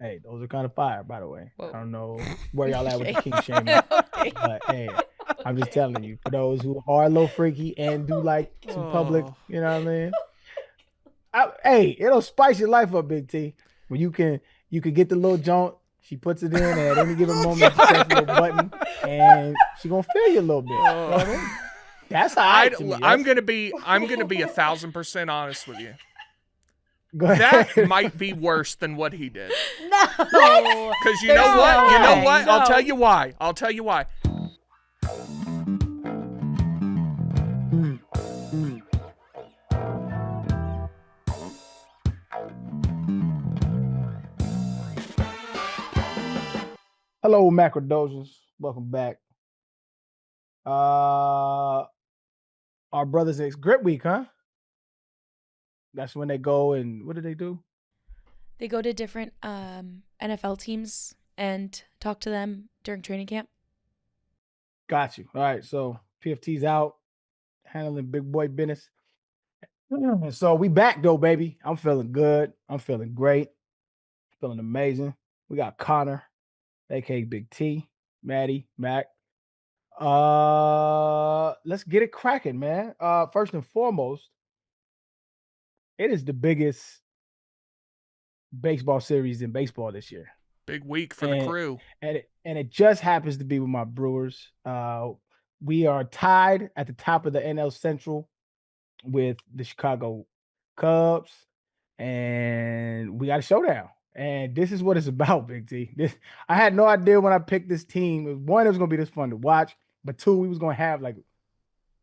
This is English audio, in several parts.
Hey, those are kind of fire, by the way. I Whoa. don't know where y'all at with the Okay. kink shaming, Okay. but hey, I'm just telling you, for those who are a little freaky and do like some public, Oh, you know what I mean? Hey, it'll spice your life up, Big T. When you can get the little joint, she puts it in, and at any given moment she press a little button, and she gonna feel you a little bit. You know what I mean? That's all right to me. I'm That's gonna be 1,000% honest with you. go That ahead. might be worse than what he did. What? No. Cause you There's know no what? You know way. what? I'll tell No. you why. I'll tell you why. Hello, Macrodosers. Welcome back. Our brothers, it's Grit Week, huh? That's when they go and what do they do? They go to different NFL teams and talk to them during training camp. Got you. All right, so PFT's out handling big boy business. And so we back though, baby. I'm feeling good. I'm feeling great. Feeling amazing. We got Connor, aka Big T, Maddie, Mac. Let's get it cracking, man. First and foremost, it is the biggest baseball series in baseball this year. Big week for the And crew. and it just happens to be with my Brewers. We are tied at the top of the NL Central with the Chicago Cubs, and we got a showdown. And this is what it's about, Big T. This I had no idea when I picked this team. One, it was gonna be this fun to watch, but two, we was gonna have like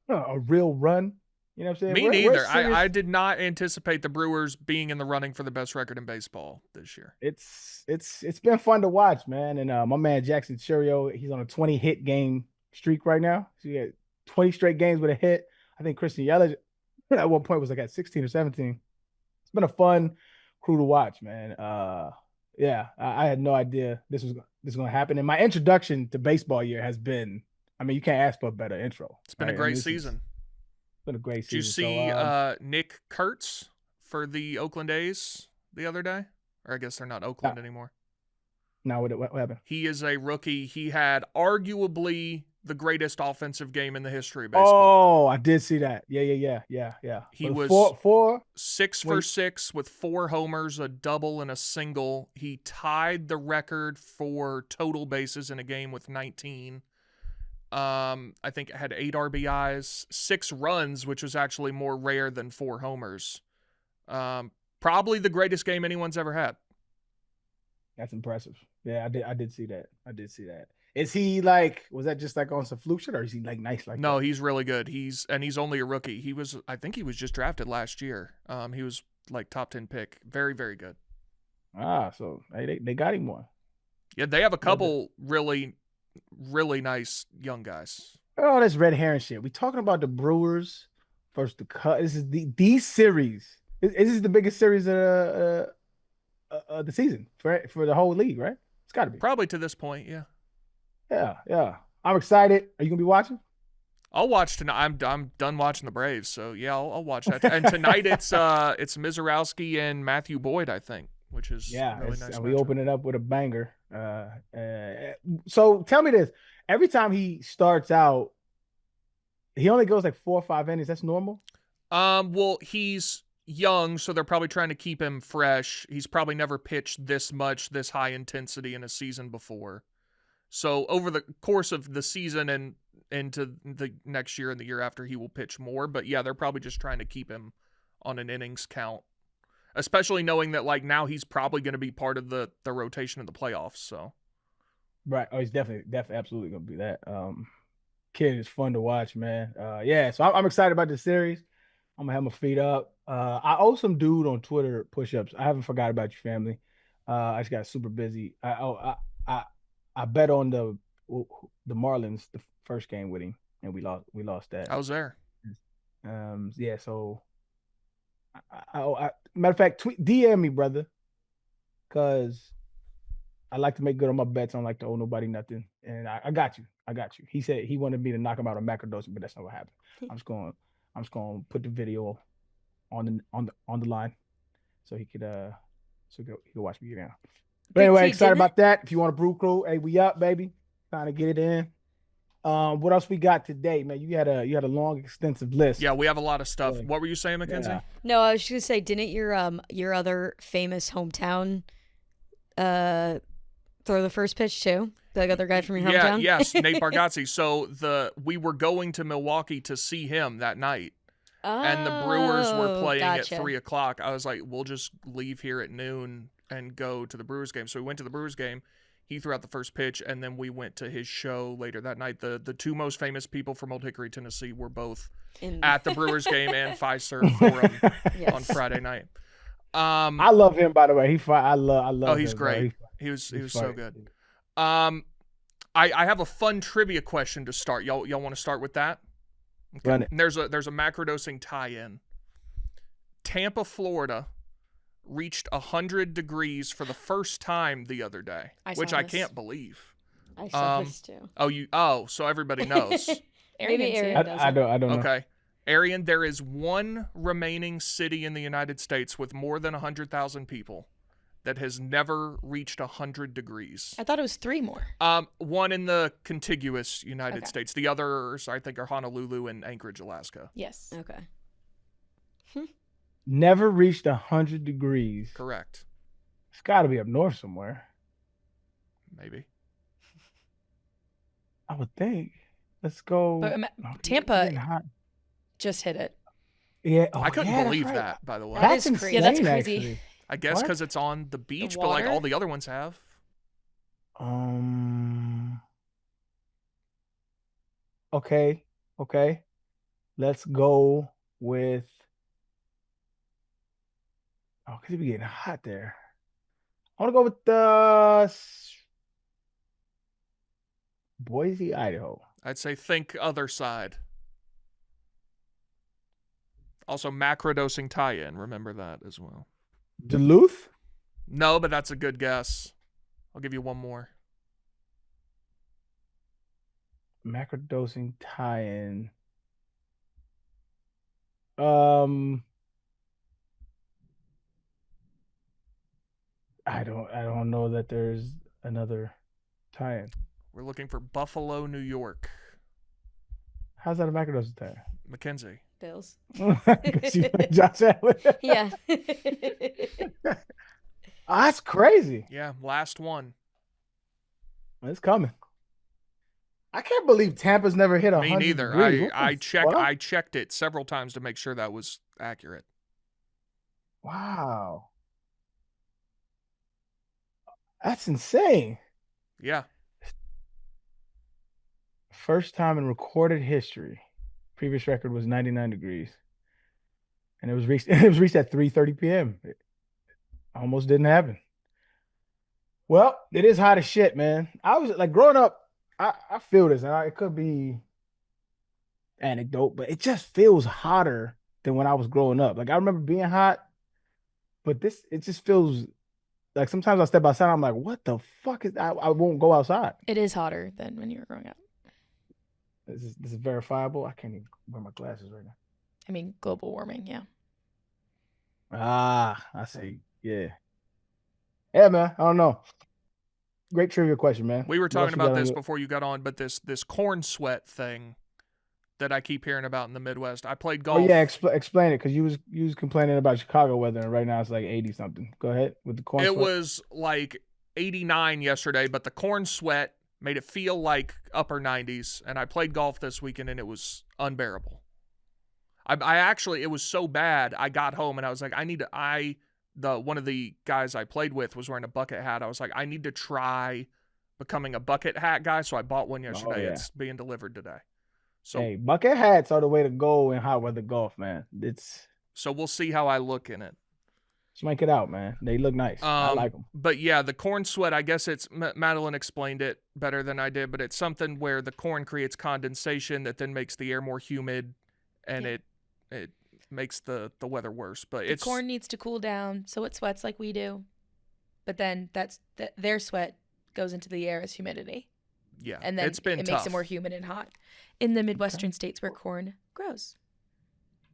a real run. You know what I'm saying? Me We're neither. serious. I did not anticipate the Brewers being in the running for the best record in baseball this year. It's been fun to watch, man. And my man Jackson Churio, he's on a 20 hit game streak right now. So he had 20 straight games with a hit. I think Christian Yelich at one point was like at 16 or 17. It's been a fun crew to watch, man. Yeah, I had no idea this was gonna happen. And my introduction to baseball year has been, I mean, you can't ask for a better intro, It's been a right? I mean, great this is season. been a great Did you season. So see Nick Kurtz for the Oakland A's the other day? Or I guess they're not now, Oakland anymore. now what happened? He is a rookie. He had arguably the greatest offensive game in the history of baseball. Oh, I did see that. Yeah. He But was four 6 for wait, 6 with 4 homers, a double, and a single. He tied the record for total bases in a game with 19. I think it had 8 RBIs, 6 runs, which was actually more rare than 4 homers. Probably the greatest game anyone's ever had. that's impressive. Yeah, I did see that. I did see that. Is he like, was that just like on some fluke shit, or is he like nice like No, that? he's really good. He's only a rookie. I think he was just drafted last year. He was like top 10 pick. Very, very good. So hey, they got him one. Yeah, they have a But couple really, really nice young guys. oh, that's red herring shit. We talking about the Brewers versus the Cubs. This is the series. This is the biggest series of the season for the whole league, right? It's got to be. Probably to this point, yeah. Yeah. I'm excited. Are you gonna be watching? I'll watch tonight. I'm done watching the Braves, so yeah, I'll watch that. And tonight it's Mizorowski and Matthew Boyd, I think, which is a Yeah, really nice and we matchup. open it up with a banger. So tell me this: every time he starts out, he only goes like 4 or 5 innings. That's normal. Well, he's young, so they're probably trying to keep him fresh. He's probably never pitched this much, this high intensity in a season before. So over the course of the season and into the next year and the year after, he will pitch more. But yeah, they're probably just trying to keep him on an innings count, especially knowing that like now he's probably going to be part of the rotation in the playoffs. So Right. Oh, he's definitely, absolutely gonna be that. Kid is fun to watch, man. Yeah. So I'm excited about this series. I'm gonna have my feet up. I owe some dude on Twitter push-ups. I haven't forgot about your family. I just got super busy. I I bet on the Marlins the first game with him, and we lost that. I was there. Yeah. So matter of fact, DM me, brother, because I like to make good on my bets. I don't like to owe nobody nothing. And I got you. I got you. He said he wanted me to knock him out on macrodosing, but that's not what happened. I'm just going. I'm just going to put the video on the line so he could watch me get down. But anyway, T, excited didn't about that. If you want a brew crew, hey, we up, baby. Trying to get it in. What else we got today, man? You had a long, extensive list. Yeah, we have a lot of stuff. Yeah. What were you saying, Mackenzie? Yeah. No, I was just gonna say, didn't your other famous hometown throw the first pitch too? The other guy from your hometown? Yes, Nate Bargatze. So we were going to Milwaukee to see him that night. And the Brewers were playing gotcha. at 3:00. I was like, we'll just leave here at noon and go to the Brewers game. So we went to the Brewers game. He threw out the first pitch, and then we went to his show later that night. The two most famous people from Old Hickory, Tennessee were both at the Brewers game and Fiserv Forum on Friday night. I love him, by the way. I love Oh, he's him, great. bro. He was so funny. good. I have a fun trivia question to start. Y'all want to start with that? Okay. Run it. And there's a macrodosing tie-in. Tampa, Florida reached 100 degrees for the first time the other day, which I can't believe. I saw this too. So everybody knows. Maybe Arian I don't know. Okay. Arian, there is one remaining city in the United States with more than 100,000 people that has never reached 100 degrees. I thought it was 3 more. One in the contiguous United Okay. States. The others, I think, are Honolulu and Anchorage, Alaska. Yes. Okay. Never reached 100 degrees. Correct. It's got to be up north somewhere. Maybe. I would think. Let's go. But Oh, it's Tampa getting hot. just hit it. Yeah. I couldn't that's believe right. that, by the way. That That's is insane, crazy. Yeah, that's crazy. actually. I guess What? because it's on the beach, but like water? all the other ones have. Okay. Let's go with. Oh, because it be getting hot there. I want to go with the Boise, Idaho. I'd say think other side. Also, macrodosing tie-in. Remember that as well. Duluth? No, but that's a good guess. I'll give you one more. Macrodosing tie-in. I don't know that there's another tie-in. We're looking for Buffalo, New York. How's that a macrodosing tie-in? Mackenzie. Bills. Because you like Josh Allen. Yeah. Oh, that's crazy. Yeah, last one. It's coming. I can't believe Tampa's never hit 100 Me neither. degrees. What I the fuck? I checked it several times to make sure that was accurate. Wow. That's insane. Yeah. First time in recorded history. Previous record was 99 degrees. And it was reached at 3:30 p.m. It almost didn't happen. Well, it is hot as shit, man. I was like growing up, I feel this, and it could be anecdote, but it just feels hotter than when I was growing up. Like I remember being hot, but it just feels like sometimes I step outside, I'm like, what the fuck is that? I won't go outside. It is hotter than when you were growing up. This is verifiable. I can't even wear my glasses right now. I mean, global warming, yeah. Ah, I see. Yeah. Yeah, man. I don't know. Great trivia question, man. We were What talking else you about got on this your- before you got on, but this corn sweat thing that I keep hearing about in the Midwest. I played golf. Oh yeah, explain it because you was complaining about Chicago weather, and right now it's like 80 something. Go ahead with the corn. It sweat. was like 89 yesterday, but the corn sweat made it feel like upper 90s. And I played golf this weekend, and it was unbearable. I actually, it was so bad. I got home and I was like, one of the guys I played with was wearing a bucket hat. I was like, I need to try becoming a bucket hat guy. So I bought one yesterday. yeah. It's being delivered today. So, Hey, bucket hats are the way to go in hot weather golf, man. so we'll see how I look in it. Swank it out, man. They look nice. I like them. But yeah, the corn sweat, I guess it's, Madeline explained it better than I did, but it's something where the corn creates condensation that then makes the air more humid, and Yeah. it makes the weather worse. But The it's corn needs to cool down, so it sweats like we do. But then their sweat goes into the air as humidity. yeah, And then it's been it tough. makes it more humid and hot in the Midwestern states where corn grows.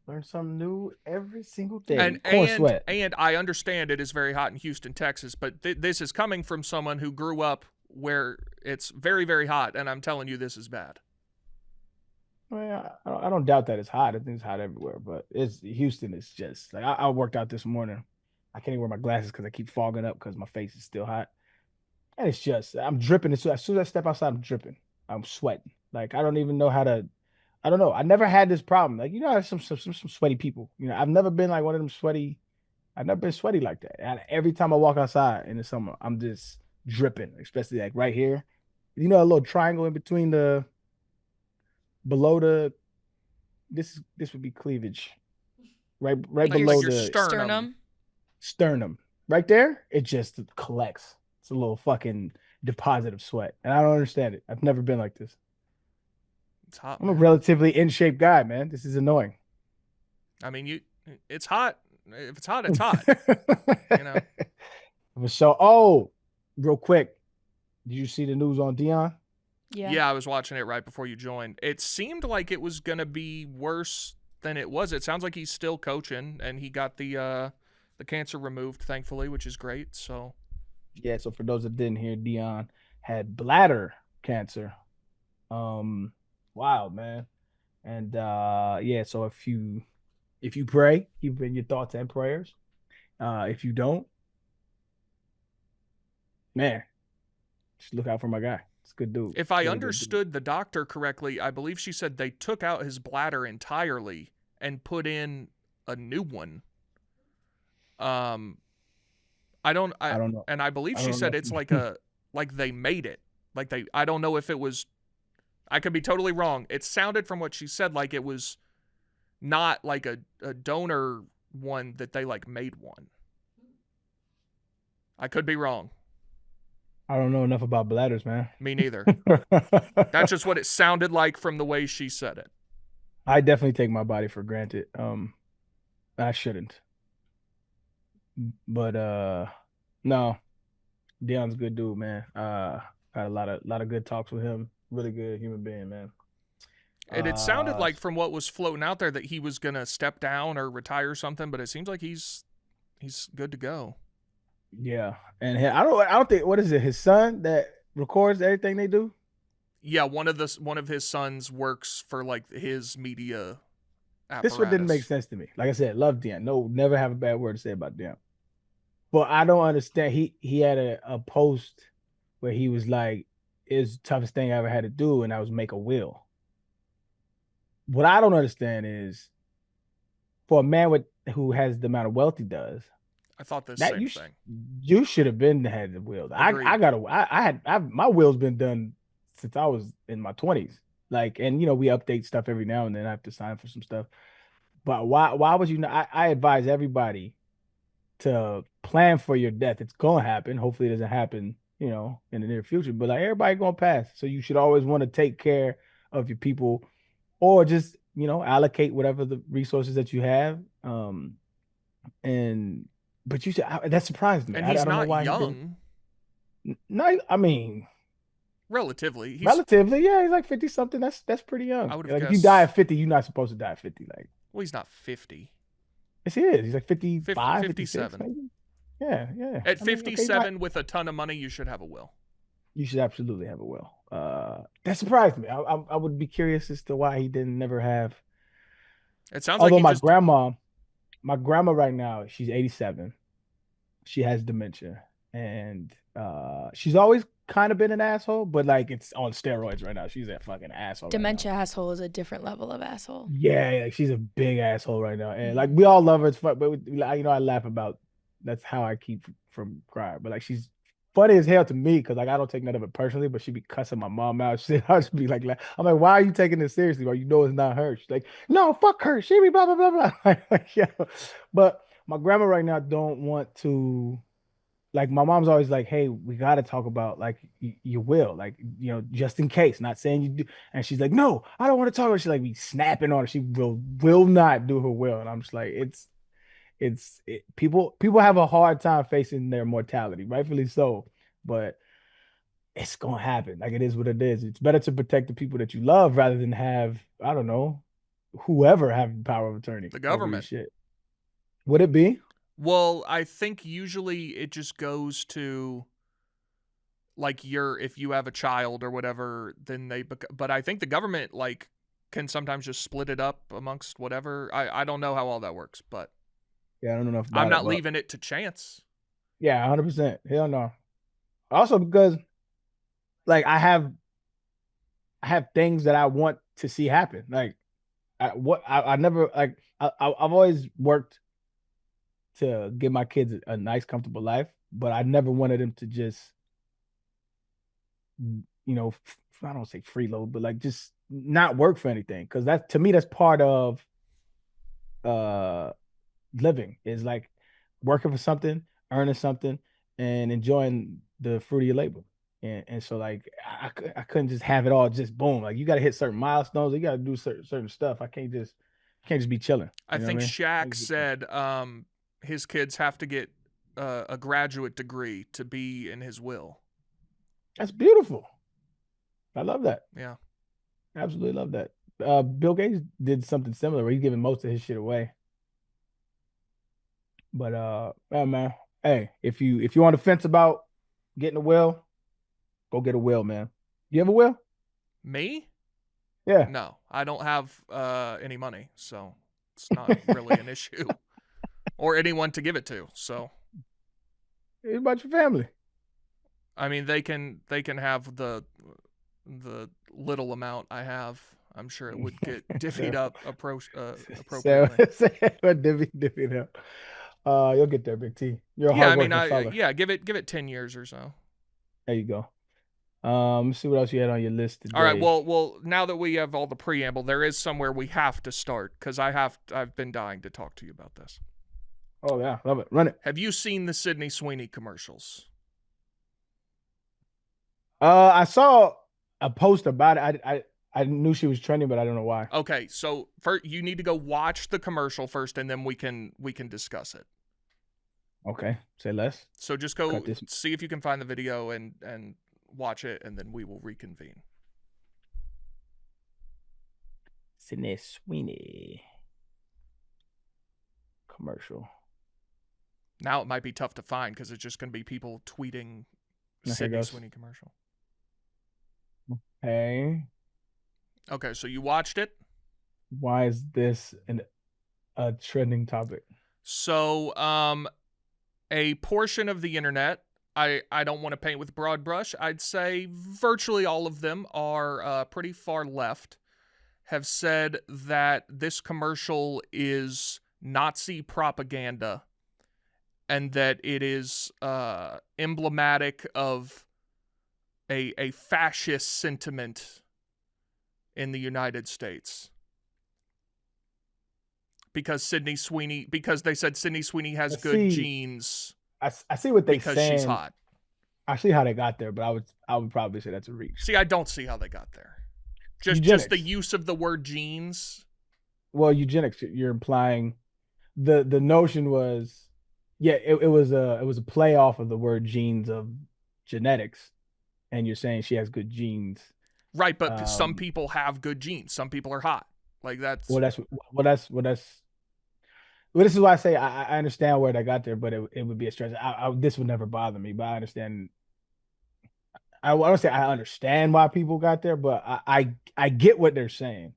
Learn something new every single day. And Corn sweat. and I understand it is very hot in Houston, Texas, but this is coming from someone who grew up where it's very, very hot, and I'm telling you, this is bad. Well, I don't doubt that it's hot. I think it's hot everywhere, but it's Houston is just like I worked out this morning. I can't even wear my glasses because I keep fogging up because my face is still hot. And it's just I'm dripping. As soon as I step outside, I'm dripping. I'm sweating. Like I don't even know how to. I don't know. I never had this problem. Like there's some sweaty people. I've never been like one of them sweaty. I've never been sweaty like that. And every time I walk outside in the summer, I'm just dripping, especially like right here. A little triangle in between the below the this would be cleavage. Right Like below your the sternum. Right there, it just collects. It's a little fucking deposit of sweat. And I don't understand it. I've never been like this. It's hot. I'm a relatively in shape guy, man. This is annoying. I mean, it's hot. If it's hot, it's hot. So, real quick, did you see the news on Deion? Yeah, I was watching it right before you joined. It seemed like it was going to be worse than it was. It sounds like he's still coaching, and he got the cancer removed, thankfully, which is great. So, yeah. So for those that didn't hear, Deion had bladder cancer. Wild, man. And yeah. So if you pray, keep in your thoughts and prayers. If you don't, man, just look out for my guy. It's a good dude. If I understood the doctor correctly, I believe she said they took out his bladder entirely and put in a new one. I don't know. And I believe she said it's like they made it. I don't know if it was, I could be totally wrong. It sounded from what she said like it was not like a donor one that they like made one. I could be wrong. I don't know enough about bladders, man. Me neither. That's just what it sounded like from the way she said it. I definitely take my body for granted. I shouldn't. But no. Deion's a good dude, man. Had a lot of good talks with him. Really good human being, man. And it sounded like from what was floating out there that he was gonna step down or retire or something, but it seems like he's good to go. Yeah, and I don't think, what is it, his son that records everything they do? Yeah, one of his sons works for like his media apparatus. This one didn't make sense to me. Like I said, love Deion. No, never have a bad word to say about Deion. But I don't understand. He had a post where he was like, "It's the toughest thing I ever had to do," and I was make a will. What I don't understand is, for a man who has the amount of wealth he does, I thought the same thing. You should have been had the will. My will's been done since I was in my 20s. Like, and we update stuff every now and then. I have to sign for some stuff. But why would you not? I advise everybody to plan for your death. It's gonna happen. Hopefully it doesn't happen, in the near future. But like, everybody gonna pass. So you should always want to take care of your people, or just, allocate whatever the resources that you have. But you said that surprised me. And he's I don't not know why young. No, I mean, relatively, yeah, he's like 50 something. That's pretty young. I would like guessed, if you die at 50, you're not supposed to die at 50. Like, well, he's not 50. Yes, he is. He's like 55, 57. 56, maybe. Yeah. At 57, with a ton of money, you should have a will. You should absolutely have a will. That surprised me. I would be curious as to why he didn't never have. It sounds Although like my grandma right now, she's 87. She has dementia, and she's always kind of been an asshole, but like it's on steroids right now. She's a fucking asshole. Dementia asshole is a different level of asshole. Yeah, like she's a big asshole right now, and like we all love her. It's fun, but I laugh about. That's how I keep from crying. But like she's funny as hell to me because like I don't take none of it personally, but she be cussing my mom out. Shit, I'll just be like, I'm like, why are you taking this seriously? Well, it's not her. She's like, no, fuck her. She be blah blah blah blah. Like, yeah. But my grandma right now don't want to. Like my mom's always like, hey, we got to talk about like you will, like, just in case, not saying you do. And she's like, no, I don't want to talk about it. She's like, be snapping on her. She will not do her will. And I'm just like, people have a hard time facing their mortality, rightfully so, but it's gonna happen. Like, it is what it is. It's better to protect the people that you love rather than have, I don't know, whoever have power of attorney The over your government. shit. Would it be? Well, I think usually it just goes to like if you have a child or whatever, then but I think the government like can sometimes just split it up amongst whatever. I don't know how all that works, but Yeah, I don't know enough about I'm it. not but leaving it to chance. Yeah, 100%. Hell no. Also because like I have things that I want to see happen. Like I never like I've always worked to give my kids a nice, comfortable life, but I never wanted them to just, I don't say freeload, but like just not work for anything. Because that to me, that's part of uh living is like working for something, earning something, and enjoying the fruit of your labor. And so like I couldn't just have it all just boom. Like you got to hit certain milestones. You got to do certain stuff. I can't just be chilling. I You know what think I mean? Shaq said his kids have to get a graduate degree to be in his will. That's beautiful. I love that. Yeah. Absolutely love that. Bill Gates did something similar where he's giving most of his shit away. But yeah, man. Hey, if you on the fence about getting a will, go get a will, man. You have a will? Me? Yeah. No, I don't have any money, so it's not really an issue, or anyone to give it to. So, It's about your family. I mean, they can have the little amount I have. I'm sure it would get divvied up appropriately. Divvy it up. You'll get there, Big T. You're a Yeah, I mean, hardworking fella. give it 10 years or so. There you go. Let's see what else you had on your list today. All right, well, now that we have all the preamble, there is somewhere we have to start because I've been dying to talk to you about this. Oh yeah, love it. Run it. Have you seen the Sydney Sweeney commercials? I saw a post about it. I knew she was trending, but I don't know why. Okay, so first you need to go watch the commercial first, and then we can discuss it. Okay, say less. So just go see if you can find the video and watch it, and then we will reconvene. Sydney Sweeney commercial. Now it might be tough to find because it's just going to be people tweeting Sydney Sweeney commercial. Hey. Okay, so you watched it? Why is this a trending topic? So, a portion of the internet, I don't want to paint with broad brush. I'd say virtually all of them are pretty far left, have said that this commercial is Nazi propaganda and that it is emblematic of a fascist sentiment in the United States. Because they said Sydney Sweeney has good genes. I see what they because saying. She's hot. I see how they got there, but I would probably say that's a reach. See, I don't see how they got there. Just the use of the word genes. Well, eugenics, you're implying the notion was, yeah, it was a play off of the word genes of genetics, and you're saying she has good genes. Right, but some people have good genes. Some people are hot. Like that's this is why I say I understand where they got there, but it would be a stretch. This would never bother me, but I understand. I don't say I understand why people got there, but I get what they're saying.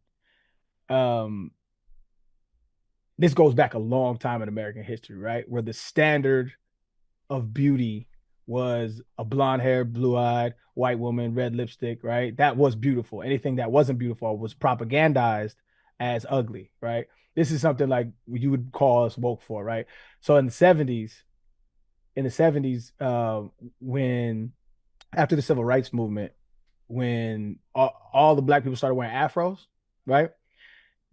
This goes back a long time in American history, right? Where the standard of beauty was a blonde hair, blue-eyed, white woman, red lipstick, right? That was beautiful. Anything that wasn't beautiful was propagandized as ugly, right? This is something like you would call us woke for, right? So in the 70s, when after the civil rights movement, when all the black people started wearing afros, right?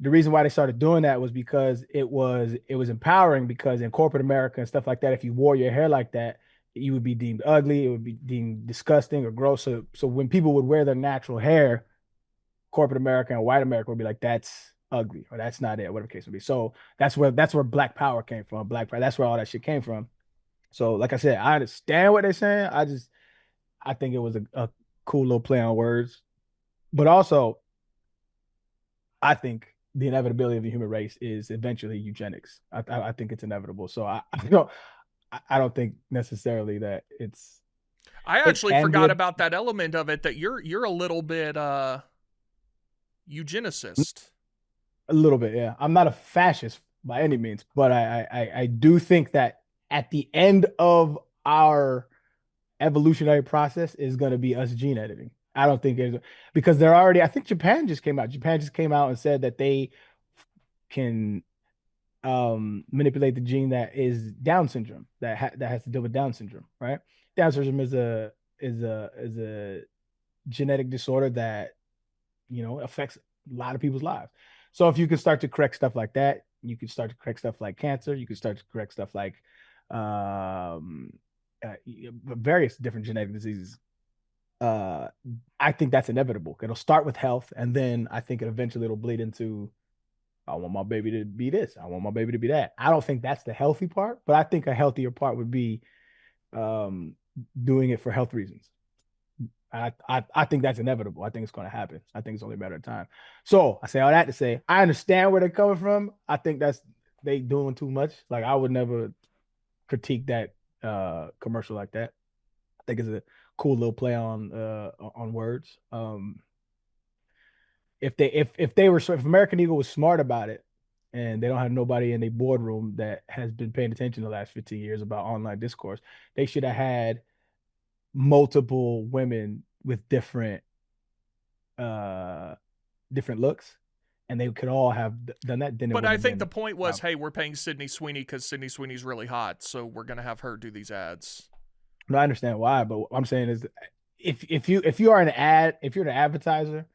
The reason why they started doing that was because it was empowering, because in corporate America and stuff like that, if you wore your hair like that, you would be deemed ugly, it would be deemed disgusting or gross. So when people would wear their natural hair, corporate America and white America would be like, that's ugly, or that's not it, whatever the case would be. So that's where black power came from. Black power, that's where all that shit came from. So like I said, I understand what they're saying. I think it was a cool little play on words. But also, I think the inevitability of the human race is eventually eugenics. I think it's inevitable. So I don't think necessarily that I it actually can be forgot about that element of it, that you're a little bit eugenicist. a little bit. Yeah, I'm not a fascist by any means, but I do think that at the end of our evolutionary process is going to be us gene editing. I don't think it's because they're already. I think Japan just came out. Japan just came out and said that they can manipulate the gene that is Down syndrome that has to deal with Down syndrome, right? Down syndrome is a genetic disorder that affects a lot of people's lives. So if you can start to correct stuff like that, you can start to correct stuff like cancer. You can start to correct stuff like um, various different genetic diseases. Uh, I think that's inevitable. It'll start with health, and then I think eventually it'll bleed into I want my baby to be this. I want my baby to be that. I don't think that's the healthy part, but I think a healthier part would be um, doing it for health reasons. I think that's inevitable. I think it's going to happen. I think it's only a matter of time. So I say all that to say, I understand where they're coming from. I think that's they doing too much. Like I would never critique that commercial like that. I think it's a cool little play on words. If American Eagle was smart about it, and they don't have nobody in their boardroom that has been paying attention the last 15 years about online discourse, they should have had multiple women with uh different looks, and they could all have done that. Then it But wouldn't I have think the been. point was, hey, we're paying Sydney Sweeney because Sydney Sweeney's really hot, so we're gonna have her do these ads. No, I understand why, but what I'm saying is, if you're an advertiser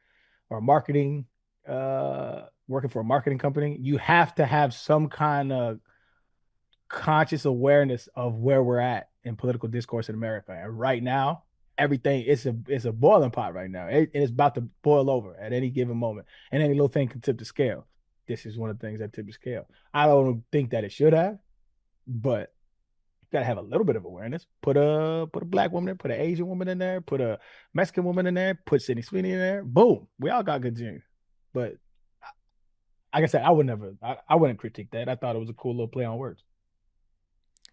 or marketing, working for a marketing company, you have to have some kind of conscious awareness of where we're at in political discourse in America. And right now, everything is a boiling pot right now. It's about to boil over at any given moment, and any little thing can tip the scale. This is one of the things that tip the scale. I don't think that it should have, but you gotta have a little bit of awareness. Put a black woman in, put an Asian woman in there, put a Mexican woman in there, put Sydney Sweeney in there. Boom, we all got good genes. But like I said, I wouldn't critique that. I thought it was a cool little play on words.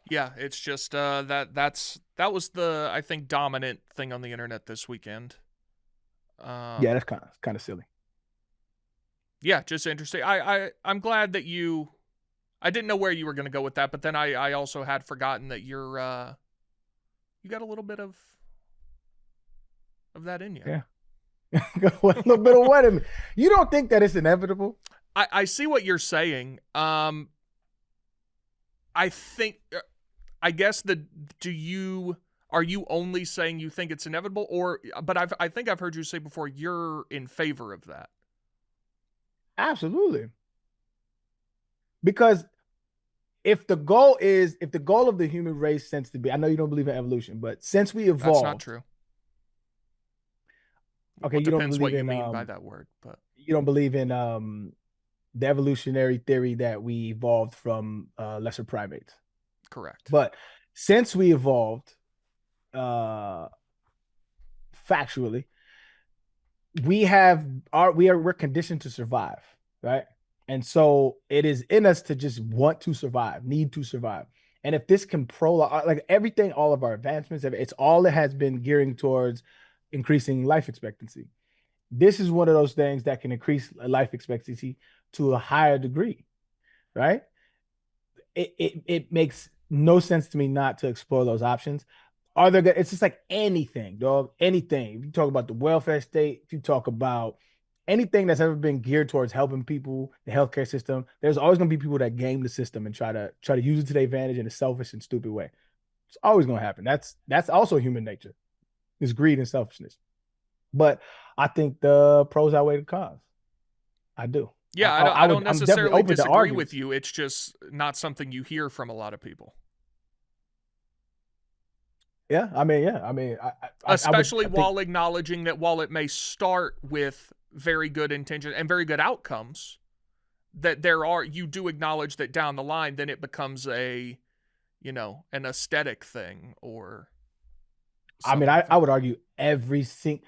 Yeah, it's just that was the, I think, dominant thing on the internet this weekend. Yeah, that's kind of silly. Yeah, just interesting. I'm glad that I didn't know where you were going to go with that, but then I also had forgotten that you got a little bit of that in you. Yeah. A little bit of what in me. You don't think that it's inevitable? I see what you're saying. I think, I guess are you only saying you think it's inevitable, but I think I've heard you say before you're in favor of that. Absolutely. Because if the goal of the human race since to be, I know you don't believe in evolution, but since we evolved, that's not true. Okay, Well, you don't depends believe what you in mean by that word, but you don't believe in the evolutionary theory that we evolved from lesser primates. correct. But since we evolved factually, we're conditioned to survive, right? And so it is in us to just want to survive, need to survive. And if this can prolong, like everything, all of our advancements, it's all it has been gearing towards increasing life expectancy. This is one of those things that can increase life expectancy to a higher degree, right? It makes no sense to me not to explore those options. Are there? It's just like anything, dog. Anything. If you talk about the welfare state, if you talk about anything that's ever been geared towards helping people, the healthcare system, there's always going to be people that game the system and try to use it to their advantage in a selfish and stupid way. It's always going to happen. That's also human nature. It's greed and selfishness. But I think the pros outweigh the cons. I do. Yeah, I don't necessarily disagree with you. It's just not something you hear from a lot of people. Yeah, I mean, especially while acknowledging that while it may start with very good intention and very good outcomes, that you do acknowledge that down the line, then it becomes an aesthetic thing or. I mean, I would argue every single.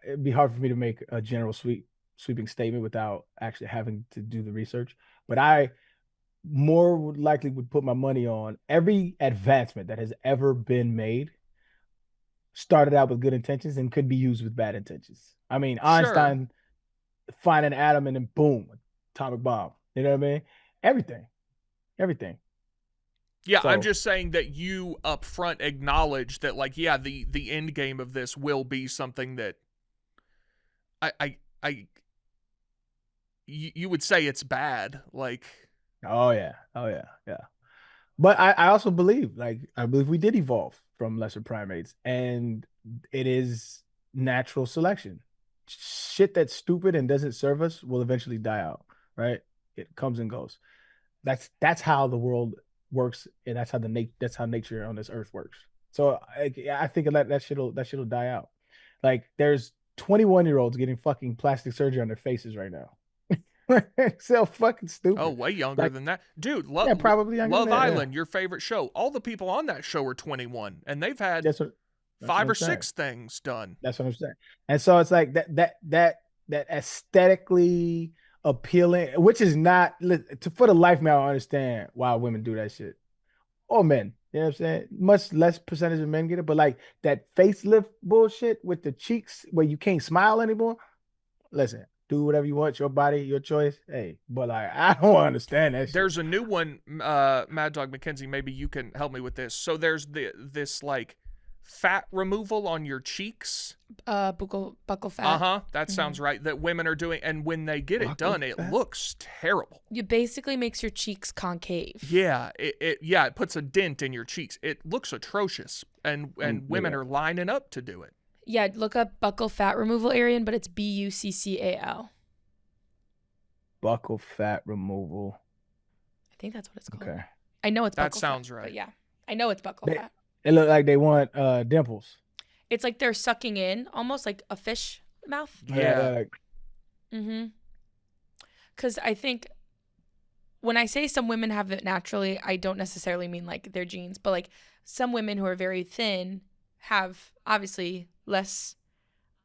It'd be hard for me to make a general sweep sweeping statement without actually having to do the research. But I more would likely would put my money on every advancement that has ever been made started out with good intentions and could be used with bad intentions. I mean, Sure. Einstein find an atom and then boom, atomic bomb. You know what I mean? Everything. Yeah, So, I'm just saying that you up front acknowledge that, like, yeah, the end game of this will be something that you would say it's bad. Like, oh yeah. But I also believe, I believe we did evolve from lesser primates, and it is natural selection. Shit that's stupid and doesn't serve us will eventually die out, right? It comes and goes. That's how the world works, and that's how nature on this earth works. So I think that shit'll die out. Like there's 21-year-olds getting fucking plastic surgery on their faces right now. So fucking stupid. oh, way younger Like, than that. Dude, yeah, probably younger Love than that, yeah. Island, your favorite show. All the people on that show are 21, and they've had That's what 5 I'm or saying. 6 things done. That's what I'm saying. And so it's like that aesthetically appealing, which is not for the life, man. I don't understand why women do that shit. Or men, you know what I'm saying? Much less percentage of men get it, but like that facelift bullshit with the cheeks where you can't smile anymore. Listen, do whatever you want, your body, your choice. Hey, but like I don't understand that shit. There's a new one, Mad Dog McKenzie, maybe you can help me with this. So there's this like fat removal on your cheeks. Buccal fat. That sounds right. That women are doing, and when they get it done, it looks terrible. It basically makes your cheeks concave. Yeah, it puts a dent in your cheeks. It looks atrocious, and women are lining up to do it. Yeah, look up buccal fat removal, Arian, but it's BUCCAL. Buccal fat removal. I think that's what it's called. Okay. I know it's buccal That sounds fat, right. But yeah, I know it's buccal fat. It looked like they want dimples. It's like they're sucking in, almost like a fish mouth. Yeah. Mm-hmm. Because I think when I say some women have it naturally, I don't necessarily mean like their genes, but like some women who are very thin have obviously less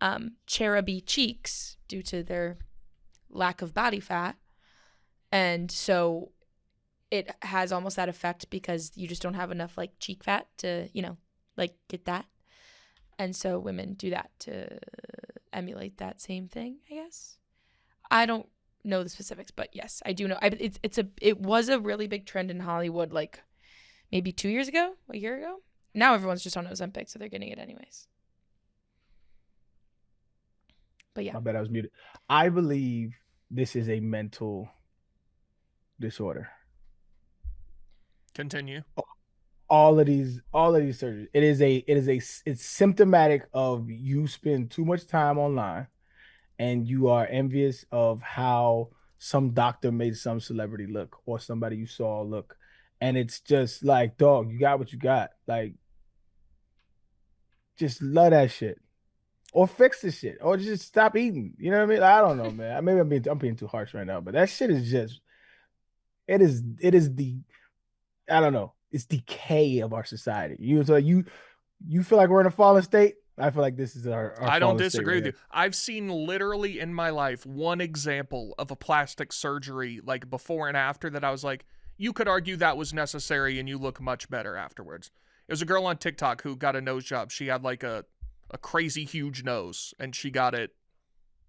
cheruby cheeks due to their lack of body fat. And so it has almost that effect because you just don't have enough like cheek fat to, like get that. And so women do that to emulate that same thing, I guess. I don't know the specifics, but yes, I do know. It was a really big trend in Hollywood, like maybe 2 years ago, a year ago. Now everyone's just on Ozempic, so they're getting it anyways. But yeah. I bet I was muted. I believe this is a mental disorder. Continue. All of these surgeries. It's symptomatic of you spend too much time online and you are envious of how some doctor made some celebrity look or somebody you saw look. And it's just like, dog, you got what you got. Like, just love that shit. Or fix the shit. Or just stop eating. You know what I mean? I don't know, man. Maybe I'm being too harsh right now, but that shit is just it is the I don't know. It's decay of our society. You feel like we're in a fallen state? I feel like this is our I don't fallen state disagree right with you. I've seen literally in my life one example of a plastic surgery, like before and after, that I was like, you could argue that was necessary and you look much better afterwards. It was a girl on TikTok who got a nose job. She had like a crazy huge nose, and she got it.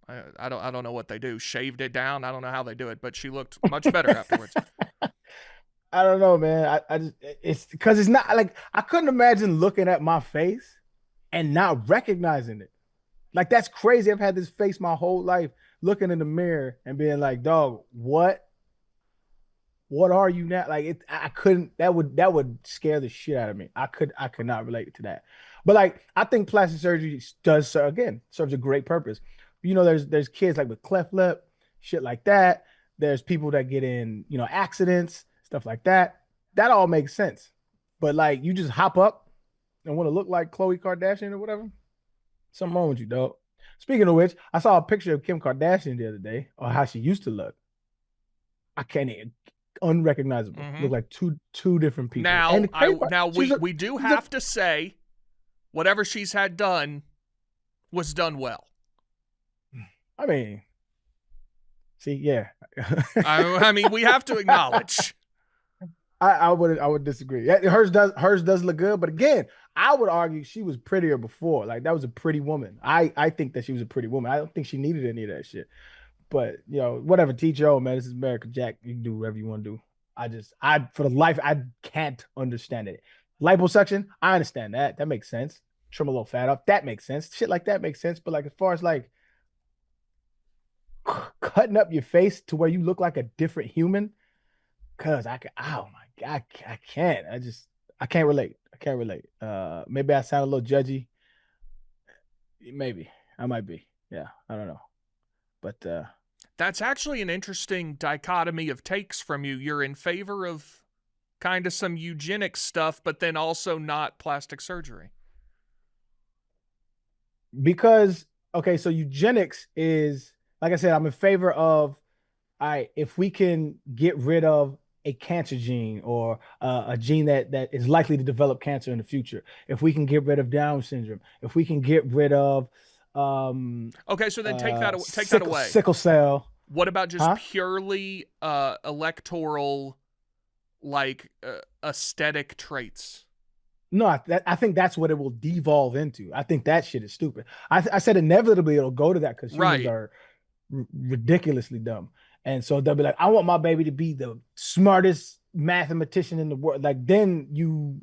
I don't know what they do. Shaved it down. I don't know how they do it, but she looked much better afterwards. I don't know, man. I just it's because it's not like I couldn't imagine looking at my face and not recognizing it. Like that's crazy. I've had this face my whole life, looking in the mirror and being like, dog, what are you now? Like I couldn't. That would scare the shit out of me. I could not relate to that. But like I think plastic surgery does serves a great purpose. There's kids like with cleft lip, shit like that. There's people that get in accidents, stuff like that. That all makes sense. But like you just hop up and want to look like Khloe Kardashian or whatever. Something wrong with you, dog. Speaking of which, I saw a picture of Kim Kardashian the other day, or how she used to look. I can't even. Unrecognizable. Mm-hmm. Look like two different people. Now, we do have to say, whatever she's had done was done well. I mean, See, yeah. I mean, we have to acknowledge. I would disagree. Yeah, hers does look good, but again, I would argue she was prettier before. Like that was a pretty woman. I think that she was a pretty woman. I don't think she needed any of that shit. But whatever, teach your own, man. This is America, Jack. You can do whatever you want to do. I for the life, I can't understand it. Liposuction, I understand that. That makes sense. Trim a little fat off. That makes sense. Shit like that makes sense. But like as far as like cutting up your face to where you look like a different human, cause I can, oh my God, I can't. I can't relate. I can't relate. Maybe I sound a little judgy. Maybe I might be. Yeah, I don't know. But that's actually an interesting dichotomy of takes from you. You're in favor of kind of some eugenics stuff, but then also not plastic surgery. Because, okay, so eugenics is, like I said, I'm in favor of, if we can get rid of a cancer gene or a gene that is likely to develop cancer in the future, if we can get rid of Down syndrome, if we can get rid of okay, so then take that away. Sickle cell. What about just purely electoral, like aesthetic traits? No, I think that's what it will devolve into. I think that shit is stupid. I said inevitably it'll go to that because humans are ridiculously dumb. And so they'll be like, I want my baby to be the smartest mathematician in the world. Like then you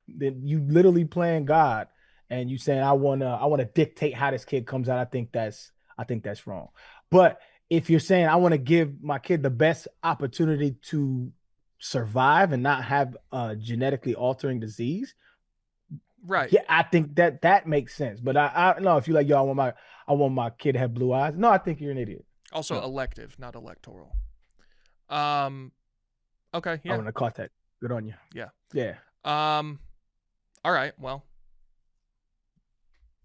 literally playing God and you saying I wanna dictate how this kid comes out. I think that's wrong. But if you're saying I want to give my kid the best opportunity to survive and not have a genetically altering disease, right? Yeah, I think that makes sense. But I don't know if you like, yo, I want my kid to have blue eyes. No, I think you're an idiot. Also elective, not electoral. Okay, yeah. I want to caught that. Good on you. Yeah. Yeah. All right. Well.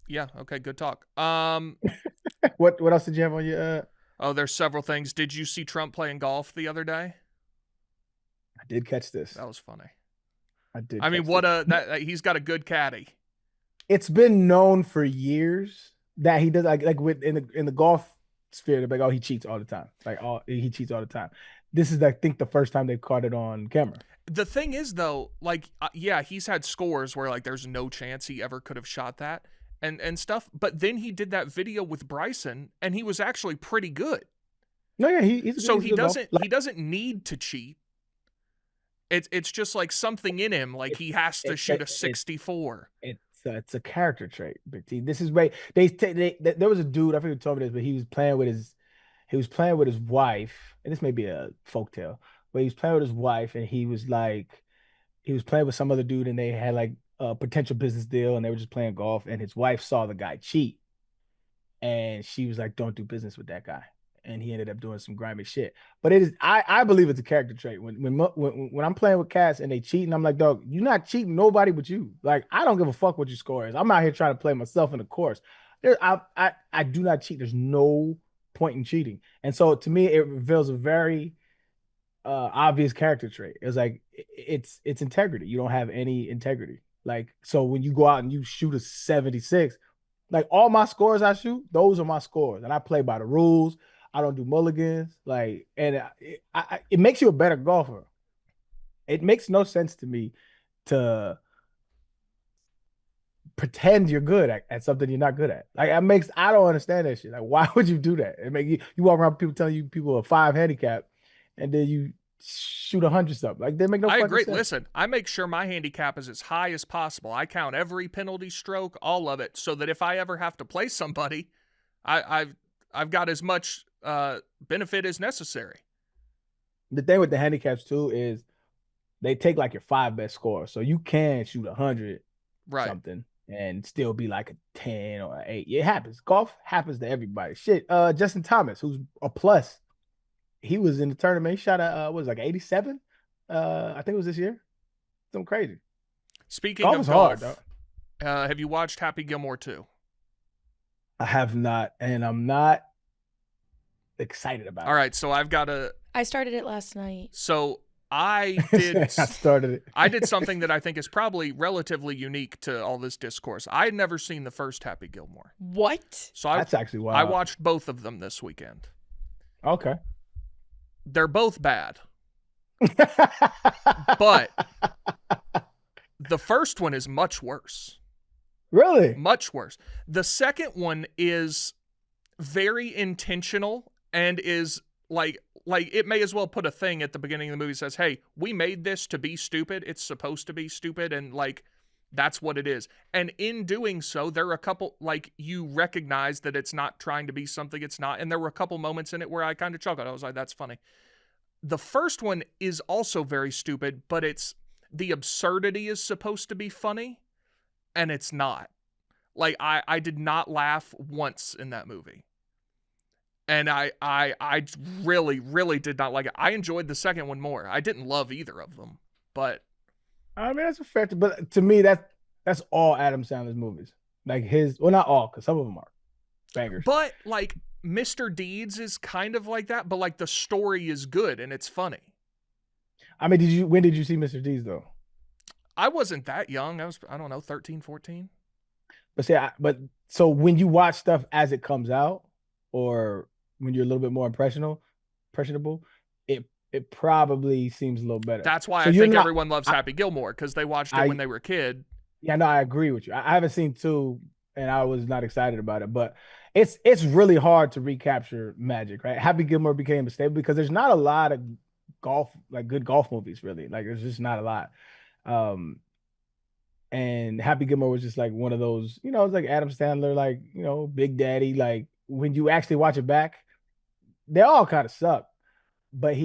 Yeah. Okay. Good talk. What else did you have on your? Oh, there's several things. Did you see Trump playing golf the other day? I did catch this. That was funny. I did. I mean, he's got a good caddy. It's been known for years that he does like in the golf sphere. They're like, oh, he cheats all the time. Like, oh, he cheats all the time. This is, I think, the first time they've caught it on camera. The thing is, though, like, yeah, he's had scores where like there's no chance he ever could have shot that and stuff. But then he did that video with Bryson, and he was actually pretty good. No, yeah, he doesn't need to cheat. It's just like something in him, like he has to shoot a 64. It's a character trait, Big T. This is right. There was a dude, I forget who told me this, but he was playing with his wife, and this may be a folktale, but he was playing with his wife, and he was playing with some other dude, and they had like a potential business deal, and they were just playing golf, and his wife saw the guy cheat, and she was like, "Don't do business with that guy." And he ended up doing some grimy shit. But it is, I believe it's a character trait. When I'm playing with cats and they cheating, I'm like, dog, you're not cheating nobody but you. Like, I don't give a fuck what your score is. I'm out here trying to play myself in the course. I do not cheat. There's no point in cheating. And so to me, it reveals a very obvious character trait. It's like it's integrity. You don't have any integrity. Like, so when you go out and you shoot a 76, like all my scores I shoot, those are my scores, and I play by the rules. I don't do mulligans. Like, and it makes you a better golfer. It makes no sense to me to pretend you're good at something you're not good at. Like, I don't understand that shit. Like, why would you do that? It make you walk around people telling you people are 5 handicap, and then you shoot 100 something. Like, they make no. I agree. Sense. Listen, I make sure my handicap is as high as possible. I count every penalty stroke, all of it, so that if I ever have to play somebody, I've got as much benefit as necessary. The thing with the handicaps too is they take like your 5 best scores, so you can shoot 100 something and still be like a 10 or an 8. It happens. Golf happens to everybody. Shit. Justin Thomas, who's a plus, he was in the tournament. He shot a like 87. I think it was this year. Something crazy. Speaking of golf, hard, have you watched Happy Gilmore 2? I have not, and I'm not excited about it. All right, so I started it last night. So I did. I started it. I did something that I think is probably relatively unique to all this discourse. I had never seen the first Happy Gilmore. What? So that's actually wild. I watched both of them this weekend. Okay. They're both bad. But the first one is much worse. Really? Much worse. The second one is very intentional and is like it may as well put a thing at the beginning of the movie that says, hey, we made this to be stupid. It's supposed to be stupid, and like that's what it is. And in doing so, there are a couple, like, you recognize that it's not trying to be something it's not, and there were a couple moments in it where I kind of chuckled. I was like, that's funny. The first one is also very stupid, but the absurdity is supposed to be funny, and it's not. Like, I did not laugh once in that movie. And I really, really did not like it. I enjoyed the second one more. I didn't love either of them, but I mean, that's a fair. But to me, that's all Adam Sandler's movies. Like not all, because some of them are bangers. But like Mr. Deeds is kind of like that, but like the story is good and it's funny. I mean, when did you see Mr. Deeds though? I wasn't that young. I don't know, 13, 14. But so when you watch stuff as it comes out, or when you're a little bit more impressionable, it probably seems a little better. That's why I think everyone loves Happy Gilmore, because they watched it when they were a kid. Yeah, no, I agree with you. I haven't seen 2, and I was not excited about it, but it's really hard to recapture magic, right? Happy Gilmore became a staple because there's not a lot of good golf movies, really. Like, there's just not a lot. And Happy Gilmore was just like one of those, it's like Adam Sandler, like, Big Daddy. Like, when you actually watch it back, they all kind of suck. But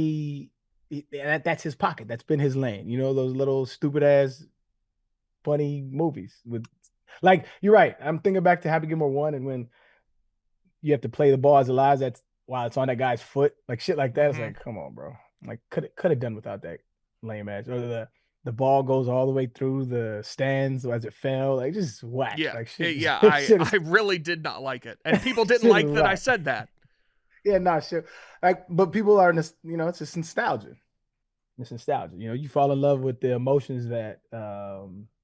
that's his pocket. That's been his lane. Those little stupid ass funny movies with, like, you're right. I'm thinking back to Happy Gilmore 1, and when you have to play the ball as it lies, that's while it's on that guy's foot, like shit like that. It's like, come on, bro. Like, could have done without that lame ass. Or the ball goes all the way through the stands as it fell. Like, just whack. Yeah, like shit. Yeah. I really did not like it, and people didn't like that I said that. Yeah, not sure. Like, but people are, it's just nostalgia. It's nostalgia. You fall in love with the emotions that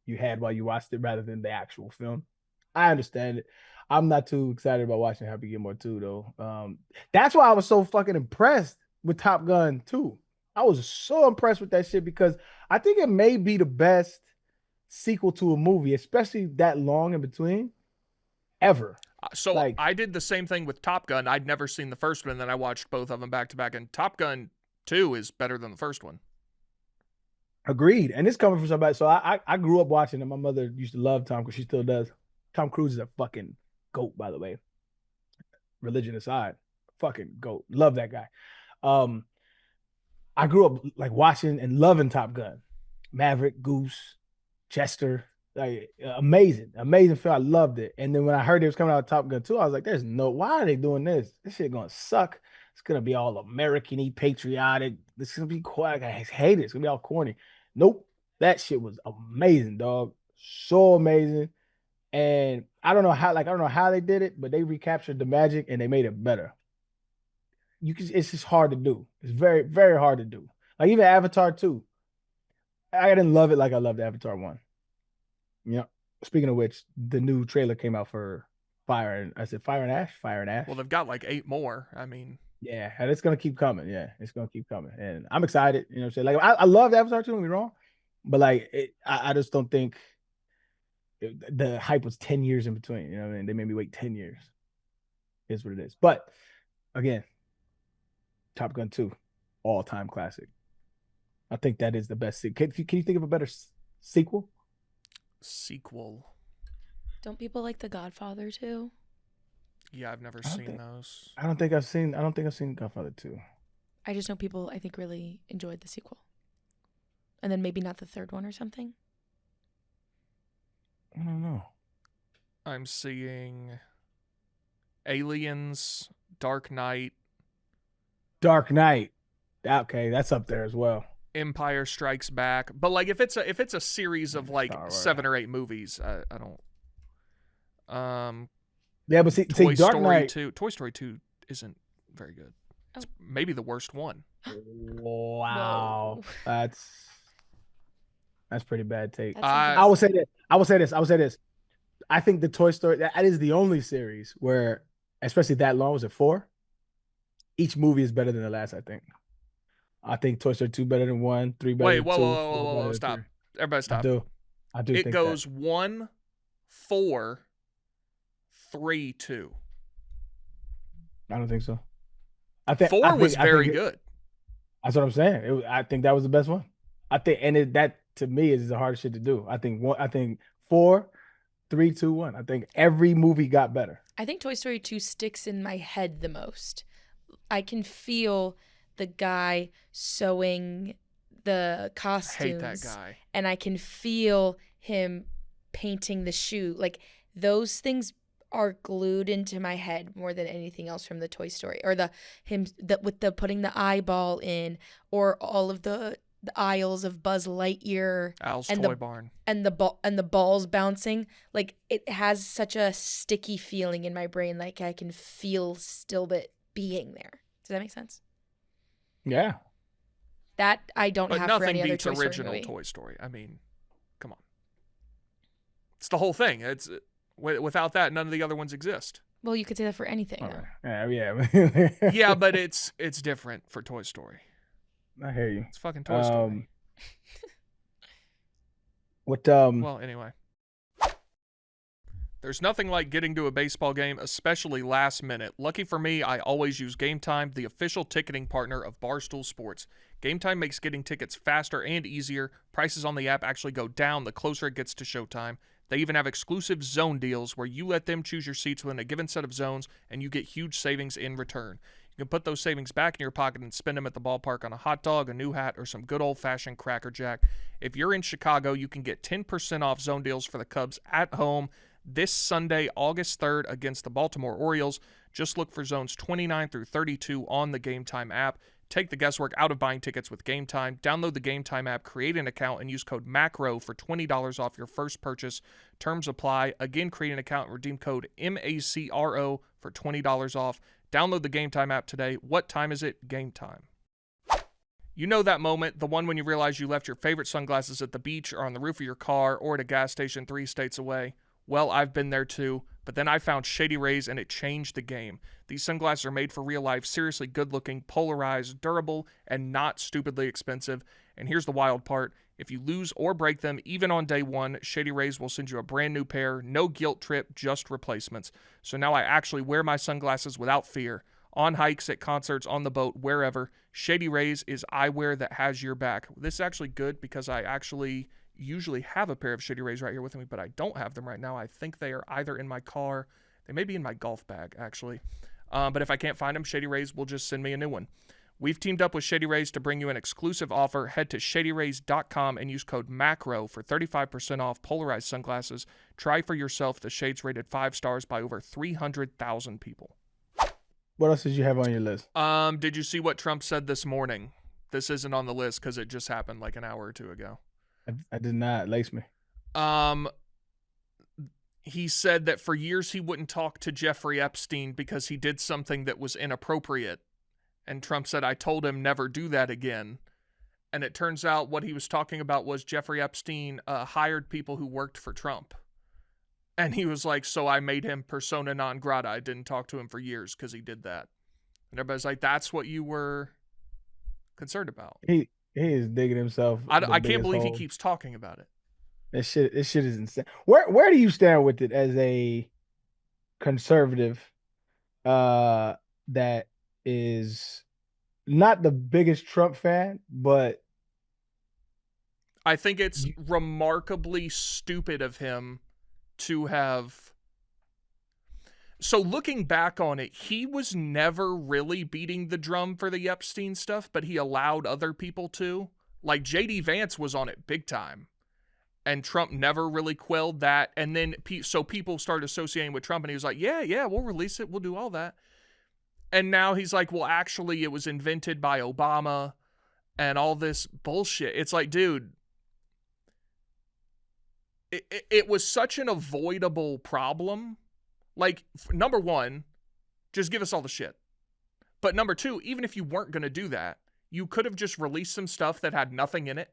you had while you watched it rather than the actual film. I understand it. I'm not too excited about watching Happy Gilmore 2, though. That's why I was so fucking impressed with Top Gun 2. I was so impressed with that shit because I think it may be the best sequel to a movie, especially that long in between, ever. So like, I did the same thing with Top Gun. I'd never seen the first one, and then I watched both of them back to back, and Top Gun 2 is better than the first one. Agreed. And it's coming from somebody. So I grew up watching it. My mother used to love Tom Cruise. She still does. Tom Cruise is a fucking GOAT, by the way. Religion aside, fucking GOAT. Love that guy. I grew up like watching and loving Top Gun. Maverick, Goose, Chester. Like, amazing film. I loved it. And then when I heard it was coming out of Top Gun 2, I was like, why are they doing this? This shit gonna suck. It's gonna be all American-y, patriotic. This is gonna be quiet. I hate it. It's gonna be all corny. Nope. That shit was amazing, dog. So amazing. And I don't know how they did it, but they recaptured the magic and they made it better. It's just hard to do. It's very, very hard to do. Like, even Avatar 2. I didn't love it like I loved Avatar 1. Speaking of which, the new trailer came out for Fire and Ash. Well, they've got like 8 more. I mean, yeah, and it's gonna keep coming. Yeah, it's gonna keep coming, and I'm excited. You know what I'm saying? Like, I love Avatar 2. Don't get me wrong, but like, I just don't think the hype was 10 years in between. You know what I mean? They made me wait 10 years. Is what it is. But again, Top Gun 2, all-time classic. I think that is the best. Can you think of a better sequel? Don't people like The Godfather too? Yeah, I've never seen those. I don't think I've seen Godfather 2. I just know people, I think, really enjoyed the sequel. And then maybe not the third one or something. I don't know. I'm seeing Aliens, Dark Knight. Okay, that's up there as well. Empire Strikes Back. But like, if it's a series of like 7 or 8 movies, I don't. Yeah, but see, Dark Knight. Toy Story 2 isn't very good. It's maybe the worst one. Wow, that's pretty bad take. I will say this. I think the Toy Story, that is the only series where, especially that long, was it 4? each movie is better than the last. I think Toy Story 2 better than 1, 3 better Wait, than whoa, 2, whoa, 4 whoa, whoa, better whoa, than stop. 3. Everybody I stop. do. I do It think goes 1, 4, 3, 2. that. I don't think so. 4 was very good. That's what I'm saying. I think that was the best one. I think, and that to me is the hardest shit to do. I think 4, 3, 2, 1. I think every movie got better. I think Toy Story 2 sticks in my head the most. I can feel the guy sewing the costumes. I hate that guy. And I can feel him painting the shoe. Like, those things are glued into my head more than anything else from the Toy Story. Or with the putting the eyeball in, or all of the aisles of Buzz Lightyear, Al's and Toy Barn, and the balls bouncing. Like, it has such a sticky feeling in my brain. Like, I can feel Stillbit being there. Does that make sense? Yeah. That I don't but have for nothing any other beats Toy Story original movie. Toy Story. I mean, come on. It's the whole thing. It's without that, none of the other ones exist. Well, you could say that for anything. All Though. right. Yeah. Yeah, but it's different for Toy Story. I hear you. It's fucking Toy Story. Well, anyway. There's nothing like getting to a baseball game, especially last minute. Lucky for me, I always use Game Time, the official ticketing partner of Barstool Sports. Game Time makes getting tickets faster and easier. Prices on the app actually go down the closer it gets to showtime. They even have exclusive zone deals where you let them choose your seats within a given set of zones, and you get huge savings in return. You can put those savings back in your pocket and spend them at the ballpark on a hot dog, a new hat, or some good old-fashioned Cracker Jack. If you're in Chicago, you can get 10% off zone deals for the Cubs at home this Sunday, August 3rd, against the Baltimore Orioles. Just look for zones 29 through 32 on the Game Time app. Take the guesswork out of buying tickets with Game Time. Download the Game Time app, create an account, and use code MACRO for $20 off your first purchase. Terms apply. Again, create an account and redeem code MACRO for $20 off. Download the Game Time app today. What time is it? Game time. You know that moment, the one when you realize you left your favorite sunglasses at the beach or on the roof of your car or at a gas station 3 states away. Well, I've been there too, but then I found Shady Rays and it changed the game. These sunglasses are made for real life, seriously good looking, polarized, durable, and not stupidly expensive. And here's the wild part. If you lose or break them, even on day one, Shady Rays will send you a brand new pair. No guilt trip, just replacements. So now I actually wear my sunglasses without fear. On hikes, at concerts, on the boat, wherever. Shady Rays is eyewear that has your back. This is actually good because I actually usually have a pair of Shady Rays right here with me, but I don't have them right now. I think they are either in my car. They may be in my golf bag, actually. But if I can't find them, Shady Rays will just send me a new one. We've teamed up with Shady Rays to bring you an exclusive offer. Head to shadyrays.com and use code MACRO for 35% off polarized sunglasses. Try for yourself the shades rated 5 stars by over 300,000 people. What else did you have on your list? Did you see what Trump said this morning? This isn't on the list because it just happened like an hour or two ago. I did not. Lace me. He said that for years he wouldn't talk to Jeffrey Epstein because he did something that was inappropriate. And Trump said, I told him never do that again. And it turns out what he was talking about was Jeffrey Epstein hired people who worked for Trump. And he was like, so I made him persona non grata. I didn't talk to him for years because he did that. And everybody's like, that's what you were concerned about. He is digging himself. I can't believe he keeps talking about it. This shit is insane. Where do you stand with it as a conservative that is not the biggest Trump fan, but I think it's remarkably stupid of him to have. So looking back on it, he was never really beating the drum for the Epstein stuff, but he allowed other people to. Like J.D. Vance was on it big time. And Trump never really quelled that. And then so people started associating with Trump, and he was like, yeah, we'll release it. We'll do all that. And now he's like, well, actually, it was invented by Obama and all this bullshit. It's like, dude, it was such an avoidable problem. Like, number one, just give us all the shit. But number two, even if you weren't going to do that, you could have just released some stuff that had nothing in it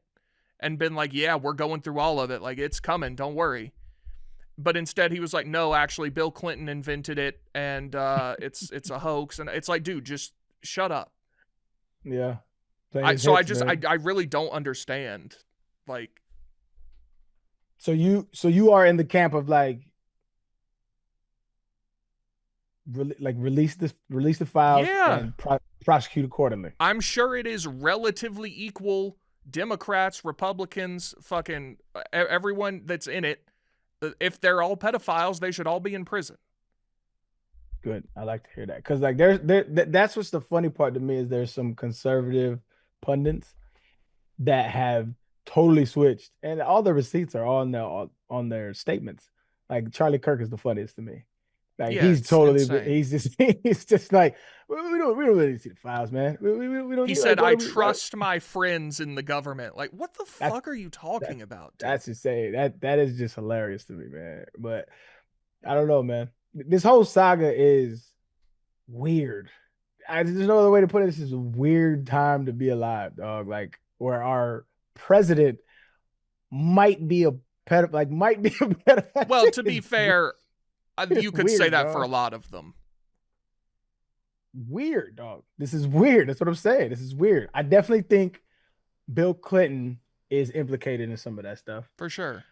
and been like, yeah, we're going through all of it. Like, it's coming. Don't worry. But instead he was like, no, actually, Bill Clinton invented it, and it's a hoax. And it's like, dude, just shut up. Yeah. I really don't understand. Like, so you are in the camp of like release the files yeah, and prosecute accordingly. I'm sure it is relatively equal. Democrats, Republicans, fucking everyone that's in it. If they're all pedophiles, they should all be in prison. Good. I like to hear that because like that's what's the funny part to me is there's some conservative pundits that have totally switched, and all the receipts are on their statements. Like Charlie Kirk is the funniest to me. Like Yeah, he's it's totally insane. he's just like we don't really see the files, man. We don't. He need, said, like, "I trust my friends in the government." Like, what the fuck are you talking about? Dude? That's insane. That is just hilarious to me, man. But I don't know, man. This whole saga is weird. There's no other way to put it. This is a weird time to be alive, dog. Like where our president might be a might be a pedophile. Well, to be fair, you could weird, say that dog. for a lot of them. Weird, dog. This is weird. That's what I'm saying. This is weird. I definitely think Bill Clinton is implicated in some of that stuff. For sure.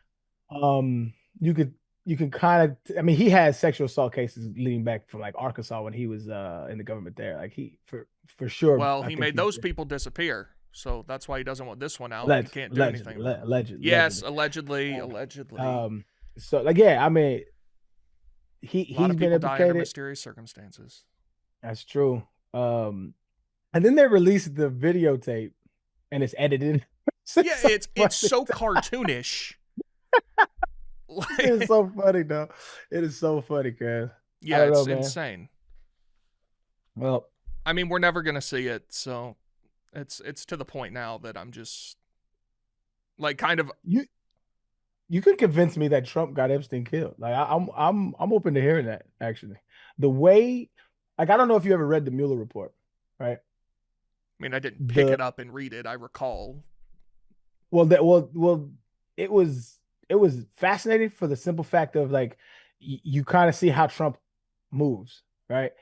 You can kind of, I mean, he has sexual assault cases leading back from like Arkansas when he was in the government there. Like he for sure. Well, he made those people disappear, so that's why he doesn't want this one out. He can't do anything. Allegedly. Yes, allegedly. So like, yeah, I mean, he's a lot of been people die under implicated. mysterious circumstances. That's true. And then they released the videotape, and it's edited. Yeah, it's so cartoonish. It's so funny, though. It is so funny, cuz. Yeah, it's insane. Well, I mean, we're never gonna see it, so it's to the point now that I'm just like kind of. You could convince me that Trump got Epstein killed. Like I'm open to hearing that. Actually, the way, like, I don't know if you ever read the Mueller report, right? I mean, I didn't pick it up and read it. I recall. Well, it was fascinating for the simple fact of like you kind of see how Trump moves, right?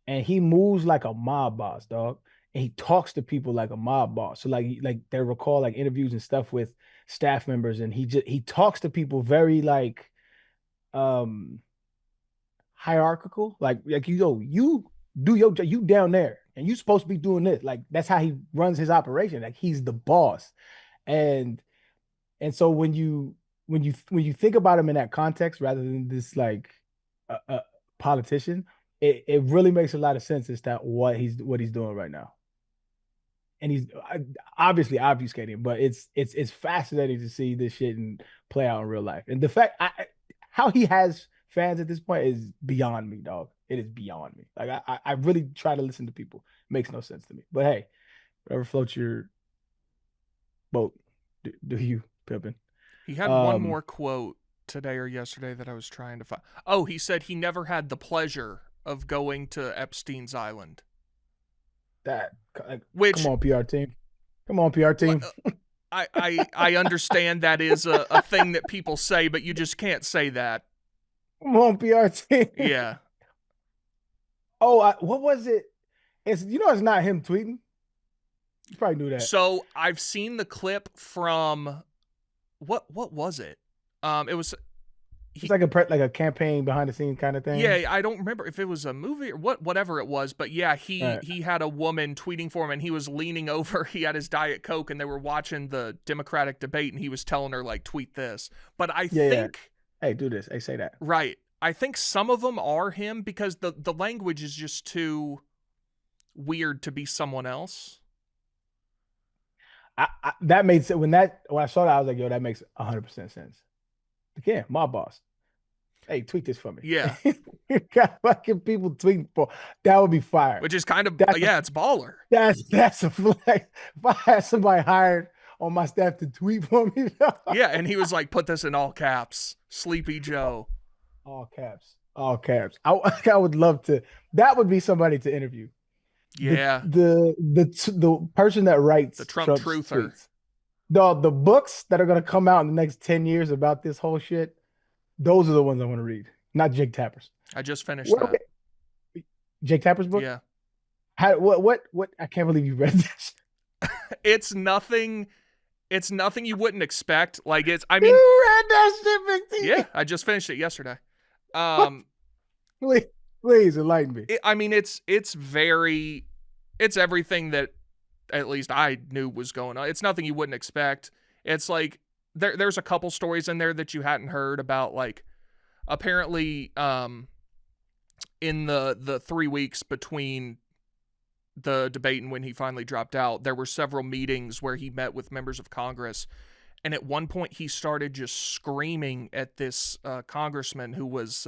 And he moves like a mob boss, dog. And he talks to people like a mob boss. So like they recall like interviews and stuff with staff members, and he talks to people very like hierarchical. Like you do your job, you down there, and you supposed to be doing this. Like that's how he runs his operation. Like he's the boss. And so when you think about him in that context rather than this like a politician, it really makes a lot of sense as to what he's doing right now. And he's obviously obfuscating, but it's fascinating to see this shit and play out in real life. And the fact how he has fans at this point is beyond me, dog. It is beyond me. Like I really try to listen to people. It makes no sense to me. But hey, whatever floats your boat, do you, Pippin? He had one more quote today or yesterday that I was trying to find. Oh, he said he never had the pleasure of going to Epstein's island. Come on, PR team. Come on, PR team. I understand that is a thing that people say, but you just can't say that. Come on, PR team. Yeah. Oh, what was it? It's not him tweeting. You probably knew that. So I've seen the clip from what was it? It was. It's like a campaign behind the scenes kind of thing. Yeah, I don't remember if it was a movie or whatever it was, but yeah, he had a woman tweeting for him, and he was leaning over. He had his Diet Coke, and they were watching the Democratic debate, and he was telling her like, tweet this. But I think, hey, do this. Hey, say that. Right. I think some of them are him because the language is just too weird to be someone else. That made sense when I saw that. I was like, yo, that makes 100% sense. Again, my boss. Hey, tweet this for me. Yeah. You got fucking people tweeting for that would be fire. Which is kind of it's baller. That's a flex. If I had somebody hired on my staff to tweet for me. Yeah, and he was like, put this in all caps. Sleepy Joe. All caps. All caps. I would love to. That would be somebody to interview. Yeah. The person that writes the Trump truther. Tweets. The books that are going to come out in the next 10 years about this whole shit, those are the ones I want to read, not Jake Tapper's. I just finished that. Jake Tapper's book? Yeah. What? I can't believe you read this. It's nothing. It's nothing you wouldn't expect. Like I mean, You read that shit, Big T. yeah, I just finished it yesterday. What? Please, please enlighten me. I mean, it's everything that at least I knew was going on. It's nothing you wouldn't expect. It's like there's a couple stories in there that you hadn't heard about. Like apparently, in the 3 weeks between the debate and when he finally dropped out, there were several meetings where he met with members of Congress. And at one point, he started just screaming at this congressman who was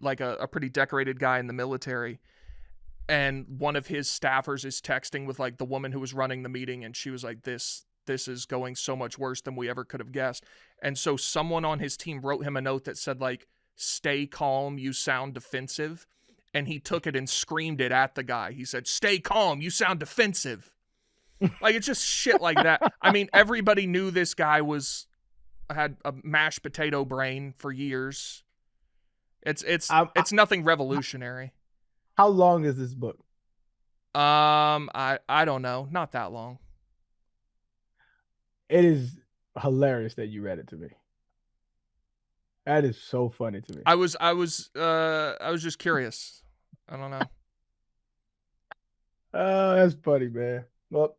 like a pretty decorated guy in the military. And one of his staffers is texting with like the woman who was running the meeting, and she was like, this is going so much worse than we ever could have guessed. And so someone on his team wrote him a note that said like, "Stay calm, you sound defensive." And he took it and screamed it at the guy. He said, "Stay calm, you sound defensive." Like, it's just shit like that. I mean, everybody knew this guy had a mashed potato brain for years. It's nothing revolutionary. How long is this book? I don't know. Not that long. It is hilarious that you read it to me. That is so funny to me. I was just curious. I don't know. Oh, that's funny, man. Well,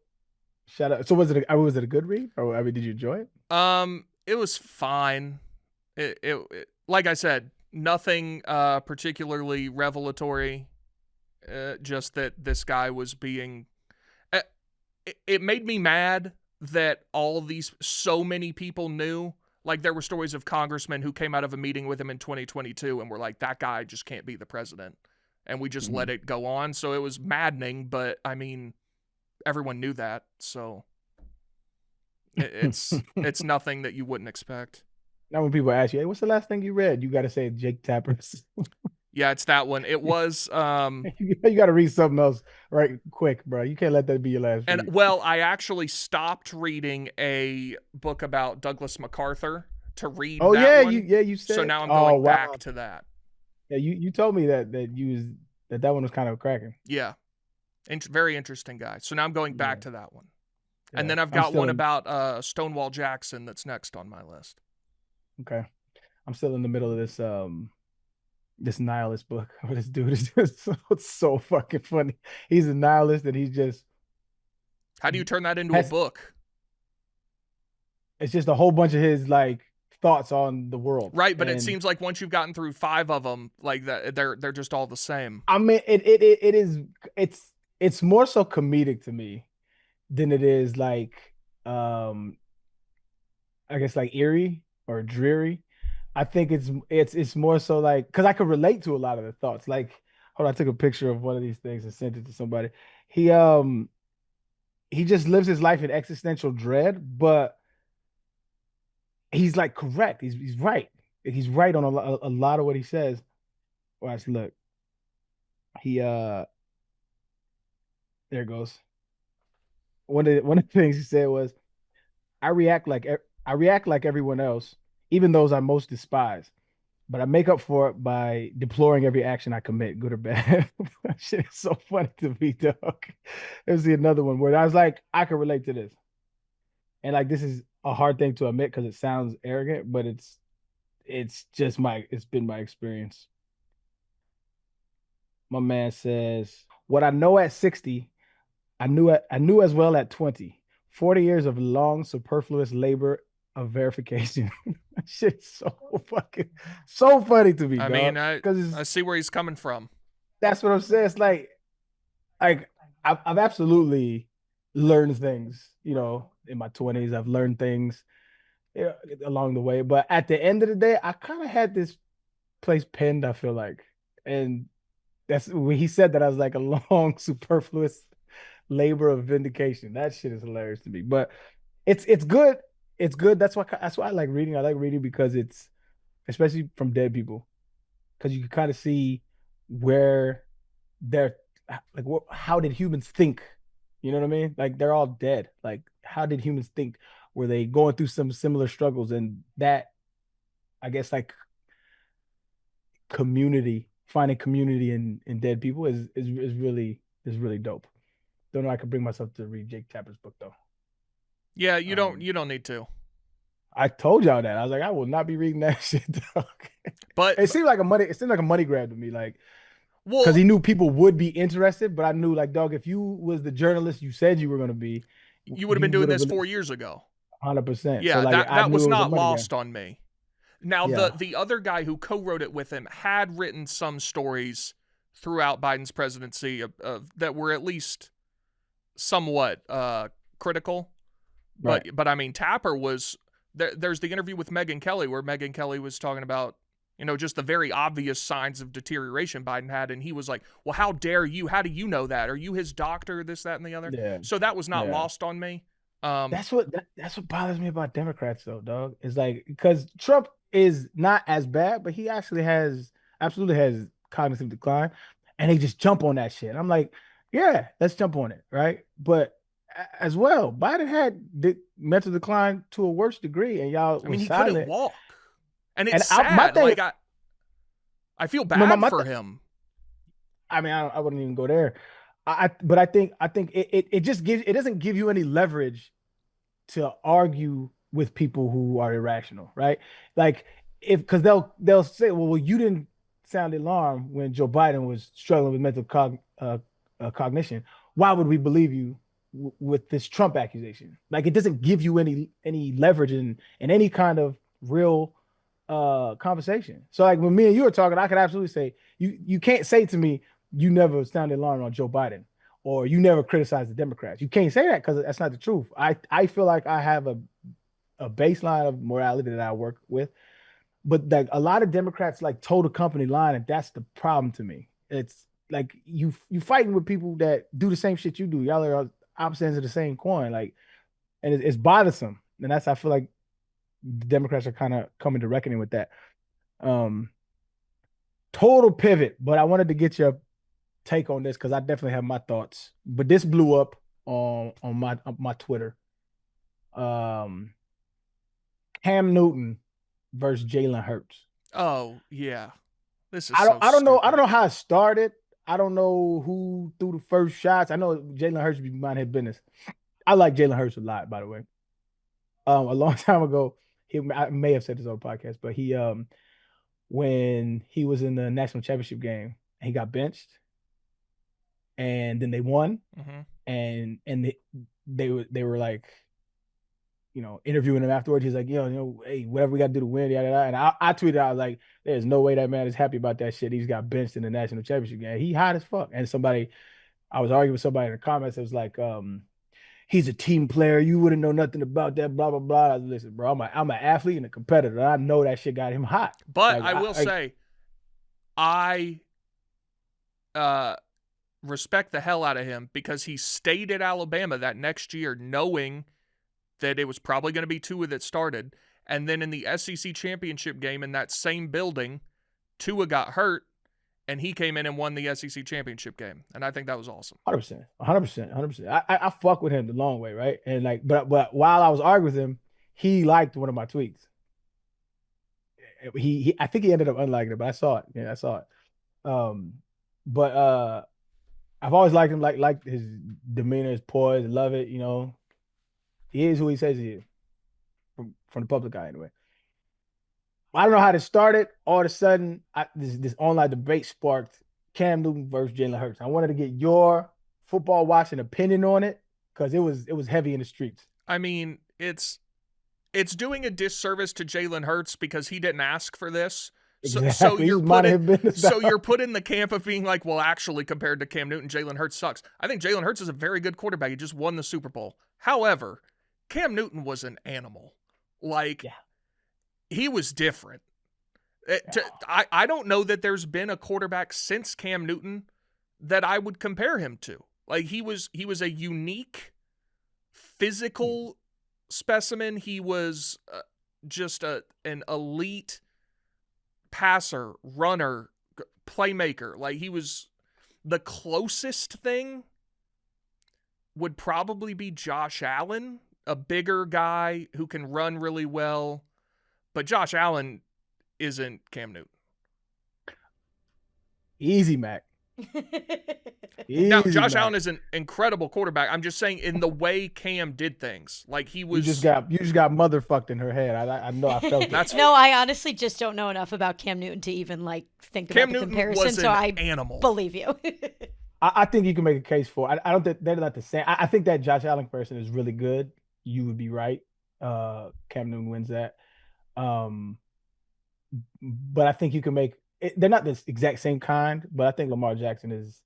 shout out. So was it a good read? Or I mean, did you enjoy it? It was fine. It like I said, nothing particularly revelatory. Just that this guy was being. It made me mad that all of so many people knew. Like, there were stories of congressmen who came out of a meeting with him in 2022 and were like, that guy just can't be the president. And we just let it go on. So it was maddening, but I mean, everyone knew that. So it's nothing that you wouldn't expect. Now when people ask you, hey, what's the last thing you read? You got to say Jake Tapper's. Yeah, it's that one. It was. You got to read something else right quick, bro. You can't let that be your last read. And well, I actually stopped reading a book about Douglas MacArthur to read. Oh that yeah, one. you said. So now I'm going back to that. Yeah, you told me that one was kind of cracking. Yeah, very interesting guy. So now I'm going back to that one, and then I've I'm got one about Stonewall Jackson that's next on my list. Okay, I'm still in the middle of this this nihilist book. This dude is just so fucking funny. He's a nihilist, and he's just. How do you turn that into a book? It's just a whole bunch of his like thoughts on the world. Right, but it seems like once you've gotten through 5 of them, like that, they're just all the same. I mean, it's more so comedic to me than it is like I guess like eerie or dreary. I think it's more so like because I could relate to a lot of the thoughts. Like, hold on, I took a picture of one of these things and sent it to somebody. He just lives his life in existential dread, but he's like correct. He's right. He's right on a lot of what he says. Watch, look. He there it goes. One of the things he said was, I react like everyone else, even those I most despise, but I make up for it by deploring every action I commit, good or bad. That shit is so funny to me, dog. There's another one where I was like, I can relate to this, and like this is a hard thing to admit because it sounds arrogant, but it's been my experience. My man says, what I know at 60, I knew as well at 20. 40 years of long superfluous labor of verification. That shit's so funny to me. I mean, I see where he's coming from. That's what I'm saying. It's like I've absolutely learned things, in my 20s. I've learned things along the way. But at the end of the day, I kind of had this place pinned, I feel like. And that's when he said that, I was like, a long superfluous labor of vindication. That shit is hilarious to me. But it's good. It's good. That's why I like reading. I like reading because it's, especially from dead people, because you can kind of see where they're like, how did humans think? You know what I mean? Like, they're all dead. Like, how did humans think? Were they going through some similar struggles? And that, I guess, like, finding community in dead people is really is really dope. Don't know I could bring myself to read Jake Tapper's book though. Yeah, you don't need to. I told y'all that. I was like, I will not be reading that shit, dog. But It seemed like a money grab to me, like well, because he knew people would be interested. But I knew, like, dog, if you was the journalist you said you were gonna be, you would have been doing this 4 years ago. 100%. Yeah, So like, that was not money lost grab. on me. Now Yeah. the other guy who co-wrote it with him had written some stories throughout Biden's presidency of that were at least somewhat critical. Right. But I mean, Tapper was there's the interview with Megyn Kelly where Megyn Kelly was talking about, you know, just the very obvious signs of deterioration Biden had, and he was like, "Well, how dare you? How do you know that? Are you his doctor? This, that, and the other." Yeah. So that was not lost on me. That's what bothers me about Democrats, though, dog. Is like because Trump is not as bad, but he actually absolutely has cognitive decline, and they just jump on that shit. I'm like, yeah, let's jump on it, right? But as well, Biden had mental decline to a worse degree, and y'all I mean, he silent. couldn't walk, and it's And sad. my thing, like I feel bad my for him. I mean, I wouldn't even go there. But I think it just gives it doesn't give you any leverage to argue with people who are irrational, right? Like because they'll say, well, you didn't sound alarm when Joe Biden was struggling with mental cognition. Why would we believe you with this Trump accusation? Like it doesn't give you any leverage in any kind of real conversation. So like when me and you were talking, I could absolutely say you can't say to me you never sounded alarm on Joe Biden or you never criticized the Democrats. You can't say that because that's not the truth. I feel like I have a baseline of morality that I work with, but like a lot of Democrats like toe the company line, and that's the problem to me. It's like you fighting with people that do the same shit you do. Y'all are opposite ends of the same coin, like, and it's bothersome. And that's I feel like the Democrats are kind of coming to reckoning with that. Total pivot, but I wanted to get your take on this because I definitely have my thoughts. But this blew up on my Twitter. Cam Newton versus Jalen Hurts. Oh yeah, this is. I don't know. I don't know how it started. I don't know who threw the first shots. I know Jalen Hurts be minding his business. I like Jalen Hurts a lot, by the way. A long time ago, I may have said this on the podcast, but he when he was in the national championship game, he got benched, and then they won, and they were like, you know, interviewing him afterwards. He's like, hey, whatever we got to do to win, yada yada. And I tweeted, I was like, there's no way that man is happy about that shit. He's got benched in the national championship game. He hot as fuck. And I was arguing with somebody in the comments. It was like, he's a team player. You wouldn't know nothing about that. Blah blah blah. I was, listen, bro, I'm an athlete and a competitor. I know that shit got him hot. But like, I will say, I respect the hell out of him because he stayed at Alabama that next year, knowing that it was probably going to be Tua that started. And then in the SEC championship game in that same building, Tua got hurt, and he came in and won the SEC championship game. And I think that was awesome. 100%. I fuck with him the long way, right? And like, but while I was arguing with him, he liked one of my tweets. I think he ended up unliking it, but I saw it. Yeah, I saw it. But I've always liked him, like his demeanor, his poise, love it. You know, he is who he says he is, from the public eye anyway. I don't know how this started. All of a sudden, this online debate sparked Cam Newton versus Jalen Hurts. I wanted to get your football watching opinion on it because it was heavy in the streets. I mean, it's doing a disservice to Jalen Hurts because he didn't ask for this. Exactly. So you're put in the camp of being like, well, actually, compared to Cam Newton, Jalen Hurts sucks. I think Jalen Hurts is a very good quarterback. He just won the Super Bowl. However, Cam Newton was an animal. Like, he was different. I don't know that there's been a quarterback since Cam Newton that I would compare him to. Like, he was a unique physical specimen. He was just an elite passer, runner, playmaker. Like, he was the closest thing would probably be Josh Allen, a bigger guy who can run really well. But Josh Allen isn't Cam Newton. Easy, Mac. Now, Easy, Josh man. Allen is an incredible quarterback. I'm just saying in the way Cam did things. Like he was. You just got motherfucked in her head. I know. I felt it. That's No, I honestly just don't know enough about Cam Newton to even like think Cam about the Newton comparison. was So an I animal. believe you. I think you can make a case for. I don't think they're not the same. I think that Josh Allen person is really good. You would be right. Cam Newton wins that. But I think you can make. They're not the exact same kind, but I think Lamar Jackson is.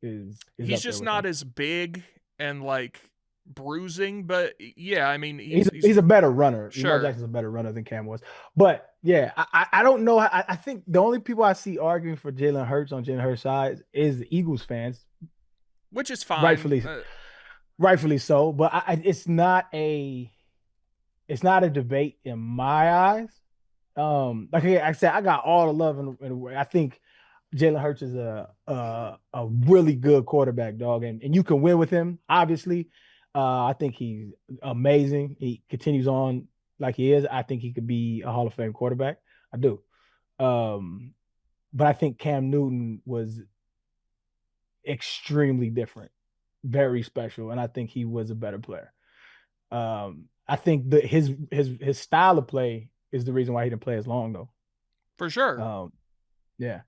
He's just not as big and like bruising, but yeah, I mean he's a better runner. Sure. Lamar Jackson's a better runner than Cam was. But yeah, I don't know. I think the only people I see arguing for Jalen Hurts on Jalen Hurts' side is the Eagles fans, which is fine, rightfully so. But it's not a debate in my eyes. Like I said, I got all the love and I think Jalen Hurts is a really good quarterback, dog, and you can win with him. Obviously, I think he's amazing. He continues on like he is. I think he could be a Hall of Fame quarterback. I do. But I think Cam Newton was extremely different, very special, and I think he was a better player. I think that his style of play is the reason why he didn't play as long, though. For sure. Yeah.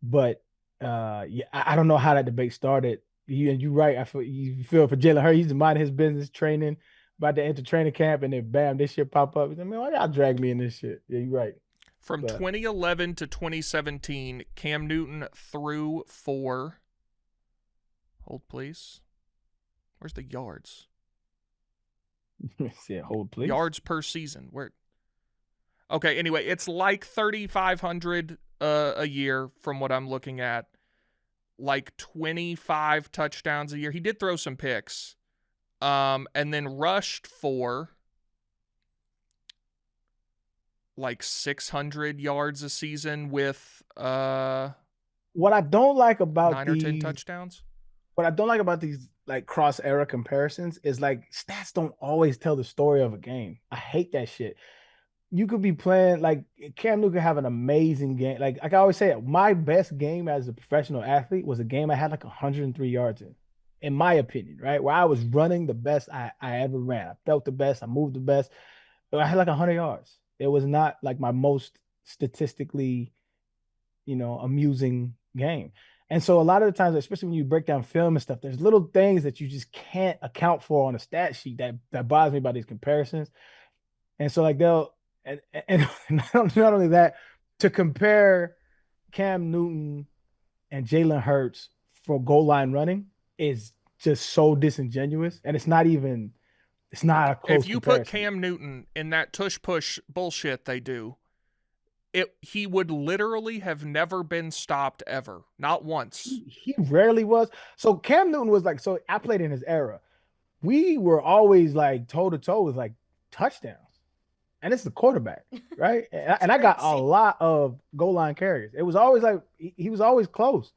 But yeah, I don't know how that debate started. You're right. You feel for Jalen Hurts, he's minding his business, training, about to enter training camp, and then bam, this shit pop up. I mean, why y'all drag me in this shit? Yeah, you're right. From 2011 to 2017, Cam Newton threw for. Hold please. Where's the yards? Hold please. Yards per season. Where? Okay. Anyway, it's like 3,500 a year from what I'm looking at. Like 25 touchdowns a year. He did throw some picks. And then rushed for like 600 yards a season with what I don't like about 9 or 10 touchdowns. What I don't like about these like cross era comparisons is like stats don't always tell the story of a game. I hate that shit. You could be playing like Cam Newton could have an amazing game. Like I always say, my best game as a professional athlete was a game I had like 103 yards in my opinion, right? Where I was running the best I ever ran. I felt the best. I moved the best. I had like 100 yards. It was not like my most statistically, amusing game. And so a lot of the times, especially when you break down film and stuff, there's little things that you just can't account for on a stat sheet that bothers me about these comparisons. And so like and not only that, to compare Cam Newton and Jalen Hurts for goal line running is just so disingenuous. And it's not a close If you comparison. put Cam Newton in that tush push bullshit they do, he would literally have never been stopped ever. Not once. He rarely was. So Cam Newton was like, so I played in his era. We were always like toe to toe with like touchdowns. And it's the quarterback, right? and I got a lot of goal line carries. It was always like he was always close.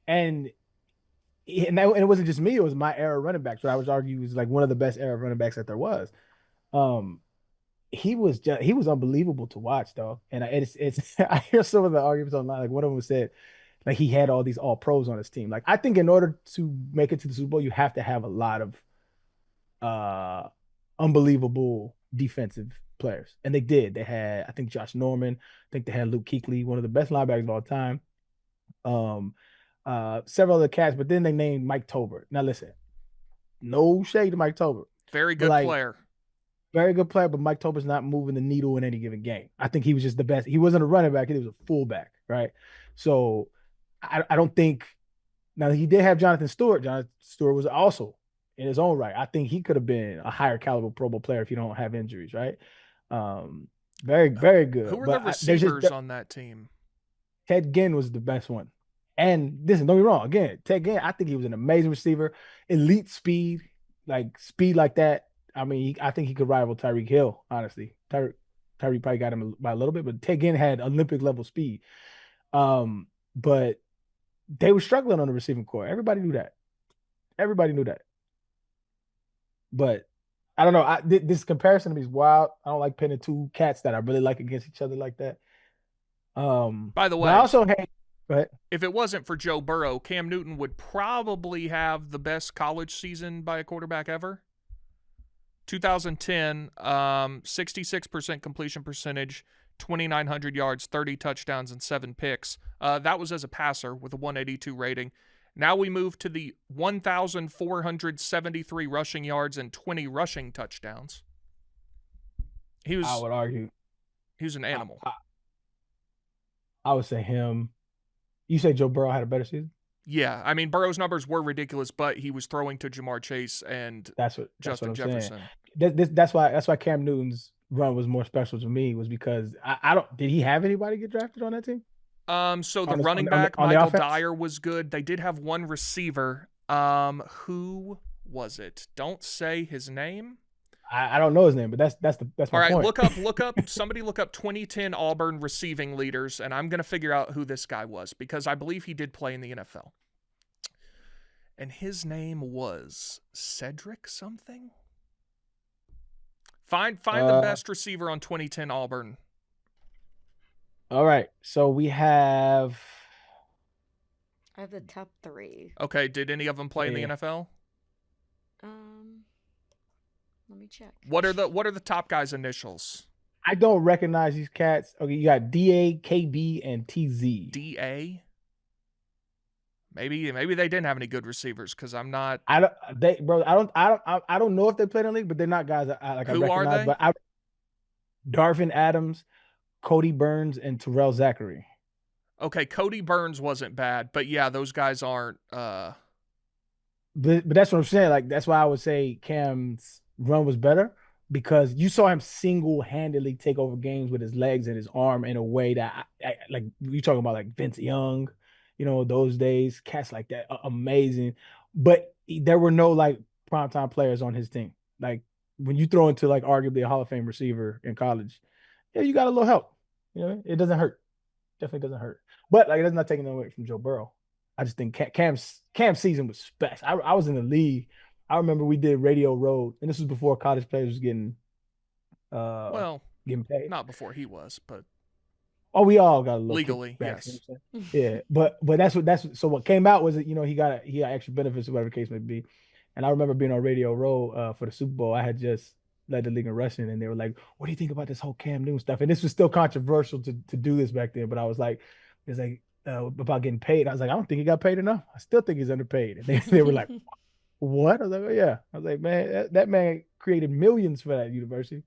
And it wasn't just me, it was my era running backs. So I would argue he was like one of the best era running backs that there was. He was unbelievable to watch, though. And it's I hear some of the arguments online. Like one of them said, like he had all these all pros on his team. Like I think in order to make it to the Super Bowl, you have to have a lot of unbelievable defensive players, and they did. They had, I think, Josh Norman. I think they had Luke Kuechly, one of the best linebackers of all time. Several other cats, but then they named Mike Tolbert. Now listen, no shade to Mike Tolbert. Very good player. Very good player, but Mike Tolbert's not moving the needle in any given game. I think he was just the best. He wasn't a running back, he was a fullback, right? So I don't think, now he did have Jonathan Stewart. Jonathan Stewart was also in his own right. I think he could have been a higher caliber Pro Bowl player if you don't have injuries, right? Very, very good. Who were the receivers on that team? Ted Ginn was the best one. And listen, don't get me wrong. Again, Ted Ginn, I think he was an amazing receiver. Elite speed like that. I mean, I think he could rival Tyreek Hill, honestly. Tyreek probably got him by a little bit, but Ted Ginn had Olympic level speed. But they were struggling on the receiving core. Everybody knew that. But I don't know. This comparison to me is wild. I don't like pitting two cats that I really like against each other like that. By the way, I also hate. But if it wasn't for Joe Burrow, Cam Newton would probably have the best college season by a quarterback ever. 2010, 66% completion percentage, 2,900 yards, 30 touchdowns, and 7 picks. That was as a passer with a 182 rating. Now we move to the 1,473 rushing yards and 20 rushing touchdowns. I would argue he was an animal. I would say him. You say Joe Burrow had a better season? Yeah, I mean Burrow's numbers were ridiculous, but he was throwing to Jamar Chase and Justin Jefferson. That's why Cam Newton's run was more special to me, was because I don't. Did he have anybody get drafted on that team? So the running back Michael Dyer was good. They did have one receiver. Who was it? Don't say his name. I don't know his name, but that's my all right. point. Look up. Somebody look up 2010 Auburn receiving leaders, and I'm gonna figure out who this guy was because I believe he did play in the NFL. And his name was Cedric something. Find the best receiver on 2010 Auburn. All right, so we have. I have the top 3. Okay, did any of them play in the NFL? Let me check. What are the top guys' initials? I don't recognize these cats. Okay, you got DA, KB, and TZ. DA. Maybe they didn't have any good receivers because I'm not. I don't know if they played in the league, but they're not guys I recognize. Who are they? But Darvin Adams, Cody Burns, and Terrell Zachary. Okay, Cody Burns wasn't bad, but yeah, those guys aren't. But that's what I'm saying. Like that's why I would say Cam's run was better, because you saw him single-handedly take over games with his legs and his arm in a way that I like. You talking about like Vince Young, those days, cats like that, amazing. But there were no like primetime players on his team. Like when you throw into like arguably a Hall of Fame receiver in college, yeah, you got a little help. It doesn't hurt. Definitely doesn't hurt. But like that's not taking away from Joe Burrow. I just think Cam's season was special. I was in the league. I remember we did Radio Road, and this was before college players was getting paid. Not before he was, but we all got a little legally, kickbacks, yes. Yeah, but that's what came out was that he got extra benefits or whatever the case may be. And I remember being on Radio Row for the Super Bowl. I had just led the league in rushing, and they were like, "What do you think about this whole Cam Newton stuff?" And this was still controversial to do this back then, but I was like, it's like about getting paid. I was like, I don't think he got paid enough. I still think he's underpaid. And they were like, what? I was like, oh yeah. I was like, man, that man created millions for that university.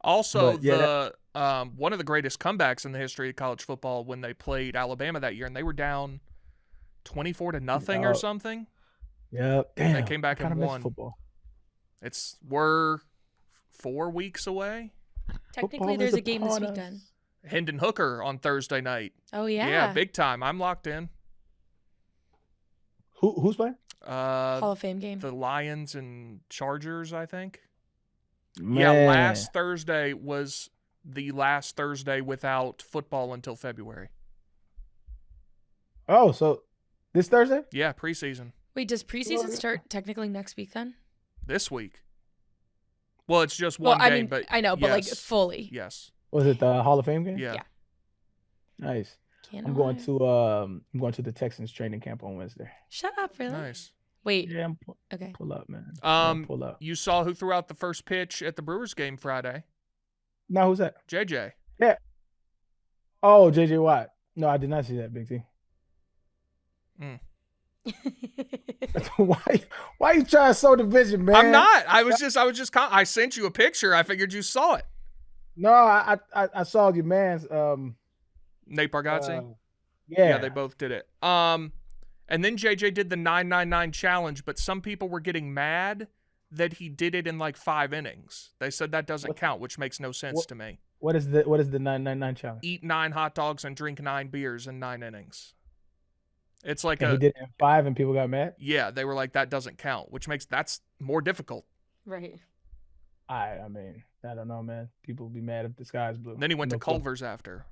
Also, one of the greatest comebacks in the history of college football when they played Alabama that year, and they were down 24-0 or something. Yeah, damn. They came back and won. Football. We're 4 weeks away. Technically, there's a game this weekend. Hendon Hooker on Thursday night. Oh yeah. Yeah, big time. I'm locked in. Who's playing? Hall of Fame game. The Lions and Chargers, I think. Man. Yeah, last Thursday was the last Thursday without football until February. Oh, so this Thursday? Yeah, preseason. Wait, does preseason start technically next week then? This week. Well, it's just one game, but I know, but like fully. Yes. Was it the Hall of Fame game? Yeah. Nice. I'm going to the Texans training camp on Wednesday. Shut up, really? Nice. Wait. Yeah, okay. Pull up, man. Pull up. You saw who threw out the first pitch at the Brewers game Friday? No, who's that? JJ. Yeah. Oh, JJ Watt. No, I did not see that, Big T. Why you trying to sow division, man? I'm not. I sent you a picture. I figured you saw it. No, I saw your man's Nate Bargatze. Yeah, they both did it. And then JJ did the 999 challenge, but some people were getting mad that he did it in like 5 innings. They said that doesn't count, which makes no sense to me. What is the 999 challenge? Eat 9 hot dogs and drink 9 beers in 9 innings. It's like he did it in 5 and people got mad? Yeah, they were like, that doesn't count, which makes that's more difficult. Right. I mean, I don't know, man. People will be mad if the sky's blue. Then he went to Culver's after.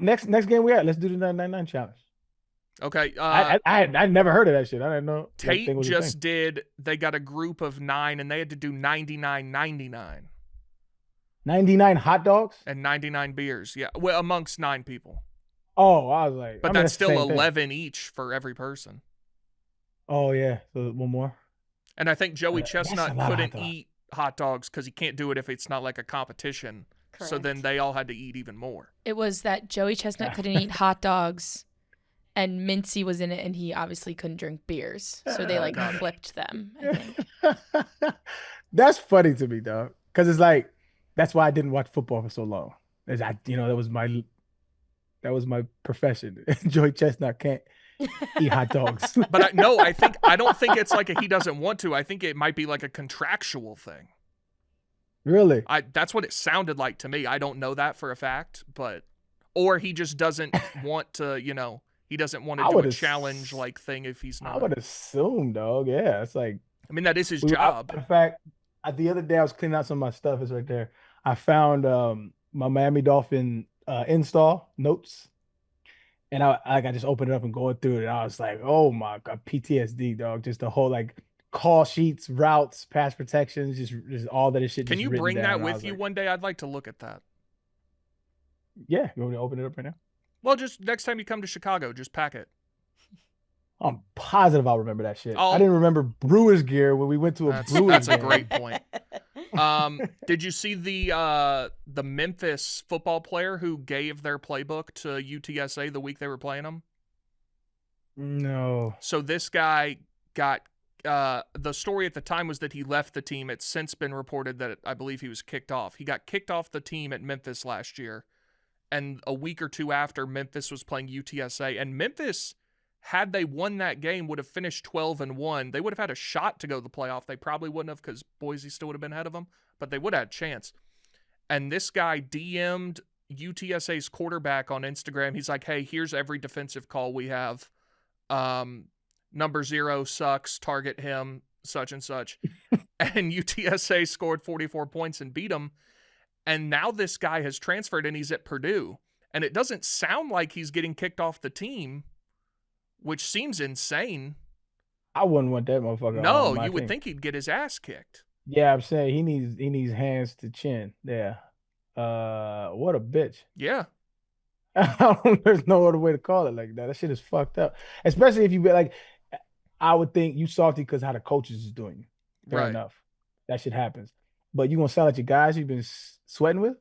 Next game we at, let's do the 999 challenge. Okay. I never heard of that shit. I didn't know. Tate just did. They got a group of 9, and they had to do 99.99. 99 hot dogs? and 99 beers. Yeah, well, amongst 9 people. Oh, I was like, But I mean, that's that's the still same thing. 11 each for every person. Oh yeah, so one more. And I think Joey That's a Chestnut lot of hot couldn't dogs. eat hot dogs because he can't do it if it's not like a competition. So then Correct. they all had to eat even more. It was that Joey Chestnut couldn't eat hot dogs, and Mincy was in it, and he obviously couldn't drink beers. So they like Got it. flipped them, I think. That's funny to me, dog. Because it's like that's why I didn't watch football for so long. That was my profession. Joey Chestnut can't eat hot dogs. But I don't think it's like he doesn't want to. I think it might be like a contractual thing. Really? That's what it sounded like to me. I don't know that for a fact, or he just doesn't want to, he doesn't want to do a challenge like thing if he's not. I would assume, dog. Yeah, it's like I mean, that is his job. In fact, the other day I was cleaning out some of my stuff. It's right there. I found my Miami Dolphin install notes, and I just opened it up and going through it, and I was like, oh my god, PTSD, dog. Just the whole like call sheets, routes, pass protections, just all that shit. Can just you written bring down, that and I with was you like, one day? I'd like to look at that. Yeah, you want me to open it up right now? Well, just next time you come to Chicago, just pack it. I'm positive I'll remember that shit. I'll- I didn't remember Brewers gear when we went to a Brewers That's a game. great point. Did you see the Memphis football player who gave their playbook to UTSA the week they were playing them? No. So this guy got the story at the time was that he left the team. It's since been reported that I believe he was kicked off. He got kicked off the team at Memphis last year, and a week or two after, Memphis was playing UTSA, and Memphis, had they won that game, would have finished 12-1. They would have had a shot to go to the playoff. They probably wouldn't have because Boise still would have been ahead of them, but they would have had a chance. And this guy DM'd UTSA's quarterback on Instagram. He's like, hey, here's every defensive call we have. Number 0 sucks, target him, such and such. And UTSA scored 44 points and beat him. And now this guy has transferred and he's at Purdue. And it doesn't sound like he's getting kicked off the team, which seems insane. I wouldn't want that motherfucker. No, on my you would team. think he'd get his ass kicked. Yeah, I'm saying he needs hands to chin. Yeah. What a bitch. Yeah. There's no other way to call it like that. That shit is fucked up. Especially if you be like, I would think you salty because how the coaches is doing you. Fair Right. enough. That shit happens. But you gonna sell at your guys you've been sweating with?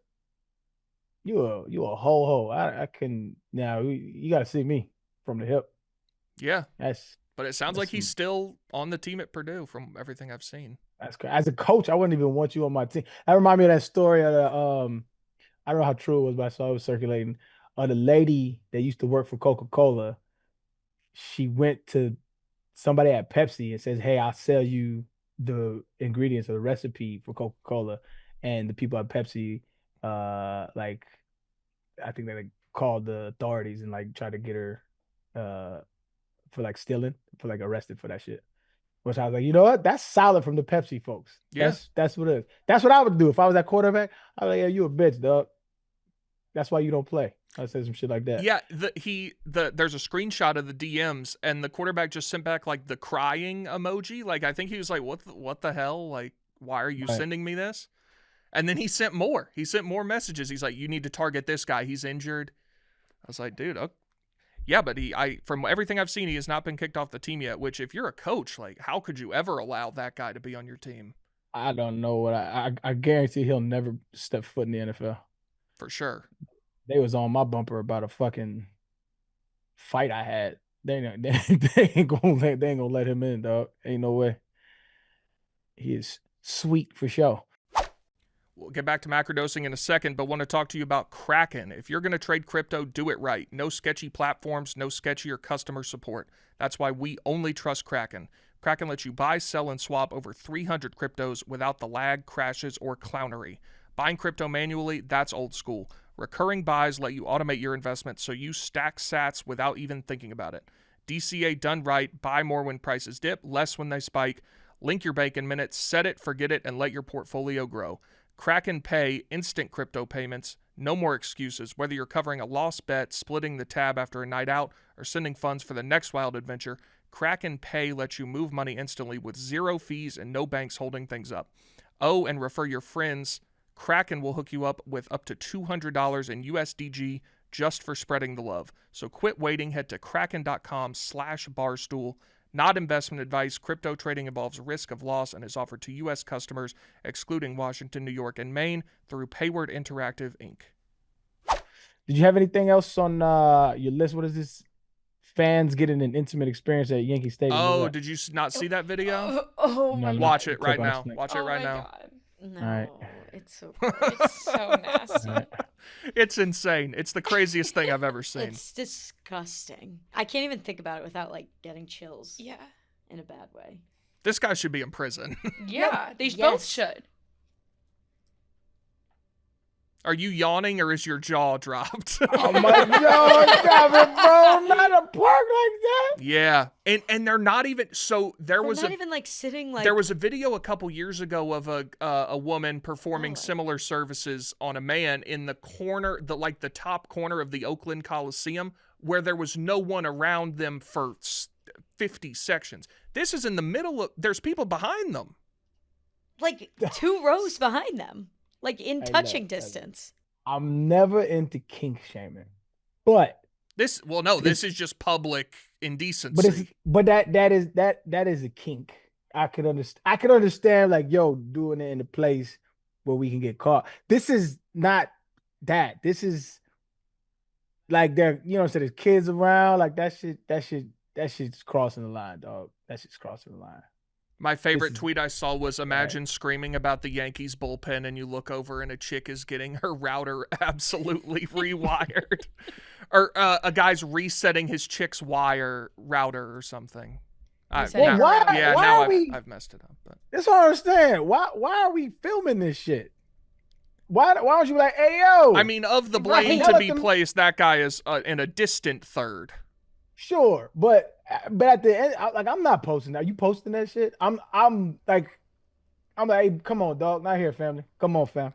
You a ho. I can now. You got to see me from the hip. Yeah. That's But it sounds like That's- he's still on the team at Purdue from everything I've seen. crazy. As a coach, I wouldn't even want you on my team. That remind me of that story of the I don't know how true it was, but I saw it was circulating. The lady that used to work for Coca-Cola, she went to somebody at Pepsi and says, hey, I'll sell you the ingredients or the recipe for Coca-Cola. And the people at Pepsi, like, I think they like called the authorities and like tried to get her for like stealing, for like arrested for that shit. Which I was like, you know what? That's solid from the Pepsi folks. Yeah. That's what it is. That's what I would do if I was that quarterback. I was like, yeah, you a bitch, dog. That's why you don't play. I said some shit like that. Yeah, there's a screenshot of the DMs, and the quarterback just sent back like the crying emoji. Like I think he was like, "What the hell? Like, why are you Right. sending me this?" And then he sent more. He sent more messages. He's like, "You need to target this guy. He's injured." I was like, "Dude, okay. Yeah, but from everything I've seen, he has not been kicked off the team yet. Which, if you're a coach, like, how could you ever allow that guy to be on your team? I don't know what I guarantee he'll never step foot in the NFL. For sure." They was on my bumper about a fucking fight I had. They ain't gonna let him in, dog. Ain't no way. He is sweet for sure. We'll get back to macrodosing in a second, but want to talk to you about Kraken. If you're going to trade crypto, do it right. No sketchy platforms, no sketchier customer support. That's why we only trust Kraken. Kraken lets you buy, sell, and swap over 300 cryptos without the lag, crashes, or clownery. Buying crypto manually, that's old school. Recurring buys let you automate your investments so you stack sats without even thinking about it. DCA done right. Buy more when prices dip, less when they spike. Link your bank in minutes, set it, forget it, and let your portfolio grow. Kraken Pay, instant crypto payments. No more excuses. Whether you're covering a lost bet, splitting the tab after a night out, or sending funds for the next wild adventure, Kraken Pay lets you move money instantly with zero fees and no banks holding things up. Oh, and refer your friends. Kraken will hook you up with up to $200 in USDG just for spreading the love. So quit waiting. Head to kraken.com/barstool. Not investment advice. Crypto trading involves risk of loss and is offered to U.S. customers, excluding Washington, New York, and Maine, through Payward Interactive, Inc. Did you have anything else on your list? What is this? Fans getting an intimate experience at Yankee Stadium. Oh, did you not see that video? Oh my No, god. Watch it right Click on now. this link. Watch it Oh right my now. God. No, Alright. it's so It's so nasty. All right. It's insane. It's the craziest thing I've ever seen. it's disgusting. I can't even think about it without like getting chills Yeah. in a bad way. This guy should be in prison. Yeah. They both Yes. should. Are you yawning or is your jaw dropped? Oh my God, stop it, bro! Not a park like that. Yeah, and they're not even. So there They're was not even like sitting like there was a video a couple years ago of a woman performing Oh. similar services on a man in the corner, the top corner of the Oakland Coliseum, where there was no one around them for 50 sections. This is in the middle of. There's people behind them. like 2 rows behind them, like in Hey, touching look, distance. I'm never into kink shaming, but This is just public indecency. that is a kink. I could understand like doing it in a place where we can get caught. This is not that. This is like there's kids around, like that shit's crossing the line, dog. That shit's crossing the line. My favorite is- tweet I saw was imagine screaming about the Yankees bullpen and you look over and a chick is getting her router absolutely rewired. Or a guy's resetting his chick's router or something. Resetting Well, her why? Yeah, why now are we? I've messed it up. But That's what I understand. Why are we filming this shit? Why don't you be like, hey yo? I mean, of the blame Right. to be placed, that guy is in a distant third. sure, but at the end, I'm not posting. Are you posting that shit? I'm like, hey, come on, dog, not here, family. Come on, fam.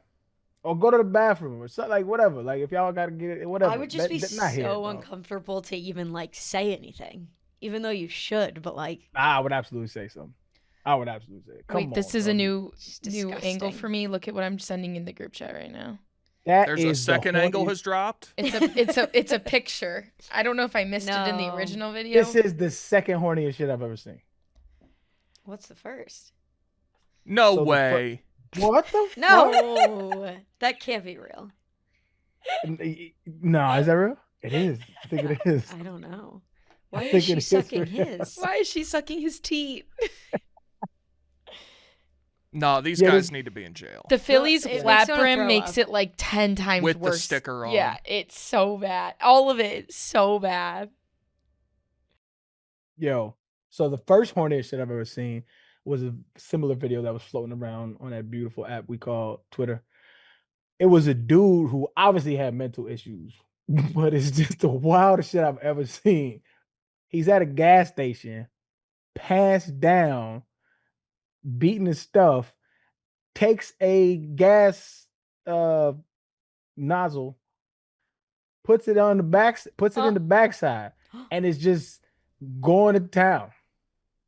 Or go to the bathroom or something, like whatever. Like if y'all gotta get it, whatever. I would just be not here, so dog. uncomfortable to even like say anything, even though you should. But like, I would absolutely say something. I would absolutely say. Come Wait, on, this is a dog. new It's angle disgusting. for me. Look at what I'm sending in the group chat right now. That There's a is the second angle horniest- has dropped. It's a picture. I don't know if I missed it in the No. original video. This is the second horniest shit I've ever seen. what's the first? No So the way. What the fuck? No, that can't be real. No, is that real? It is. I think it is. I don't know. Why think is she it is sucking real. his? Why is she sucking his teeth? No, these Yeah, guys this- need to be in jail. The Phillies it flat makes me wanna brim throw makes up. it like 10 times With the worse. sticker on. Yeah, it's so bad. All of it is so bad. Yo, so the first horniest shit I've ever seen was a similar video that was floating around on that beautiful app we call Twitter. It was a dude who obviously had mental issues, but it's just the wildest shit I've ever seen. He's at a gas station, passed down, beating his stuff, takes a gas nozzle, puts it on the back, puts it in the backside, and is just going to town.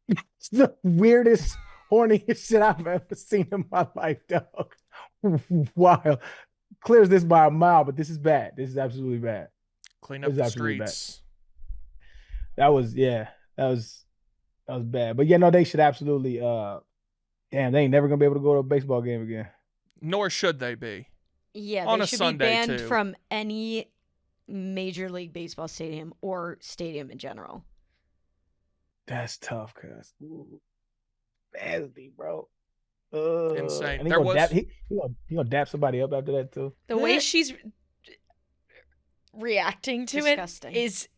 It's the weirdest, horniest shit I've ever seen in my life, dog. Wild. Clears this by a mile, but this is bad. This is absolutely bad. Clean It up was the absolutely bad. streets. That was bad. But yeah, no, they should absolutely damn, they ain't never gonna be able to go to a baseball game again. Nor should they be. Yeah, On they a should Sunday, be banned too. from any Major League Baseball stadium or stadium in general. That's tough, cuz. Badly, bro. Insane. And he There gonna was- dap, he gonna dap somebody up after that too. The way she's reacting to Disgusting. it is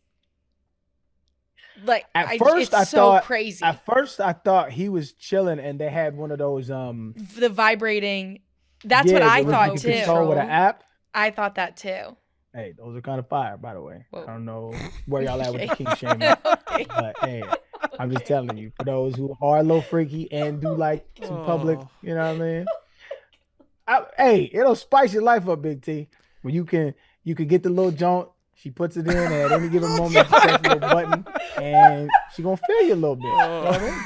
like At first, I it's so thought- crazy. At first, I thought he was chilling, and they had one of those The vibrating. That's what yeah, I that thought you too. can control with an app. I thought that too. Hey, those are kind of fire, by the way. Whoa. I don't know where y'all at with the Okay. king shaming, Okay. but hey, I'm just telling you, for those who are a little freaky and do like some public, Oh. you know what I mean? Hey, it'll spice your life up, Big T. When you can get the little joint. She puts it in, and at any given moment, she press a little button, and she gonna feel you a little bit. You know what I mean?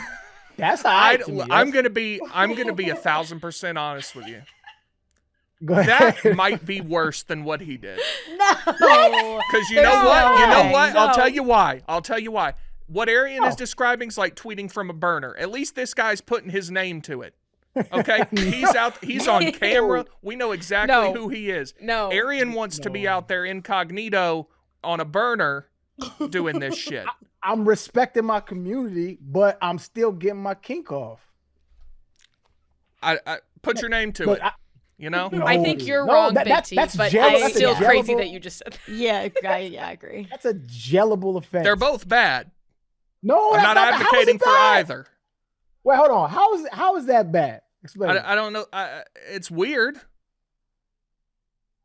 That's how I'm gonna be 1,000% honest with you. Go ahead. That might be worse than what he did. No. Because you know There's what? no You know way. what? I'll No. tell you why. I'll tell you why. What Arian is No. describing is like tweeting from a burner. At least this guy's putting his name to it. Okay? He's out. He's on camera. We know exactly No. who he is. No. Arian wants to be No. out there incognito on a burner doing this shit. I'm respecting my community, but I'm still getting my kink off. I put your name to Look, it. You know? No. I think you're No, wrong, that- Big that's- T, that's but jealous. it's That's still crazy jealous. that you just said that. Yeah, I agree. That's a jailable offense. They're both bad. No, I'm not that's how is it advocating for bad? either. Wait, hold on. How is that bad? Explain. I don't know. It's weird.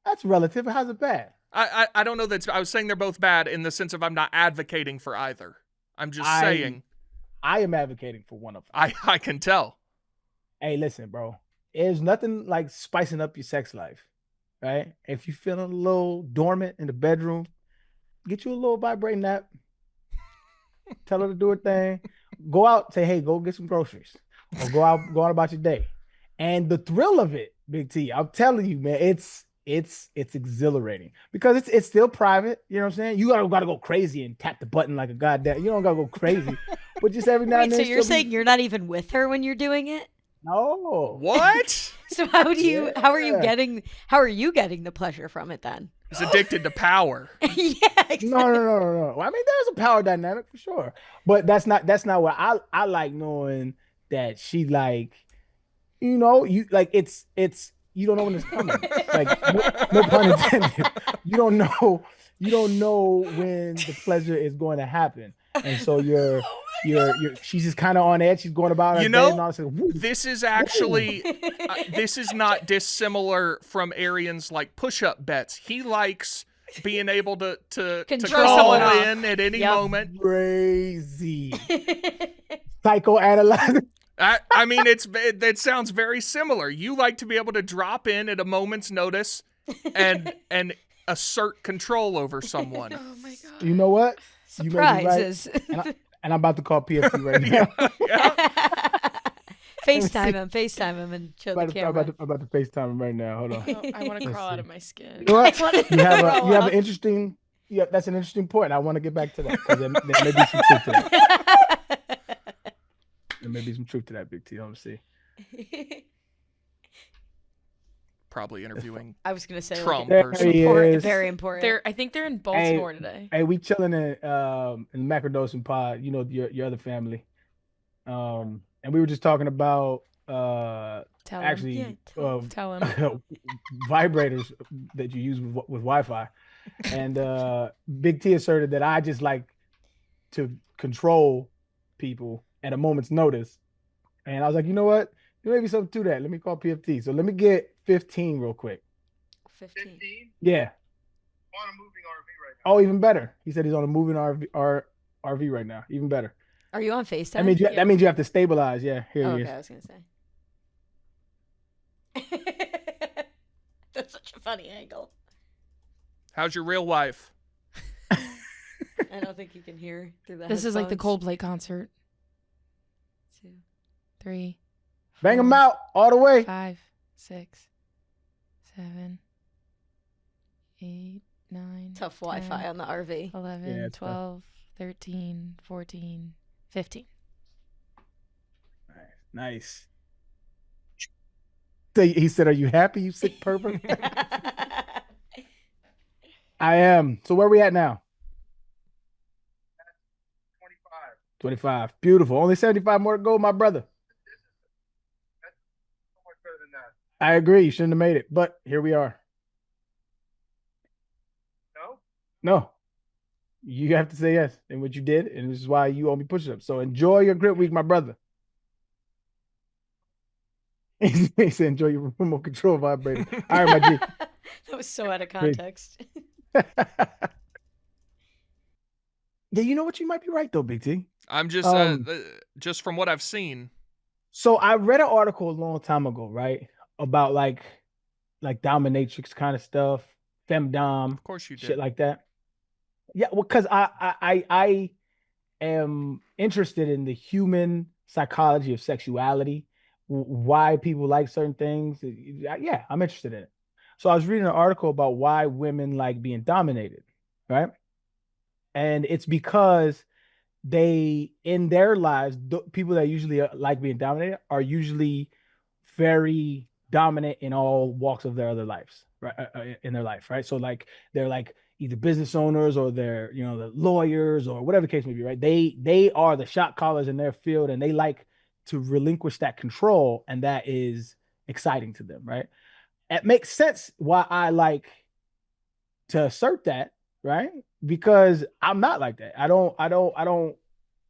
That's relative. How's it bad? I don't know that I was saying they're both bad in the sense of I'm not advocating for either. I'm just saying I am advocating for one of them. I can tell. Hey, listen, bro. There's nothing like spicing up your sex life, right? If you're feeling a little dormant in the bedroom, get you a little vibrating app. Tell her to do her thing. Go out, say, hey, go get some groceries. Or go out about your day. And the thrill of it, Big T, I'm telling you, man, it's exhilarating because it's still private. You know what I'm saying? You gotta go crazy and tap the button like a goddamn. You don't gotta go crazy, but just every now Wait, and then. so you're saying you're not even with her when you're doing it? no? What? So how are you Yeah. getting the pleasure from it then? He's addicted to power. Yeah, exactly. No. Well, I mean, there's a power dynamic for sure, but that's not what I like knowing that she like, you like it's you don't know when it's coming. Like no pun intended. You don't know when the pleasure is going to happen, and so she's just kind of on edge. She's going about her You day know, and all this. Woo. This is actually this is not dissimilar from Arian's like push-up bets. He likes being able to Control call someone off. in at any Yep. moment. Crazy psychoanalyzing. I mean, it sounds very similar. You like to be able to drop in at a moment's notice and assert control over someone. Oh my god. You know what? You may be right. Surprises. And I'm about to call PFT right now. FaceTime him and show the I'm camera. about to FaceTime him right now. Hold on. Oh, I want to Let's crawl out see. of my skin. You know what? You have Roll an up. interesting. Yeah, that's an interesting point. I want to get back to that because there may be some truth to that. There may be some truth to that, Big T. Let's see. Probably interviewing I was gonna say Trump There or he something. is. very important. I think they're in Baltimore today. Hey, we chilling in Macrodosing pod. You know your other family. And we were just talking about Tell him. actually Tell him. vibrators that you use with Wi-Fi, and Big T asserted that I just like to control people at a moment's notice, and I was like, you know what? There may be something to that. Let me call PFT. So let me get 15 real quick. 15. Yeah. On a moving RV right now. Oh, even better. He said he's on a moving RV right now. Even better. Are you on FaceTime? That means you have to stabilize. Yeah, here Oh, he okay, is. I was gonna say. That's such a funny angle. How's your real wife? I don't think you can hear through the This is like the headphones. Coldplay concert. 2. 3, Bang him 4, out all the way. 5, 6, 7, 8, 9. Tough Wi-Fi 10, on the RV. 11, Yeah, it's tough. 12, 13, 14, 15. Nice. So he said, "Are you happy, you sick pervert?" I am. So where we at now? 25. 25. Beautiful. Only 75 more to go, my brother. So much better than that. I agree. You shouldn't have made it, but here we are. No? No, you have to say yes, and what you did, and this is why you owe me push-ups. So enjoy your grip week, my brother. He said, "Enjoy your remote control vibrator." All right, my G. That was so out of context. Yeah, you know what? You might be right though, Big T. I'm just from what I've seen. So I read an article a long time ago, right, about like dominatrix kind of stuff, femdom, Of course you did. shit like that. Yeah, well, because I am interested in the human psychology of sexuality, why people like certain things. Yeah, I'm interested in it. So I was reading an article about why women like being dominated, right? And it's because they in their lives, people that usually like being dominated are usually very dominant in all walks of their other lives, right? In their life, right? So like they're like either business owners or they're the lawyers or whatever the case may be, right? They are the shot callers in their field, and they like to relinquish that control, and that is exciting to them, right? It makes sense why I like to assert that, right? Because I'm not like that. I don't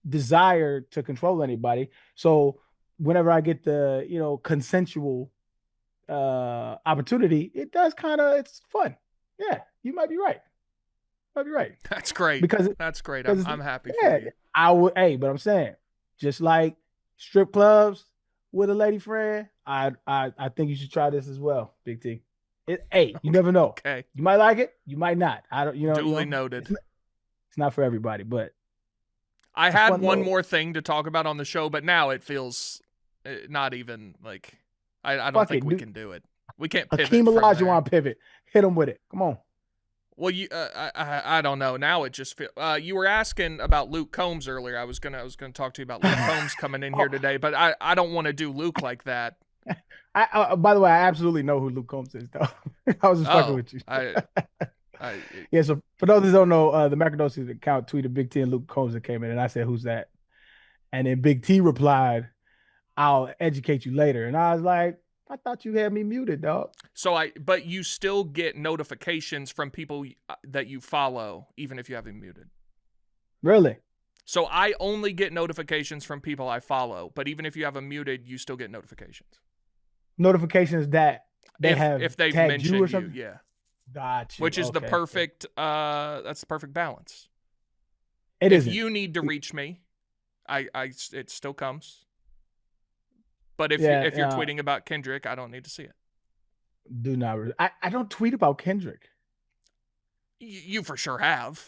desire to control anybody. So whenever I get the, consensual opportunity, it does it's fun. Yeah, you might be right. Might be right. That's great. Because that's great. because I'm happy yeah, for you. I would, hey, but I'm saying, just like strip clubs with a lady friend, I think you should try this as well, Big T. Hey, you never know. Okay. You might like it, you might not. I don't, Duly noted. It's not for everybody, but I had one more thing to talk about on the show, but now it feels not even like I don't think we can do it. We can't pivot. Hakeem Olajuwon pivot. Hit him with it. Come on. Well, I don't know. Now it just feels. You were asking about Luke Combs earlier. I was gonna talk to you about Luke Combs coming in here today, but I don't want to do Luke like that. By the way, I absolutely know who Luke Combs is, though. I was just fucking with you. Yeah, so for those that don't know, the Macrodosing account tweeted Big T and Luke Combs that came in, and I said, "Who's that?" And then Big T replied, "I'll educate you later." And I was like, "I thought you had me muted, dog." But you still get notifications from people that you follow, even if you have them muted. Really? So I only get notifications from people I follow, but even if you have them muted, you still get notifications. Notifications that they if they've mentioned you or something? yeah. Gotcha. Which is the perfect that's the perfect balance. If you need to reach me, it still comes. But if you're tweeting about Kendrick, I don't need to see it. Do not. I don't tweet about Kendrick. You for sure have.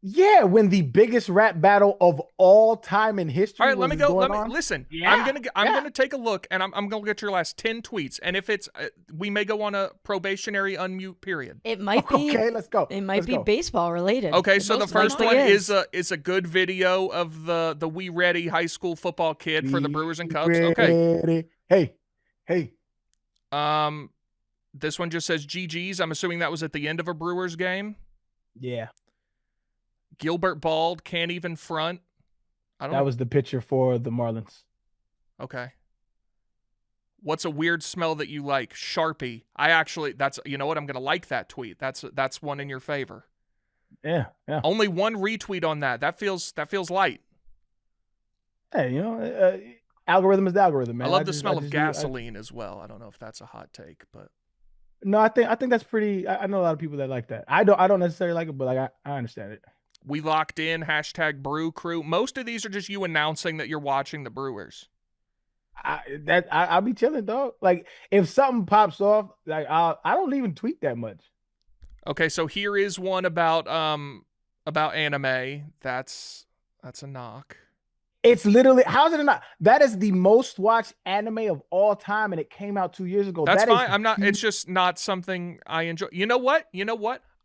Yeah, when the biggest rap battle of all time in history. All right, let me go. Listen. Yeah, I'm gonna take a look, and I'm gonna get your last 10 tweets. And if it's, we may go on a probationary unmute period. It might be. Okay, let's go. It might be baseball related. Okay, so the first one is a good video of the We Ready high school football kid for the Brewers and Cubs. Okay. Hey. This one just says GG's. I'm assuming that was at the end of a Brewers game. Yeah. Gilbert Bald can't even front. That was the pitcher for the Marlins. Okay. What's a weird smell that you like? Sharpie. You know what? I'm going to like that tweet. That's one in your favor. Yeah. Only one retweet on that. That feels light. Hey, algorithm is the algorithm, man. I love the smell of gasoline as well. I don't know if that's a hot take, but no, I think that's pretty. I know a lot of people that like that. I don't necessarily like it, but like I understand it. We locked in #Brew Crew. Most of these are just you announcing that you're watching the Brewers. I'll be chilling, dog. Like if something pops off, like I don't even tweet that much. Okay, so here is one about anime. That's a knock. It's literally, how is it not? That is the most watched anime of all time, and it came out 2 years ago. That's fine. It's just not something I enjoy. You know what?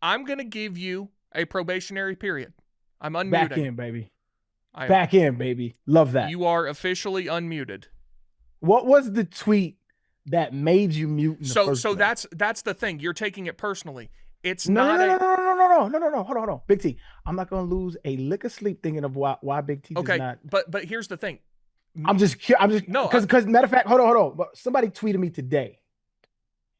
I'm gonna give you a probationary period. I'm unmuting. Back in, baby. Back in, baby. Love that. You are officially unmuted. What was the tweet that made you mute? So that's the thing. You're taking it personally. It's no. Hold on. Big T, I'm not gonna lose a lick of sleep thinking of why Big T does not. But here's the thing. I'm just no, because matter of fact, hold on. Somebody tweeted me today,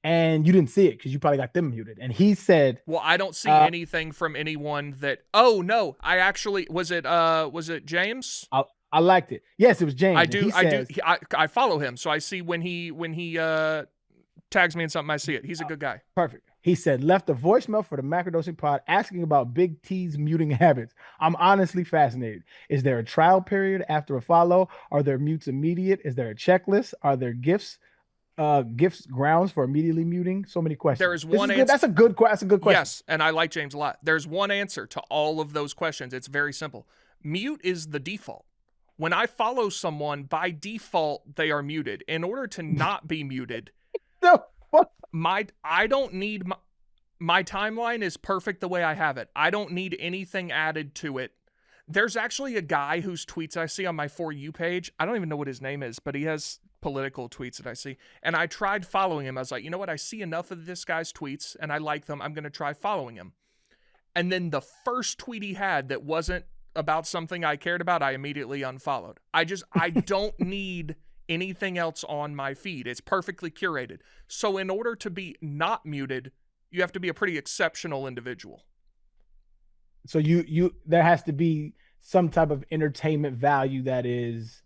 and you didn't see it because you probably got them muted. And he said, "Well, I don't see anything from anyone that." Oh no, I actually was it James? I liked it. Yes, it was James. I follow him, so I see when he tags me in something. I see it. He's a good guy. Perfect. He said, left a voicemail for the Macrodosing pod asking about Big T's muting habits. I'm honestly fascinated. Is there a trial period after a follow? Are there mutes immediate? Is there a checklist? Are there gifts grounds for immediately muting? So many questions. There is one answer. That's a good question. Yes, and I like James a lot. There's one answer to all of those questions. It's very simple. Mute is the default. When I follow someone, by default, they are muted. In order to not be muted... No. I don't need my timeline is perfect the way I have it. I don't need anything added to it. There's actually a guy whose tweets I see on my For You page. I don't even know what his name is, but he has political tweets that I see. And I tried following him. I was like, you know what? I see enough of this guy's tweets and I like them. I'm going to try following him. And then the first tweet he had that wasn't about something I cared about, I immediately unfollowed. I don't need anything else on my feed. It's perfectly curated. So in order to be not muted, you have to be a pretty exceptional individual. So there has to be some type of entertainment value that is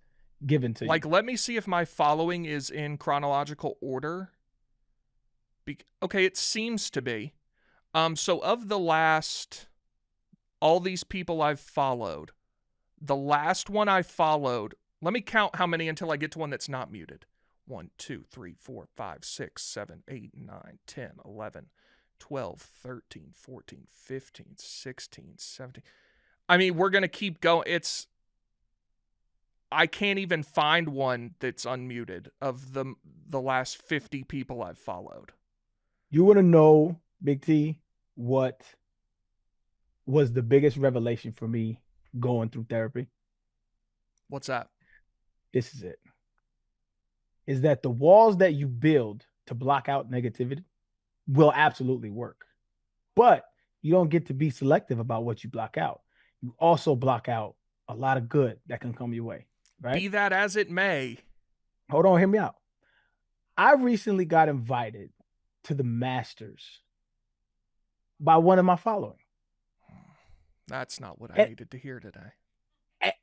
given to you. Like, let me see if my following is in chronological order. Okay, it seems to be. So of the last, all these people I've followed, the last one I followed, let me count how many until I get to one that's not muted. 1, 2, 3, 4, 5, 6, 7, 8, 9, 10, 11, 12, 13, 14, 15, 16, 17. I mean, we're going to keep going. I can't even find one that's unmuted of the last 50 people I've followed. You want to know, Big T, what was the biggest revelation for me going through therapy? What's that? This is it. Is that the walls that you build to block out negativity will absolutely work. But you don't get to be selective about what you block out. You also block out a lot of good that can come your way, right? Be that as it may. Hold on, hear me out. I recently got invited to the Masters by one of my following. That's not what I needed to hear today.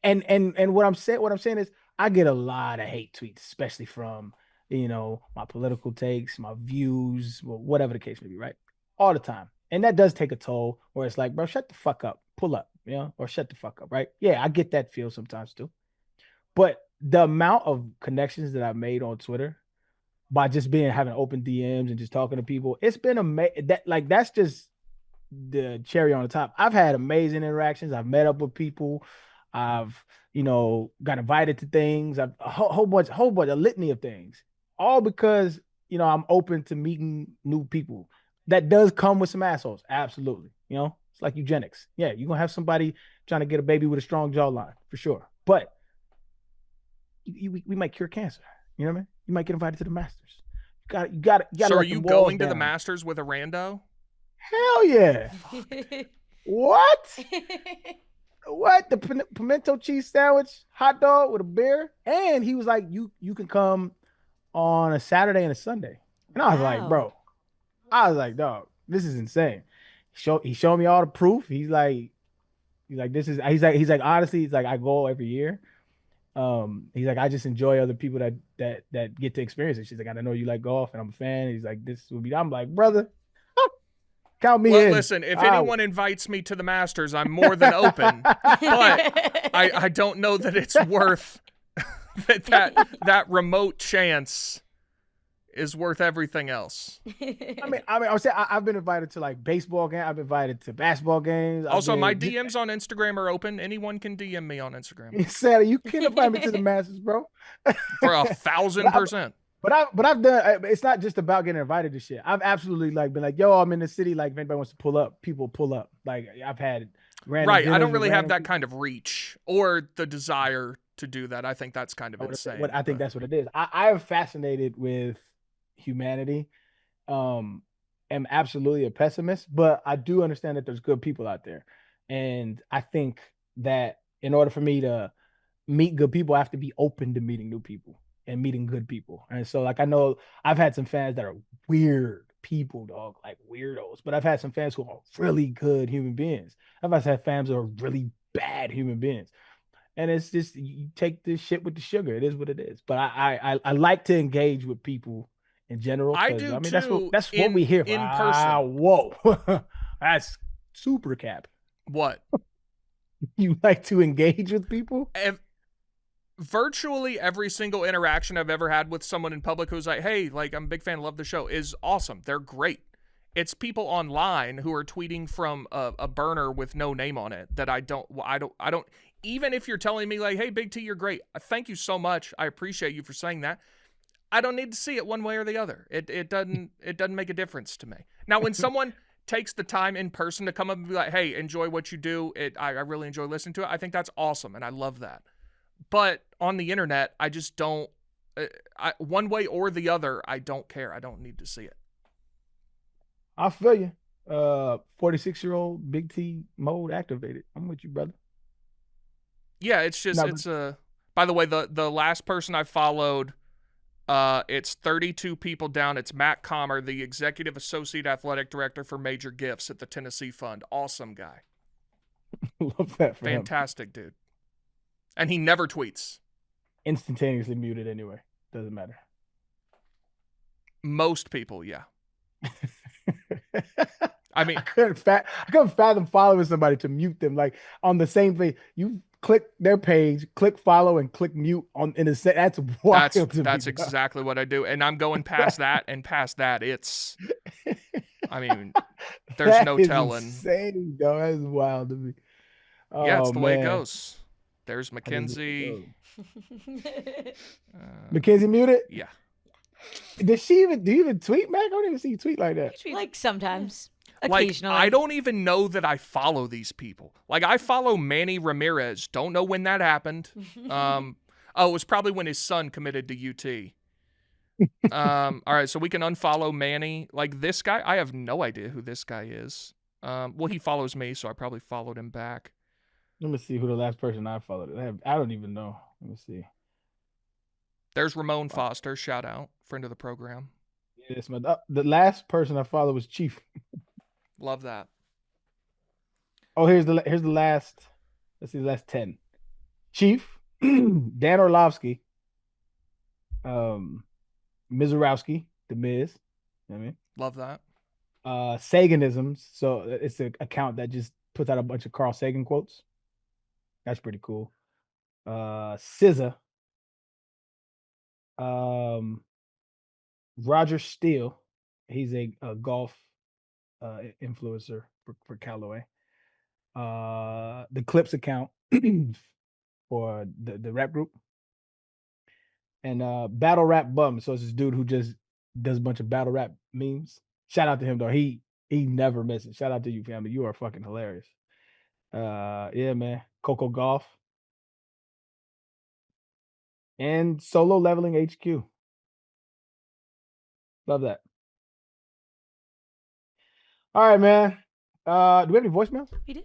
And what I'm saying is I get a lot of hate tweets, especially from, my political takes, my views, whatever the case may be, right? All the time. And that does take a toll where it's like, bro, shut the fuck up, pull up, or shut the fuck up, right? Yeah, I get that feel sometimes too. But the amount of connections that I've made on Twitter by just having open DMs and just talking to people, it's been amazing. That's just the cherry on the top. I've had amazing interactions. I've met up with people. I've, got invited to things. I've a whole bunch, a litany of things, all because, I'm open to meeting new people. That does come with some assholes. Absolutely. It's like eugenics. Yeah. You're going to have somebody trying to get a baby with a strong jawline for sure. But we might cure cancer. You know what I mean? You might get invited to the Masters. You got to. So are you going to the Masters with a rando? Hell yeah. What? What? The pimento cheese sandwich, hot dog with a beer. And he was like, you can come on a Saturday and a Sunday. And I was like, bro, dog, this is insane. He showed me all the proof. He's like, honestly, I go every year. He's like, I just enjoy other people that get to experience it. She's like, I know you like golf and I'm a fan. He's like, I'm like, brother, count me in. Well, listen, if anyone invites me to the Masters, I'm more than open. But I don't know that it's worth that remote chance is worth everything else. I would say I've been invited to like baseball games. I've been invited to basketball games. Also, my DMs on Instagram are open. Anyone can DM me on Instagram. Sadly, you can't invite me to the Masters, bro. For 1,000%. But I've done. It's not just about getting invited to shit. I've absolutely been like, yo, I'm in the city. Like, if anybody wants to pull up, people pull up. Like, I've had random. Right. I don't really have that kind of reach or the desire to do that. I think that's kind of insane. I think that's what it is. I am fascinated with humanity. Am absolutely a pessimist, but I do understand that there's good people out there, and I think that in order for me to meet good people, I have to be open to meeting new people and meeting good people. And so, like, I know I've had some fans that are weird people, dog, like weirdos, but I've had some fans who are really good human beings. I've also had fans who are really bad human beings. And it's just, you take this shit with the sugar. It is what it is. But I like to engage with people in general. I do, I mean, too. That's what we hear in person. Whoa. That's super cap. What? You like to engage with people? Virtually every single interaction I've ever had with someone in public who's like, hey, like, I'm a big fan, love the show, is awesome. They're great. It's people online who are tweeting from a burner with no name on it that I don't, even if you're telling me like, hey, Big T, you're great. Thank you so much. I appreciate you for saying that. I don't need to see it one way or the other. It doesn't make a difference to me. Now, when someone takes the time in person to come up and be like, hey, enjoy what you do, I really enjoy listening to it, I think that's awesome, and I love that. But on the internet, I just don't, one way or the other, I don't care. I don't need to see it. I feel you. 46-year-old Big T mode activated. I'm with you, brother. Yeah, it's just, by the way, the last person I followed, it's 32 people down. It's Matt Comer, the Executive Associate Athletic Director for Major Gifts at the Tennessee Fund. Awesome guy. Love that for him. Fantastic dude. And he never tweets. Instantaneously muted anyway. Doesn't matter. Most people, yeah. I mean, I couldn't fathom following somebody to mute them like on the same thing. You click their page, click follow, and click mute on in a set. That's wild. That's exactly what I do, and I'm going past that and past that. It's, I mean, there's that no is telling. Insane, though. That's wild to me. Yeah, it's the way it goes. There's Mackenzie. Mackenzie muted? Yeah. Do you even tweet, Mac? I don't even see you tweet like that. Like sometimes. Like, Occasionally. I don't even know that I follow these people. Like, I follow Manny Ramirez. Don't know when that happened. It was probably when his son committed to UT. All right, so we can unfollow Manny. Like, this guy, I have no idea who this guy is. Well, he follows me, so I probably followed him back. Let me see who the last person I followed. I don't even know. Let me see. There's Ramon Foster. Shout out. Friend of the program. Yes, the last person I followed was Chief. Love that. Oh, here's the last. Let's see, the last 10. Chief, Dan Orlovsky, Mizorowski, The Miz. You know what I mean? Love that. Saganisms. So it's an account that just puts out a bunch of Carl Sagan quotes. That's pretty cool. SZA. Roger Steele. He's a golf influencer for Callaway. The Clips account for the rap group. And Battle Rap Bum. So it's this dude who just does a bunch of battle rap memes. Shout out to him though. He never misses. Shout out to you, family. You are fucking hilarious. Yeah, man. Coco Golf. And Solo Leveling HQ. Love that. All right, man. Do we have any voicemails? We do.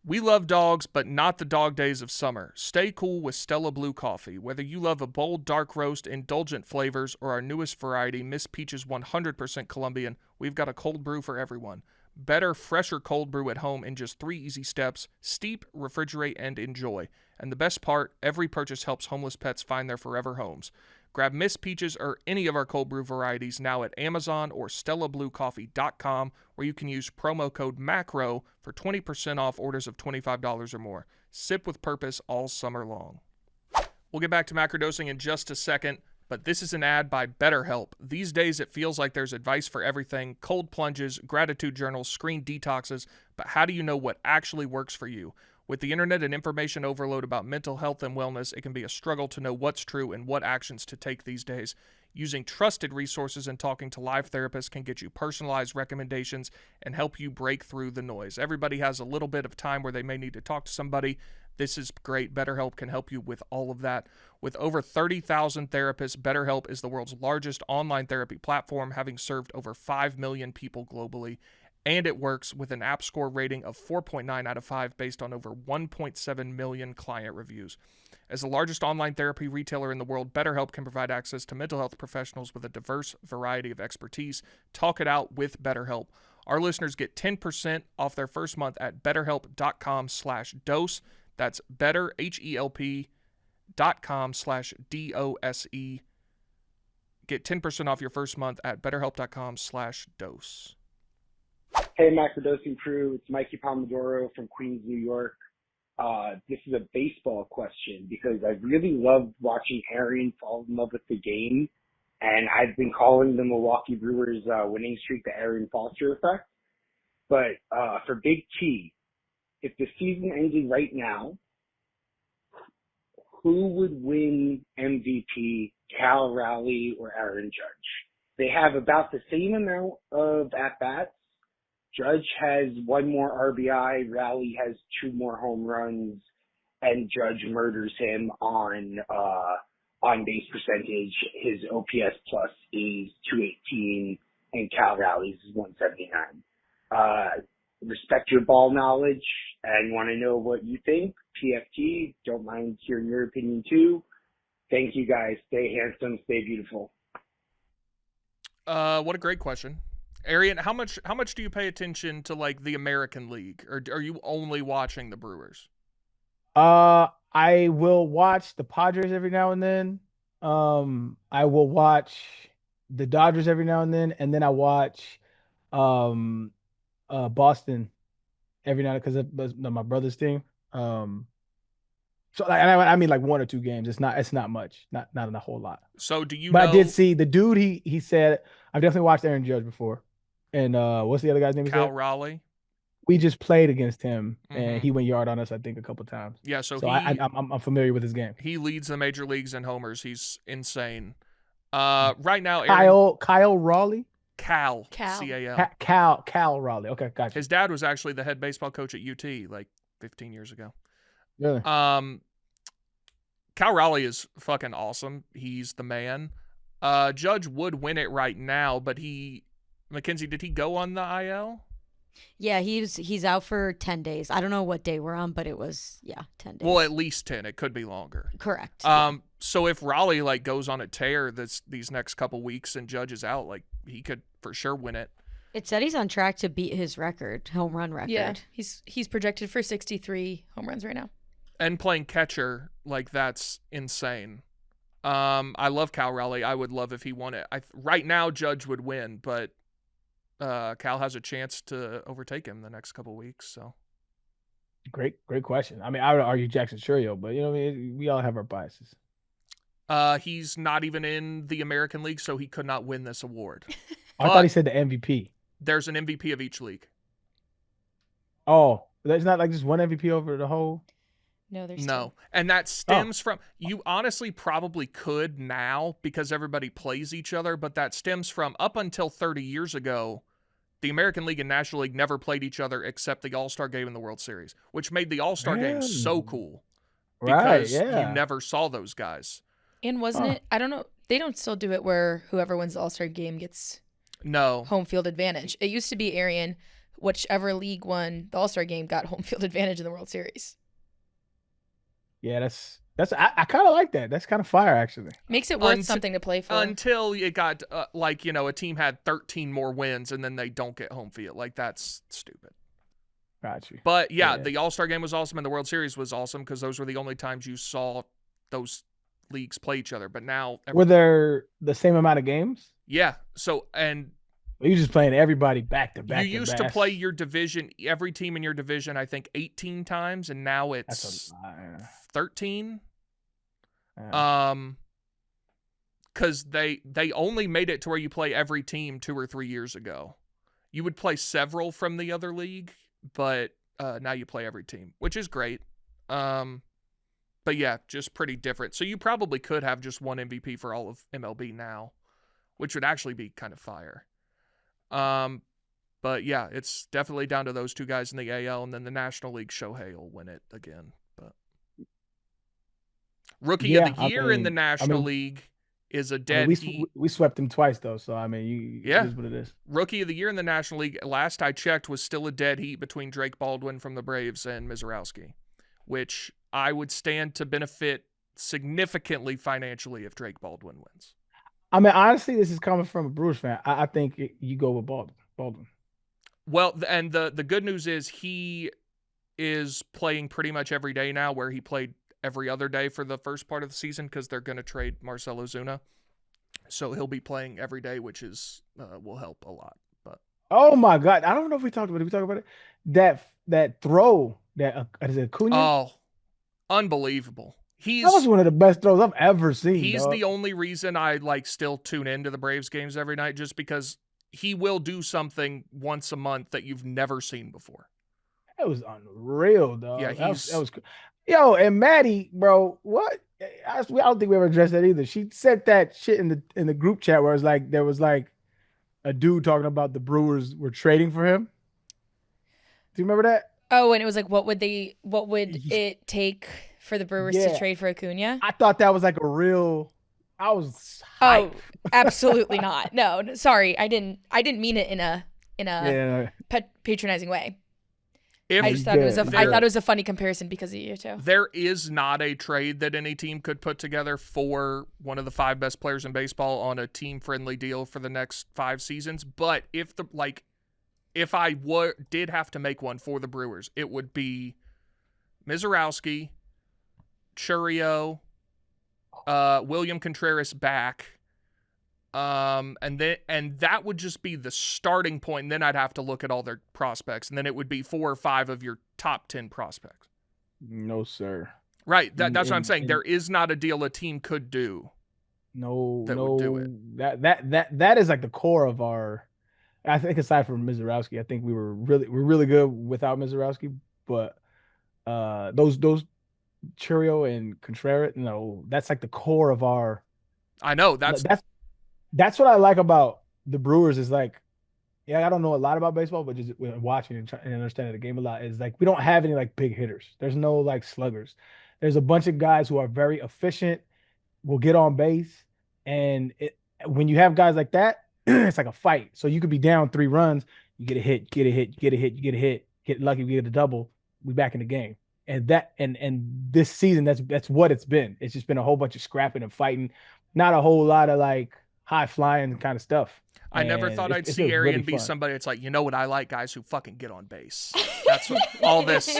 We love dogs, but not the dog days of summer. Stay cool with Stella Blue Coffee. Whether you love a bold, dark roast, indulgent flavors, or our newest variety, Miss Peach's 100% Colombian, we've got a cold brew for everyone. Better, fresher cold brew at home in just 3 easy steps. Steep, refrigerate, and enjoy. And the best part, every purchase helps homeless pets find their forever homes. Grab Miss Peaches or any of our cold brew varieties now at Amazon or StellaBlueCoffee.com, where you can use promo code MACRO for 20% off orders of $25 or more. Sip with purpose all summer long. We'll get back to macrodosing in just a second, but this is an ad by BetterHelp. These days it feels like there's advice for everything: cold plunges, gratitude journals, screen detoxes, but how do you know what actually works for you? With the internet and information overload about mental health and wellness, it can be a struggle to know what's true and what actions to take these days. Using trusted resources and talking to live therapists can get you personalized recommendations and help you break through the noise. Everybody has a little bit of time where they may need to talk to somebody. This is great. BetterHelp can help you with all of that. With over 30,000 therapists, BetterHelp is the world's largest online therapy platform, having served over 5 million people globally. And it works with an app score rating of 4.9 out of 5 based on over 1.7 million client reviews. As the largest online therapy retailer in the world, BetterHelp can provide access to mental health professionals with a diverse variety of expertise. Talk it out with BetterHelp. Our listeners get 10% off their first month at betterhelp.com/dose. That's betterhelp.com/DOSE. Get 10% off your first month at betterhelp.com/dose. Hey, Macrodosing crew, it's Mikey Pomodoro from Queens, New York. This is a baseball question because I really loved watching Arian fall in love with the game, and I've been calling the Milwaukee Brewers winning streak the Arian Foster effect. But for Big T, if the season ended right now, who would win MVP, Cal Raleigh or Aaron Judge? They have about the same amount of at-bats. Judge has 1 more RBI, Raleigh has 2 more home runs, and Judge murders him on base percentage. His OPS plus is 218, and Cal Raleigh's is 179. Respect your ball knowledge and want to know what you think. PFT, don't mind hearing your opinion too. Thank you guys. Stay handsome, stay beautiful. What a great question. Arian, how much do you pay attention to like the American League, or are you only watching the Brewers? I will watch the Padres every now and then. I will watch the Dodgers every now and then I watch Boston every now and then because it's my brother's team. So I mean like 1 or 2 games. It's not much, not a whole lot. So do you But know? I did see the dude. He said I've definitely watched Aaron Judge before, and what's the other guy's name? Cal Raleigh. We just played against him, and he went yard on us, I think, a couple times. Yeah, so I'm familiar with his game. He leads the major leagues in homers. He's insane. Right now, Aaron, Kyle Raleigh. Cal. Cal Raleigh. Okay, gotcha. His dad was actually the head baseball coach at UT like 15 years ago. Really? Cal Raleigh is fucking awesome. He's the man. Judge would win it right now, but Mackenzie, did he go on the IL? Yeah, he's out for 10 days. I don't know what day we're on, but it was 10 days. Well, at least 10. It could be longer. Correct. So if Raleigh like goes on a tear these next couple weeks and Judge is out, like he could for sure win it. It said he's on track to beat his home run record. Yeah, he's projected for 63 home runs right now. And playing catcher, like that's insane. I love Cal Raleigh. I would love if he won it. Right now, Judge would win, but Cal has a chance to overtake him the next couple weeks. So, great question. I mean, I would argue Jackson Chourio, but you know, we all have our biases. He's not even in the American League, so he could not win this award. I thought he said the MVP. There's an MVP of each league. Oh, there's not like just one MVP over the whole. No, there's no, two. And that stems from you. Honestly, probably could now because everybody plays each other, but that stems from up until 30 years ago. The American League and National League never played each other except the All-Star Game and the World Series, which made the All-Star Game so cool because you never saw those guys. And wasn't it? I don't know. They don't still do it where whoever wins the All-Star Game gets home field advantage. It used to be Arian, whichever league won the All-Star Game got home field advantage in the World Series. Yeah, that's I kind of like that. That's kind of fire, actually. Makes it worth something to play for. Until it got a team had 13 more wins and then they don't get home field. Like that's stupid. Got you. But the All-Star Game was awesome and the World Series was awesome because those were the only times you saw those leagues play each other. But now were there the same amount of games? Yeah. So you're just playing everybody back to back. You used to play your division, every team in your division, I think 18 times, and now it's 13. Because they only made it to where you play every team 2 or 3 years ago. You would play several from the other league, but now you play every team, which is great. But yeah, just pretty different. So you probably could have just one MVP for all of MLB now, which would actually be kind of fire. But yeah, it's definitely down to those two guys in the AL, and then the National League, Shohei will win it again. But Rookie of the Year in the National League is a dead heat. We swept him twice though, so I mean, it is what it is. Rookie of the Year in the National League, last I checked, was still a dead heat between Drake Baldwin from the Braves and Mizorowski, which I would stand to benefit significantly financially if Drake Baldwin wins. I mean, honestly, this is coming from a Brewers fan. I think you go with Baldwin. Well, and the good news is he is playing pretty much every day now, where he played every other day for the first part of the season because they're going to trade Marcell Ozuna. So he'll be playing every day, which is will help a lot. But oh my God, I don't know if we talked about it. We talked about it. That throw that is it Acuna? Oh, unbelievable. That was one of the best throws I've ever seen. He's the only reason I still tune into the Braves games every night, just because he will do something once a month that you've never seen before. That was unreal, dog. Yeah, that was Yo, and Maddie, bro, what? I don't think we ever addressed that either. She said that shit in the group chat where it was like there was like a dude talking about the Brewers were trading for him. Do you remember that? Oh, and it was like, what would it take for the Brewers to Yeah. trade for Acuna? I thought that was like a real. I was Oh, hype. absolutely not. No, sorry, I didn't mean it in a Yeah. patronizing way. If I just thought Yeah. I thought it was a funny comparison because of you two. there is not a trade that any team could put together for one of the 5 best players in baseball on a team-friendly deal for the next 5 seasons, but if I did have to make one for the Brewers, it would be Mizorowski, Churio, William Contreras back, and that would just be the starting point. And then I'd have to look at all their prospects, and then it would be 4 or 5 of your top 10 prospects. No, sir. Right. That's what I'm saying. There is not a deal a team could do. No, That would do it. That is like the core of our. I think aside from Mizorowski, I think we're really good without Mizorowski. But those Churio and Contreras, no, that's like the core of our. I know That's what I like about the Brewers is like, yeah, I don't know a lot about baseball, but just watching and understanding the game a lot is like we don't have any like big hitters. There's no like sluggers. There's a bunch of guys who are very efficient, will get on base, and when you have guys like that, it's like a fight. So you could be down 3 runs, you get a hit, get a hit, get a hit, you get a hit, get lucky, we get a double, we back in the game. And that and this season, that's what it's been. It's just been a whole bunch of scrapping and fighting, not a whole lot of like high flying kind of stuff. I never And thought I'd it's see really Arian be fun. somebody that's like, you know what I like? Guys who fucking get on base. That's what all this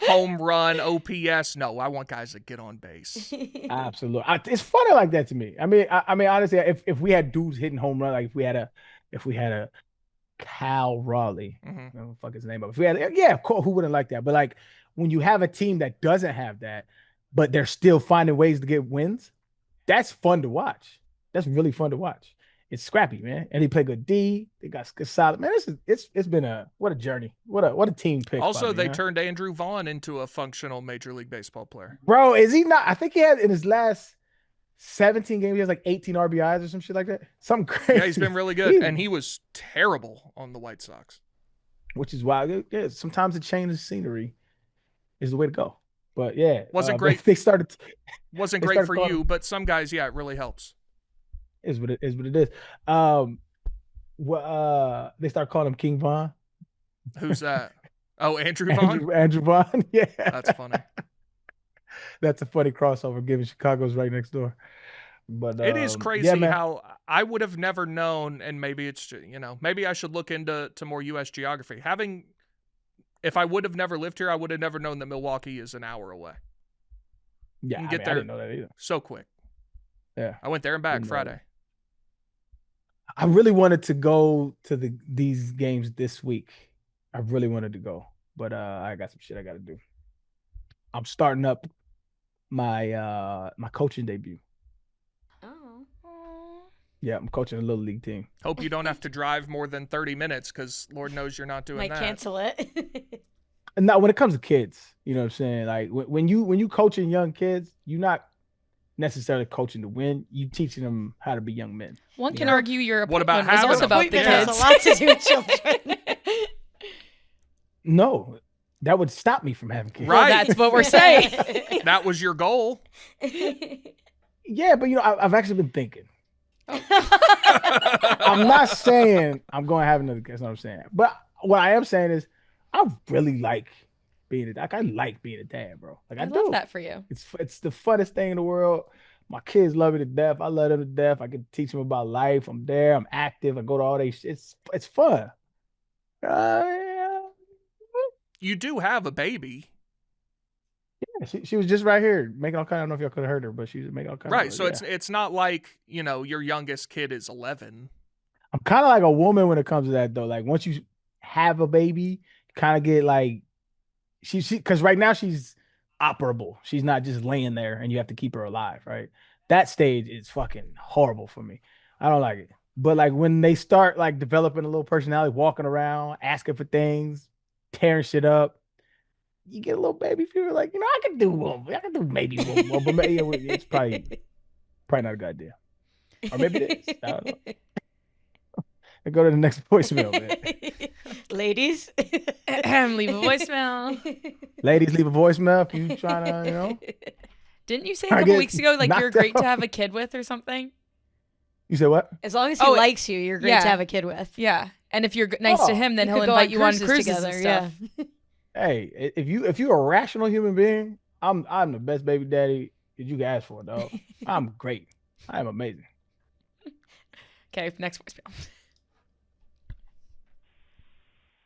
home run, OPS. No, I want guys that get on base. Absolutely, it's funny like that to me. I mean, honestly, if we had dudes hitting home run, like if we had a Cal Raleigh, I don't know what the fuck his name, but if we had, yeah, of course, who wouldn't like that? But like when you have a team that doesn't have that, but they're still finding ways to get wins, that's fun to watch. That's really fun to watch. It's scrappy, man, and he played good D. They got solid, man. It's been what a journey. What a team pick. Also, they man. turned Andrew Vaughn into a functional Major League Baseball player. Bro, is he not? I think he had in his last 17 games, he has like 18 RBIs or some shit like that. Something crazy. Yeah, he's been really good, and he was terrible on the White Sox. Which is why, yeah, sometimes a change of scenery is the way to go. But yeah, Wasn't great. They started. Wasn't they great started for calling- you, but some guys, yeah, it really helps. Is what it is. They start calling him King Von. Who's that? Oh, Andrew Vaughn? Andrew Von. Yeah, That's funny. That's a funny crossover, given Chicago's right next door. But It is crazy yeah, man. how I would have never known, and maybe it's, maybe I should look into more U.S. geography. If I would have never lived here, I would have never known that Milwaukee is an hour away. Yeah, You can I get there didn't know that either. so quick. Yeah, I went there and back Didn't know Friday. I really wanted to go to these games this week. I really wanted to go, but I got some shit I got to do. I'm starting up my my coaching debut. Oh. Yeah, I'm coaching a little league team. Hope you don't have to drive more than 30 minutes because Lord knows you're not doing Might that. cancel it. And now, when it comes to kids, you know what I'm saying? Like when you coaching young kids, you're not necessarily coaching to win. You teaching them how to be young men. One can Yeah. argue your What about appointment was having also them? about the Yeah. kids. Has a lot to do with children. No, that would stop me from having kids. Right. Well, that's what we're saying. That was your goal. Yeah, but I've actually been thinking. I'm not saying I'm going to have another kid. That's what I'm saying. But what I am saying is, I really like being a dad. I like being a dad, bro. Like I do. love that for you. It's the funnest thing in the world. My kids love it to death. I love them to death. I can teach them about life. I'm there. I'm active. I go to all these. It's fun. You do have a baby. Yeah, she was just right here making all kind. I don't know if y'all could have heard her, but she was making all kind. Right. Of So it's not like, your youngest kid is 11. I'm kind of like a woman when it comes to that though. Like once you have a baby, you kind of get like she because right now she's operable. She's not just laying there and you have to keep her alive, right? That stage is fucking horrible for me. I don't like it. But like when they start like developing a little personality, walking around, asking for things, tearing shit up, you get a little baby fever. Like, I could do one. I could do maybe one more, but maybe it's probably not a good idea. Or maybe it is. I don't know. And go to the next voicemail, man. Ladies, leave a voicemail. Ladies, leave a voicemail if you trying to, Didn't you say a couple weeks ago, like, you're great to have a kid with or something? You said what? As long as he likes you, you're great to have a kid with. Yeah. And if you're nice to him, then he'll invite you on cruises together, and stuff. Yeah. Hey, if you're a rational human being, I'm the best baby daddy that you can ask for, dog. I'm great. I am amazing. Okay, next voicemail.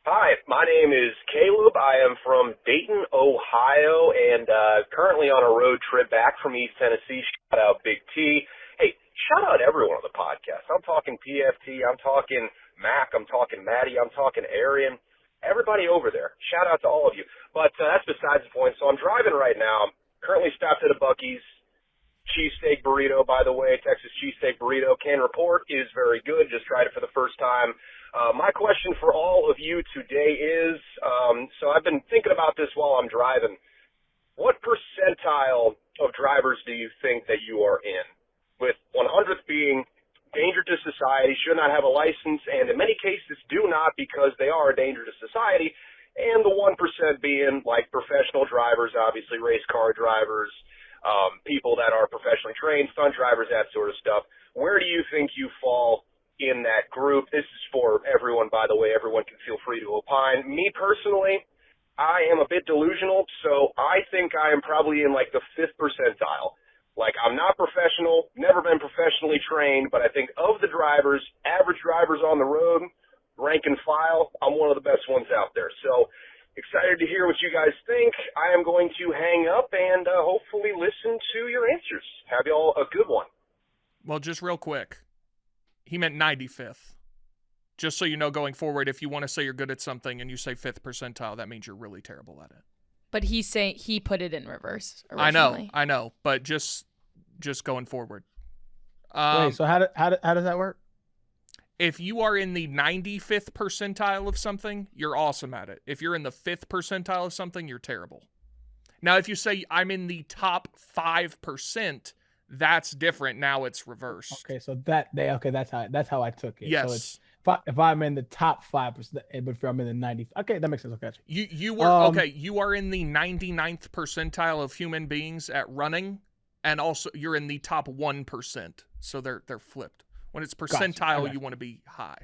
Hi, my name is Caleb. I am from Dayton, Ohio, and currently on a road trip back from East Tennessee. Shout out Big T. Hey, shout out everyone on the podcast. I'm talking PFT. I'm talking Mac. I'm talking Maddie. I'm talking Arian. Everybody over there. Shout out to all of you. But that's besides the point. So I'm driving right now. Currently stopped at a Buc-ee's. Cheesesteak burrito, by the way. Texas cheesesteak burrito. Can report is very good. Just tried it for the first time. My question for all of you today is, so I've been thinking about this while I'm driving. What percentile of drivers do you think that you are in? With 100th being danger to society, should not have a license, and in many cases do not because they are a danger to society, and the 1% being like professional drivers, obviously race car drivers, people that are professionally trained, stunt drivers, that sort of stuff. Where do you think you fall in that group? This is for everyone, by the way. Everyone can feel free to opine. Me personally, I am a bit delusional, so I think I am probably in like the 5th percentile. Like, I'm not professional, never been professionally trained, but I think of the drivers, average drivers on the road, rank and file, I'm one of the best ones out there. So excited to hear what you guys think. I am going to hang up and hopefully listen to your answers. Have y'all a good one. Well, just real quick. He meant 95th. Just so you know, going forward, if you want to say you're good at something and you say 5th percentile, that means you're really terrible at it. But he put it in reverse originally. I know, but just going forward. Wait, so how does that work? If you are in the 95th percentile of something, you're awesome at it. If you're in the 5th percentile of something, you're terrible. Now, if you say I'm in the top 5%, that's different. Now it's reversed. Okay, so that's how I took it. Yes. So it's if I'm in the top 5%, but if I'm in the 90, okay, that makes sense. Okay. You are in the 99th percentile of human beings at running, and also you're in the top 1%. So they're flipped. When it's percentile, you want to be high.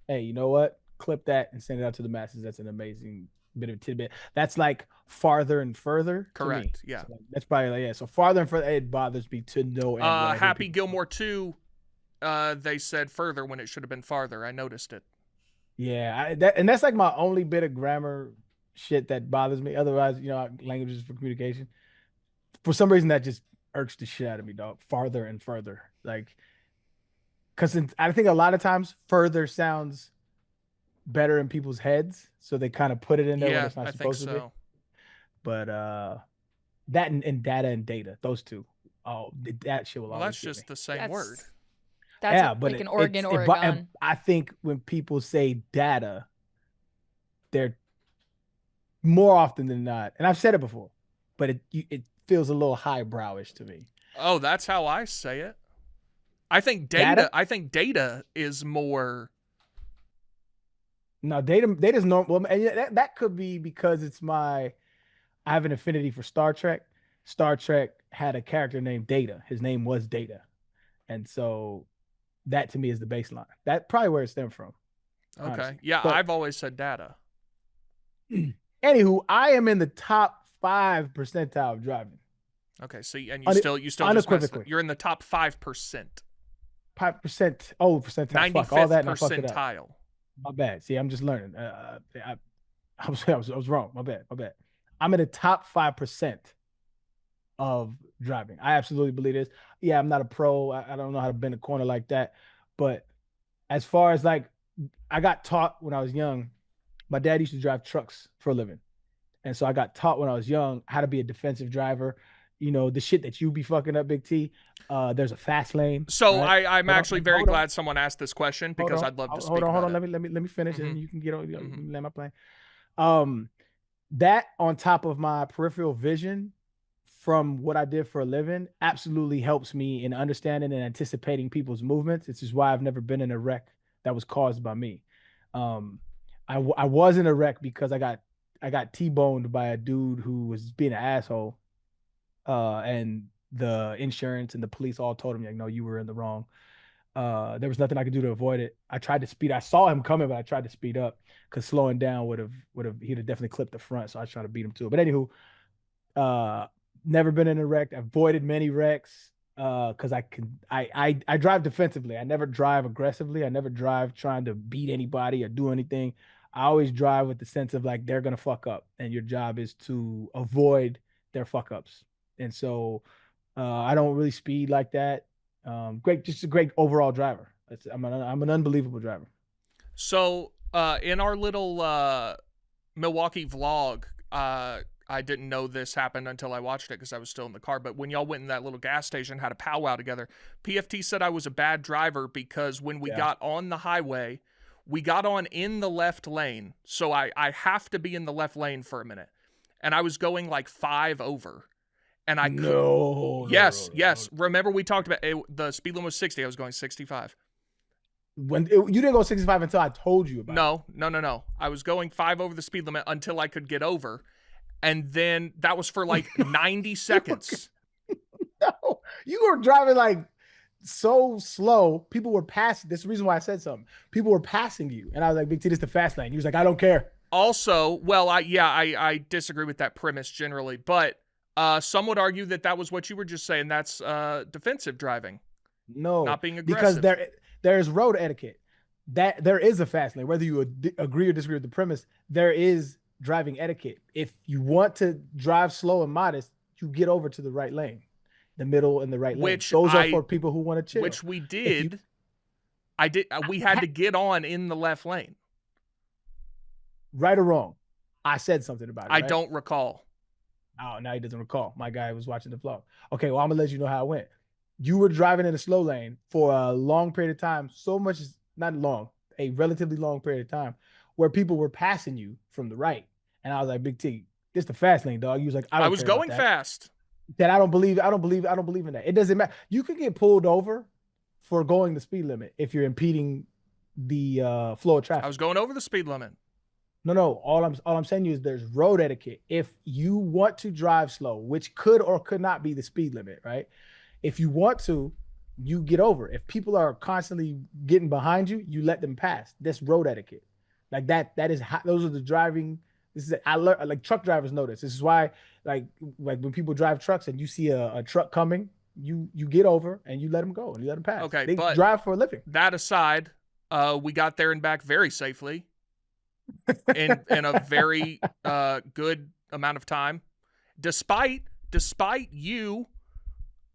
Hey, you know what? Clip that and send it out to the masses. That's an amazing bit of tidbit. That's like farther and further. Correct. Yeah. So that's probably like, yeah. So farther and further, it bothers me to no end. Happy Gilmore 2, they said further when it should have been farther. I noticed it. Yeah, that's like my only bit of grammar shit that bothers me. Otherwise, language is for communication. For some reason, that just irks the shit out of me, dog. Farther and further, like, because I think a lot of times further sounds better in people's heads, so they kind of put it in there when it's not supposed to be. But that and data and data, those two, that shit will always. Well, that's just the same word. That's but like an Oregon. I think when people say data, they're more often than not, and I've said it before, but it feels a little highbrowish to me. Oh, that's how I say it. I think data. I think data is more. No, data's normal. Well, and that could be because I have an affinity for Star Trek. Star Trek had a character named Data. His name was Data, and so that to me is the baseline. That's probably where it stemmed from. Okay. Honestly. Yeah, but, I've always said data. Anywho, I am in the top 5 percentile of driving. Okay, see, and you still unequivocally. You're in the top 5%. 5%. Oh, percentile. 95th Fuck, all that. percentile. My bad. See, I'm just learning. I was wrong. My bad. I'm in the top 5% of driving. I absolutely believe this. Yeah, I'm not a pro. I don't know how to bend a corner like that. But as far as like, I got taught when I was young. My dad used to drive trucks for a living. And so I got taught when I was young how to be a defensive driver. The shit that you be fucking up, Big T. There's a fast lane. So right? I'm actually very glad someone asked this question because I'd love to speak about it. Let me finish and you can get on land my plane. that on top of my peripheral vision from what I did for a living absolutely helps me in understanding and anticipating people's movements. This is why I've never been in a wreck that was caused by me. I was in a wreck because I got T-boned by a dude who was being an asshole. And the insurance and the police all told him, like, no, you were in the wrong. There was nothing I could do to avoid it. I tried to speed. I saw him coming, but I tried to speed up because slowing down would have he'd have definitely clipped the front. So I was trying to beat him to it. But anywho, never been in a wreck. Avoided many wrecks because I drive defensively. I never drive aggressively. I never drive trying to beat anybody or do anything. I always drive with the sense of like they're gonna fuck up, and your job is to avoid their fuck ups. And so I don't really speed like that. Just a great overall driver. I'm an unbelievable driver. So in our little Milwaukee vlog, I didn't know this happened until I watched it because I was still in the car. But when y'all went in that little gas station, had a powwow together, PFT said I was a bad driver because when we got on the highway, we got on in the left lane. So I have to be in the left lane for a minute. And I was going like 5 over. And I yes. Remember we talked about it, the speed limit was 60. I was going 65. You didn't go 65 until I told you about it. No. I was going 5 over the speed limit until I could get over. And then that was for like 90 seconds. No, you were driving like so slow. People were passing. This is the reason why I said something. People were passing you. And I was like, Big T, this is the fast lane. He was like, I don't care. Also, well, I disagree with that premise generally. But some would argue that was what you were just saying. That's defensive driving. No. Not being aggressive. Because there's road etiquette. That there is a fast lane. Whether you agree or disagree with the premise, there is driving etiquette. If you want to drive slow and modest, you get over to the right lane, the middle and the right lane. Those are for people who want to chill. Which we did. We had to get on in the left lane. Right or wrong? I said something about it. I don't recall. Oh, now he doesn't recall. My guy was watching the vlog. Okay, well, I'm gonna let you know how it went. You were driving in a slow lane for a long period of time. So much, not long, a relatively long period of time, where people were passing you from the right. And I was like, Big T, this the fast lane, dog. He was like, I was going fast. That I don't believe in that. It doesn't matter. You can get pulled over for going the speed limit if you're impeding the flow of traffic. I was going over the speed limit. No. All I'm saying to you is there's road etiquette. If you want to drive slow, which could or could not be the speed limit, right? If you want to, you get over. If people are constantly getting behind you, you let them pass. That's road etiquette. Like that is how, those are the driving. This is I learned, like truck drivers know this. This is why like when people drive trucks and you see a truck coming, you get over and you let them go and you let them pass. Okay, they but drive for a living. That aside, we got there and back very safely in a very good amount of time, despite you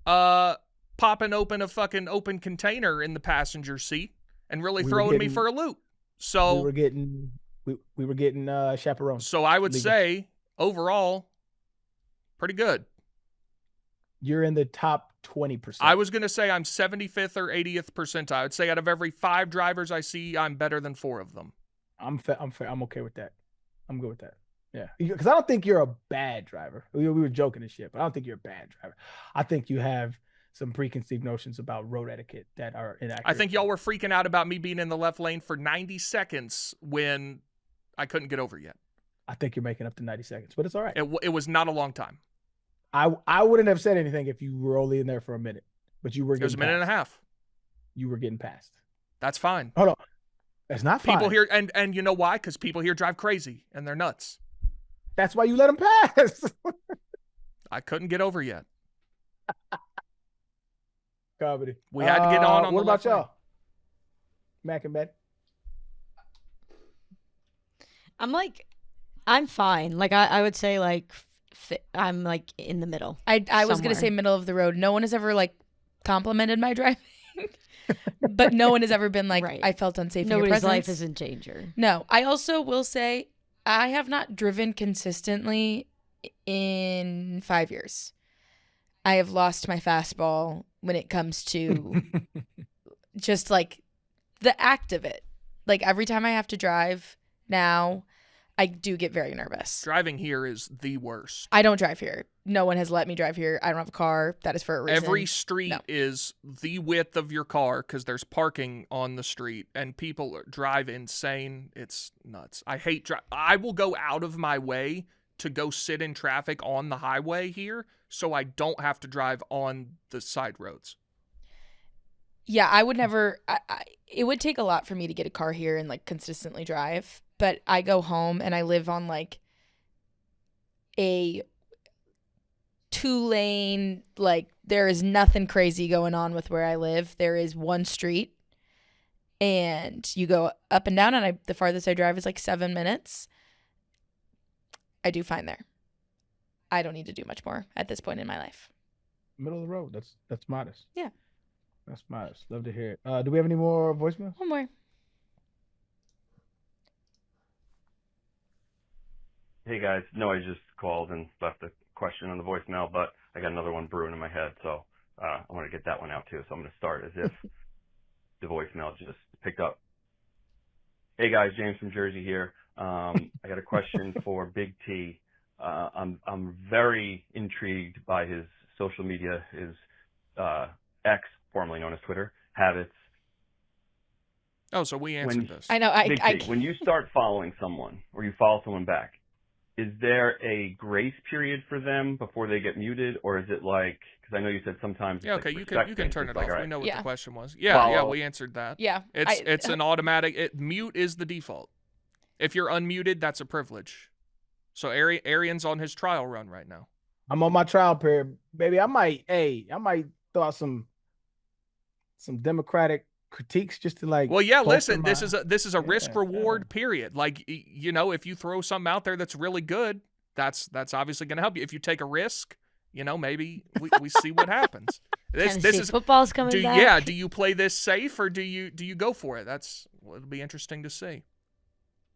popping open a fucking open container in the passenger seat and really throwing me for a loop. So we were getting chaperones. So I would say overall, pretty good. You're in the top 20%. I was gonna say I'm 75th or 80th percentile. I'd say out of every 5 drivers I see, I'm better than 4 of them. I'm okay with that. I'm good with that. Yeah, because I don't think you're a bad driver. We were joking and shit, but I don't think you're a bad driver. I think you have some preconceived notions about road etiquette that are inaccurate. I think y'all were freaking out about me being in the left lane for 90 seconds when I couldn't get over yet. I think you're making up to 90 seconds, but it's all right. It was not a long time. I wouldn't have said anything if you were only in there for a minute, but you were. It was a minute and a half. You were getting past. That's fine. Hold on, that's not fine. People here, and you know why? Because people here drive crazy and they're nuts. That's why you let them pass. I couldn't get over yet. Comedy. We had to get on what the about y'all? lane. Mac and Ben? I'm fine. Like I would say like I'm like in the middle. I was gonna say middle of the road. No one has ever like complimented my driving, but no one has ever been like, right. I felt unsafe. Nobody's life is in danger. No, I also will say I have not driven consistently in 5 years. I have lost my fastball when it comes to just like the act of it. Like every time I have to drive now, I do get very nervous. Driving here is the worst. I don't drive here. No one has let me drive here. I don't have a car. That is for a reason. Every street is the width of your car because there's parking on the street, and people drive insane. It's nuts. I hate I will go out of my way to go sit in traffic on the highway here so I don't have to drive on the side roads. Yeah, I would never. It would take a lot for me to get a car here and like consistently drive. But I go home and I live on like a 2-lane, like there is nothing crazy going on with where I live. There is one street and you go up and down, and the farthest I drive is like 7 minutes. I do fine there. I don't need to do much more at this point in my life. Middle of the road. That's modest. Yeah. That's modest. Love to hear it. Do we have any more voicemails? One more. Hey guys, no, I just called and left a question on the voicemail, but I got another one brewing in my head, so I want to get that one out too. So I'm going to start as if the voicemail just picked up. Hey guys, James from Jersey here. I got a question for Big T. I'm very intrigued by his social media, his X, formerly known as Twitter, habits. Oh, so we answered this. I know. Big T, when you start following someone or you follow someone back, is there a grace period for them before they get muted, or is it like, because I know you said sometimes it's okay, you can turn it off. Right. We know what the question was. Follow. Yeah, we answered that. Yeah. It's an automatic, mute is the default. If you're unmuted, that's a privilege. So Arian's on his trial run right now. I'm on my trial period, baby. I might throw out some Democratic critiques just to like. Well, yeah. Listen, this is a risk reward period. Like, you know, if you throw something out there that's really good, that's obviously going to help you. If you take a risk, you know, maybe we see what happens. This is football's coming back. Yeah. Do you play this safe or do you go for it? It'll be interesting to see.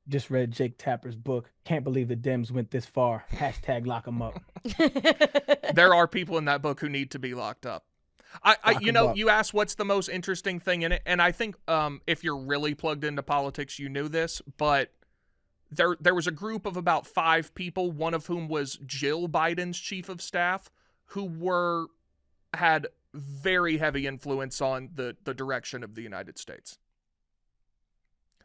Just read Jake Tapper's book. Can't believe the Dems went this far. # lock them up. There are people in that book who need to be locked up. You asked what's the most interesting thing in it, and I think if you're really plugged into politics, you knew this, but there was a group of about 5 people, one of whom was Jill Biden's chief of staff, who had very heavy influence on the direction of the United States.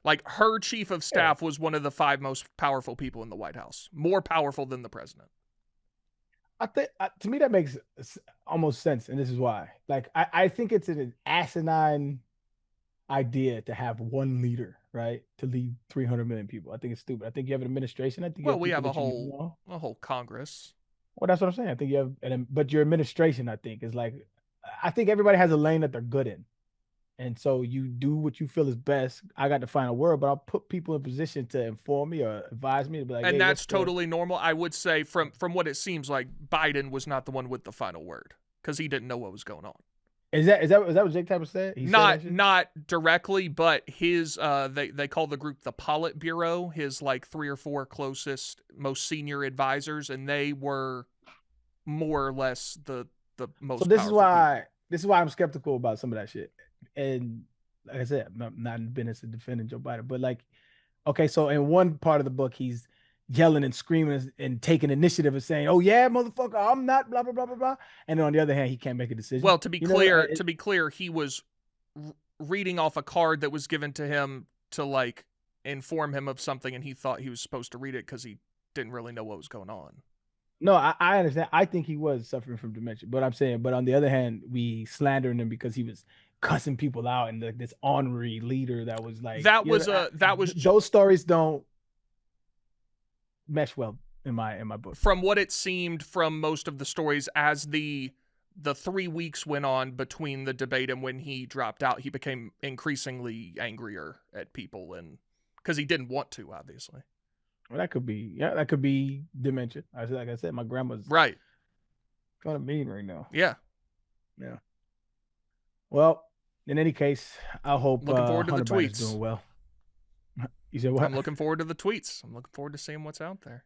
Like, her chief of staff was one of the 5 most powerful people in the White House, more powerful than the president. I think to me that makes almost sense, and this is why. Like, I think it's an asinine idea to have one leader, right, to lead 300 million people. I think it's stupid. I think you have an administration. We have a whole Congress. Well, that's what I'm saying. I think you have, but your administration, I think, is like, I think everybody has a lane that they're good in. And so you do what you feel is best. I got the final word, but I'll put people in position to inform me or advise me to be like, and that's totally normal. I would say from what it seems like, Biden was not the one with the final word because he didn't know what was going on. Is that what Jake Tapper said? Not directly, but his they call the group the Politburo, his like 3 or 4 closest, most senior advisors, and they were more or less the most. So this is why I'm skeptical about some of that shit. And like I said, I'm not in the business of defending Joe Biden, but like, okay, so in one part of the book, he's yelling and screaming and taking initiative and saying, "Oh yeah, motherfucker, I'm not blah blah blah blah blah." And then on the other hand, he can't make a decision. Well, to be clear, he was reading off a card that was given to him to like inform him of something, and he thought he was supposed to read it because he didn't really know what was going on. No, I understand. I think he was suffering from dementia, but I'm saying, but on the other hand, we slandering him because he was cussing people out and like this ornery leader that was like those stories don't mesh well in my book. From what it seemed from most of the stories, as the 3 weeks went on between the debate and when he dropped out, he became increasingly angrier at people, and because he didn't want to, obviously. Well, that could be dementia. Like I said, my grandma's right. Kind of mean right now. Yeah. Well, in any case, I hope looking forward to Hunter the tweets. Biden's doing well. You said what? I'm looking forward to the tweets. I'm looking forward to seeing what's out there.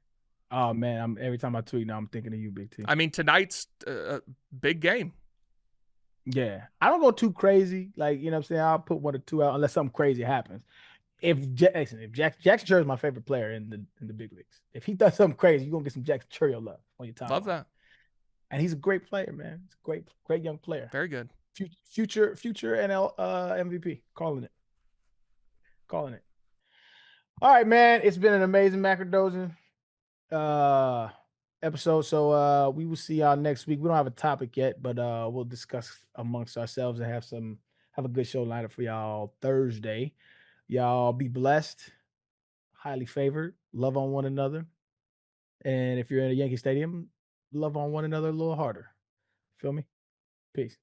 Oh man, every time I tweet now, I'm thinking of you, Big T. I mean, tonight's a big game. Yeah, I don't go too crazy. Like, you know what I'm saying? I'll put 1 or 2 out unless something crazy happens. Jackson Cherry is my favorite player in the big leagues. If he does something crazy, you're gonna get some Jackson Cherry love on your time. Love that. And he's a great player, man. He's a great young player. Very good. Future NL MVP. Calling it. All right, man. It's been an amazing Macrodosing episode. So we will see y'all next week. We don't have a topic yet, but we'll discuss amongst ourselves and have a good show lined up for y'all Thursday. Y'all be blessed, highly favored, love on one another. And if you're in a Yankee Stadium, love on one another a little harder. Feel me? Peace.